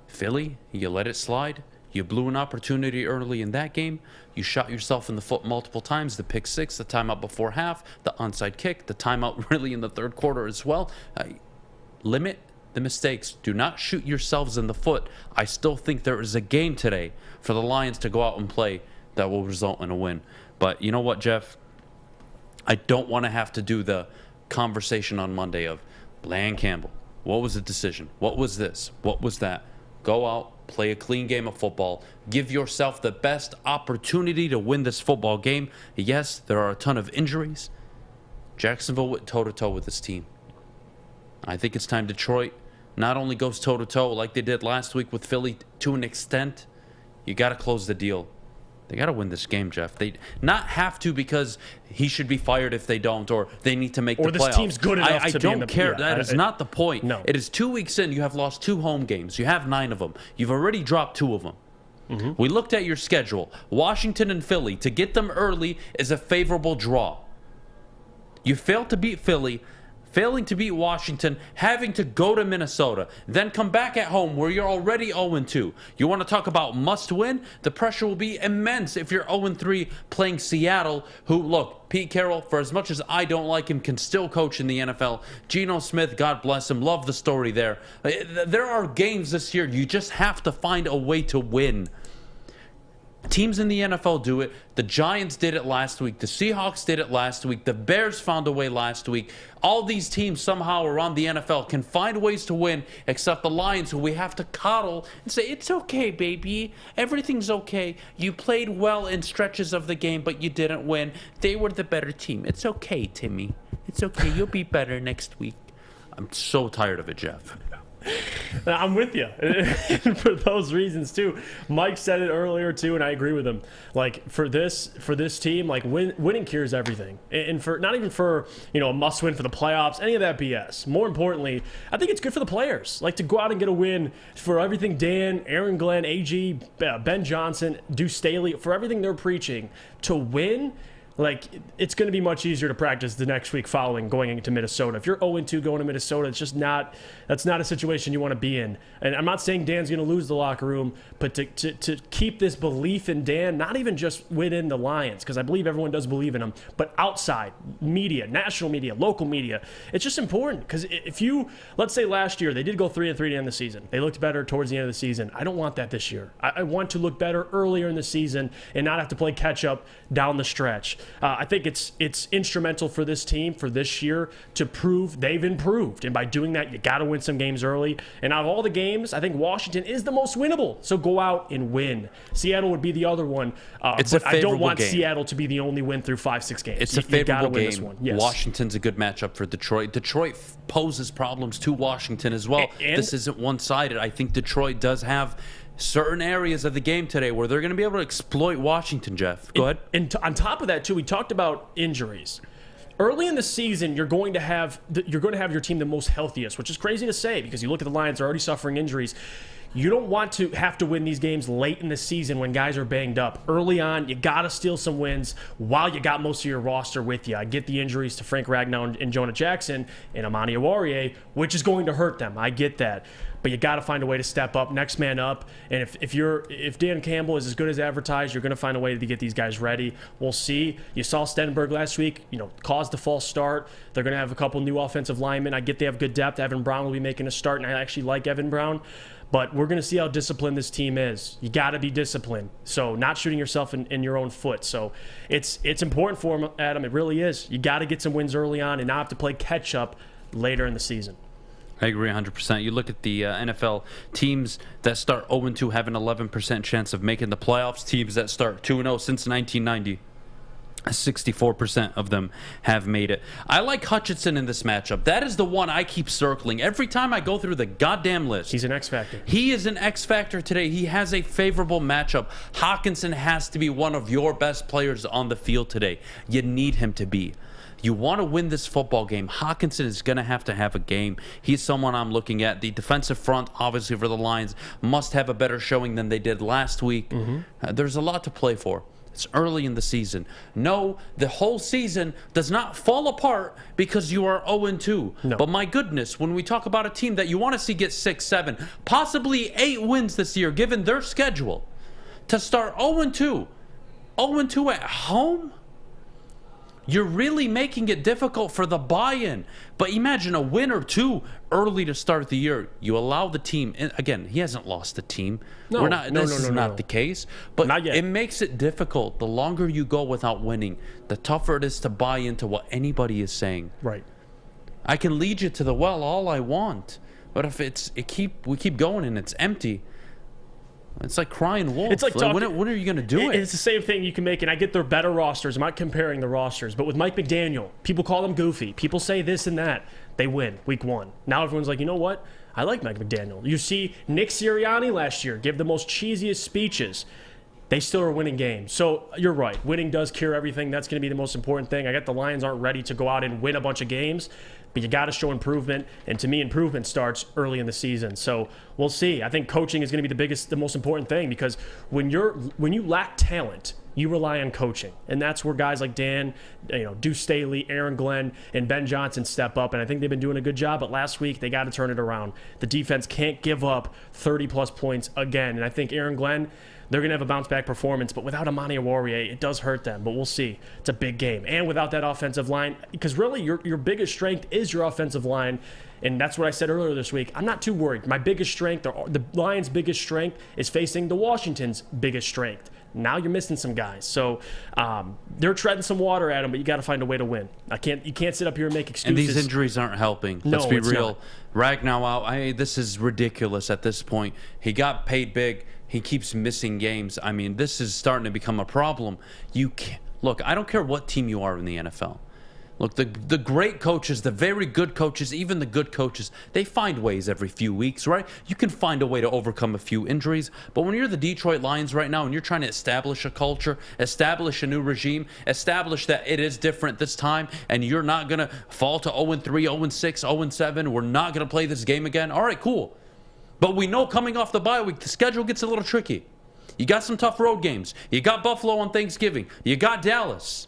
Philly, you let it slide. You blew an opportunity early in that game. You shot yourself in the foot multiple times. The pick six, the timeout before half, the onside kick, the timeout really in the third quarter as well. Limit the mistakes. Do not shoot yourselves in the foot. I still think there is a game today for the Lions to go out and play that will result in a win. But you know what, Jeff? I don't want to have to do the conversation on Monday of Dan Campbell. What was the decision? What was this? What was that? Go out, play a clean game of football. Give yourself the best opportunity to win this football game. Yes, there are a ton of injuries. Jacksonville went toe-to-toe with this team. I think it's time Detroit not only goes toe-to-toe like they did last week with Philly to an extent, you got to close the deal. They got to win this game, Jeff. They not have to because he should be fired if they don't, or they need to make the playoffs. Or this team's good enough to be in the... I don't care. Yeah, that is not the point. No. It is 2 weeks in. You have lost 2 home games. You have 9 of them. You've already dropped 2 of them. Mm-hmm. We looked at your schedule. Washington and Philly. To get them early is a favorable draw. You failed to beat Philly, failing to beat Washington, having to go to Minnesota, then come back at home where you're already 0-2. You want to talk about must win? The pressure will be immense if you're 0-3 playing Seattle, who, look, Pete Carroll, for as much as I don't like him, can still coach in the NFL. Geno Smith, God bless him, love the story there. There are games this year you just have to find a way to win. Teams in the NFL do it. The Giants did it last week. The Seahawks did it last week. The Bears found a way last week. All these teams somehow around the NFL can find ways to win, except the Lions, who we have to coddle and say, it's okay, baby. Everything's okay. You played well in stretches of the game, but you didn't win. They were the better team. It's okay, Timmy. It's okay. You'll be better next week. I'm so tired of it, Jeff. I'm with you. And for those reasons too. Mike said it earlier too, and I agree with him. Like for this team, like winning cures everything. And for not even for, a must win for the playoffs, any of that BS. More importantly, I think it's good for the players. Like to go out and get a win for everything Dan, Aaron Glenn, AG, Ben Johnson, Deuce Staley, for everything they're preaching. To win, like, it's going to be much easier to practice the next week following going into Minnesota. If you're 0-2 going to Minnesota, it's just that's not a situation you want to be in. And I'm not saying Dan's going to lose the locker room, but to keep this belief in Dan, not even just within the Lions, because I believe everyone does believe in him, but outside media, national media, local media, it's just important. Because if let's say last year, they did go 3-3 to end the season. They looked better towards the end of the season. I don't want that this year. I want to look better earlier in the season and not have to play catch up down the stretch. I think it's instrumental for this team for this year to prove they've improved. And by doing that, you got to win some games early. And out of all the games, I think Washington is the most winnable. So go out and win. Seattle would be the other one. But I don't want Seattle to be the only win through 5-6 games. It's a favorable game. This one. Yes. Washington's a good matchup for Detroit. Detroit poses problems to Washington as well. And this isn't one-sided. I think Detroit does have certain areas of the game today where they're going to be able to exploit Washington, Jeff. Go ahead. And on top of that, too, we talked about injuries. Early in the season, you're going to have your team the most healthiest, which is crazy to say because you look at the Lions, they're already suffering injuries. You don't want to have to win these games late in the season when guys are banged up. Early on, you got to steal some wins while you got most of your roster with you. I get the injuries to Frank Ragnow and Jonah Jackson and Ermanni Awarrior, which is going to hurt them. I get that. But you got to find a way to step up, next man up. And if Dan Campbell is as good as advertised, you're going to find a way to get these guys ready. We'll see. You saw Stenberg last week, caused the false start. They're going to have a couple new offensive linemen. I get they have good depth. Evan Brown will be making a start, and I actually like Evan Brown. But we're going to see how disciplined this team is. You got to be disciplined. So not shooting yourself in your own foot. So it's important for him, Adam. It really is. You got to get some wins early on and not have to play catch up later in the season. I agree 100%. You look at the NFL teams that start 0-2 have an 11% chance of making the playoffs. Teams that start 2-0 since 1990. 64% of them have made it. I like Hutchinson in this matchup. That is the one I keep circling. Every time I go through the goddamn list. He's an X factor. He is an X factor today. He has a favorable matchup. Hockenson has to be one of your best players on the field today. You need him to be. You want to win this football game. Hockenson is going to have a game. He's someone I'm looking at. The defensive front, obviously, for the Lions must have a better showing than they did last week. There's a lot to play for. It's early in the season. No, the whole season does not fall apart because you are 0-2. No. But my goodness, when we talk about a team that you want to see get 6, 7, possibly 8 wins this year, given their schedule, to start 0-2 at home, you're really making it difficult for the buy-in. But imagine a win or two early to start the year. You allow the team, and again, he hasn't lost the team. This is not the case. But not yet. It makes it difficult. The longer you go without winning, the tougher it is to buy into what anybody is saying. Right. I can lead you to the well all I want, but if we keep going and it's empty, it's like crying wolf. It's like when are you going to do it? It's the same thing you can make, and I get their better rosters. I'm not comparing the rosters, but with Mike McDaniel, people call him goofy. People say this and that. They win week 1. Now everyone's like, you know what? I like Mike McDaniel. You see Nick Sirianni last year give the most cheesiest speeches. They still are winning games. So you're right. Winning does cure everything. That's going to be the most important thing. I get the Lions aren't ready to go out and win a bunch of games, but you got to show improvement. And to me, improvement starts early in the season. So we'll see. I think coaching is going to be the most important thing because when you lack talent, you rely on coaching. And that's where guys like Dan, Deuce Staley, Aaron Glenn, and Ben Johnson step up. And I think they've been doing a good job. But last week, they got to turn it around. The defense can't give up 30-plus points again. And I think Aaron Glenn, they're going to have a bounce-back performance, but without Ermanni Awarrior, it does hurt them, but we'll see. It's a big game. And without that offensive line, because really your biggest strength is your offensive line, and that's what I said earlier this week. I'm not too worried. My biggest strength, the Lions' biggest strength, is facing the Washington's biggest strength. Now you're missing some guys. So they're treading some water at them, but you got to find a way to win. You can't sit up here and make excuses. And these injuries aren't helping. Let's be real. Ragnow out. This is ridiculous at this point. He got paid big. He keeps missing games. I mean, this is starting to become a problem. Look, I don't care what team you are in the NFL. Look, the great coaches, the very good coaches, even the good coaches, they find ways every few weeks, right? You can find a way to overcome a few injuries. But when you're the Detroit Lions right now and you're trying to establish a culture, establish a new regime, establish that it is different this time and you're not going to fall to 0-3, 0-6, 0-7, we're not going to play this game again, all right, cool. But we know coming off the bye week, the schedule gets a little tricky. You got some tough road games. You got Buffalo on Thanksgiving. You got Dallas.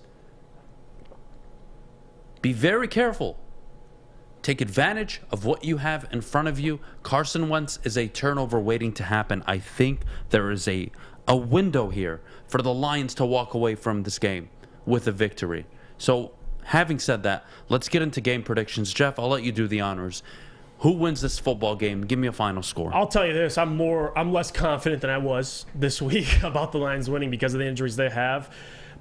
Be very careful. Take advantage of what you have in front of you. Carson Wentz is a turnover waiting to happen. I think there is a window here for the Lions to walk away from this game with a victory. So, having said that, let's get into game predictions. Jeff, I'll let you do the honors. Who wins this football game? Give me a final score. I'll tell you this. I'm less confident than I was this week about the Lions winning because of the injuries they have.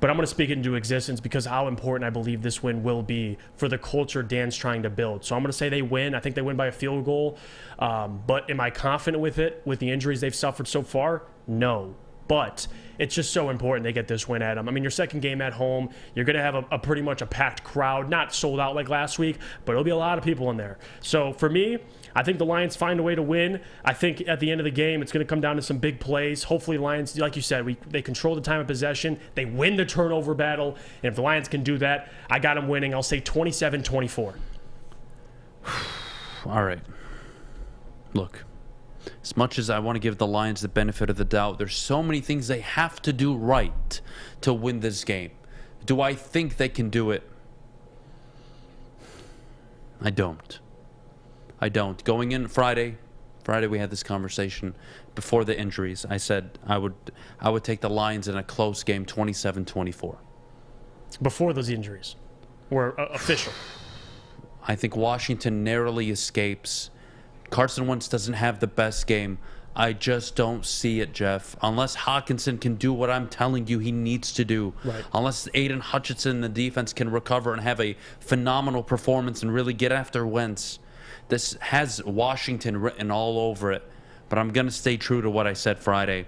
But I'm going to speak it into existence because how important I believe this win will be for the culture Dan's trying to build. So I'm going to say they win. I think they win by a field goal. But am I confident with it, with the injuries they've suffered so far? No. But it's just so important they get this win at them. I mean, your second game at home, you're going to have a pretty much a packed crowd, not sold out like last week, but it'll be a lot of people in there. So for me, I think the Lions find a way to win. I think at the end of the game, it's going to come down to some big plays. Hopefully, Lions, like you said, they control the time of possession. They win the turnover battle. And if the Lions can do that, I got them winning. I'll say 27-24. All right. Look, as much as I want to give the Lions the benefit of the doubt, there's so many things they have to do right to win this game. Do I think they can do it? I don't. Going in Friday we had this conversation before the injuries. I said I would take the Lions in a close game, 27-24. Before those injuries were official. I think Washington narrowly escapes. Carson Wentz doesn't have the best game. I just don't see it, Jeff. Unless Hawkinson can do what I'm telling you he needs to do. Right. Unless Aiden Hutchinson, the defense, can recover and have a phenomenal performance and really get after Wentz. This has Washington written all over it, but I'm going to stay true to what I said Friday.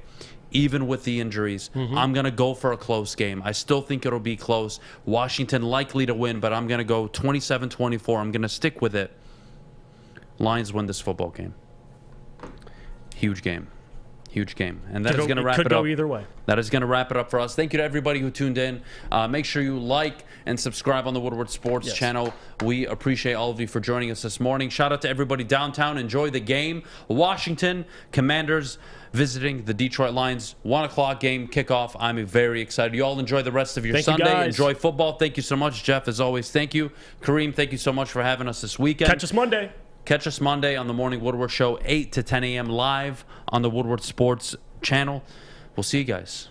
Even with the injuries, I'm going to go for a close game. I still think it'll be close. Washington likely to win, but I'm going to go 27-24. I'm going to stick with it. Lions win this football game. Huge game. And that is going to wrap it up. Could go either way. That is going to wrap it up for us. Thank you to everybody who tuned in. Make sure you like and subscribe on the Woodward Sports channel. We appreciate all of you for joining us this morning. Shout out to everybody downtown. Enjoy the game. Washington Commanders visiting the Detroit Lions. 1 o'clock game kickoff. I'm very excited. You all enjoy the rest of your Sunday. Enjoy football. Thank you so much, Jeff, as always. Thank you. Kareem, thank you so much for having us this weekend. Catch us Monday on the Morning Woodward Show, 8 to 10 a.m. live on the Woodward Sports channel. We'll see you guys.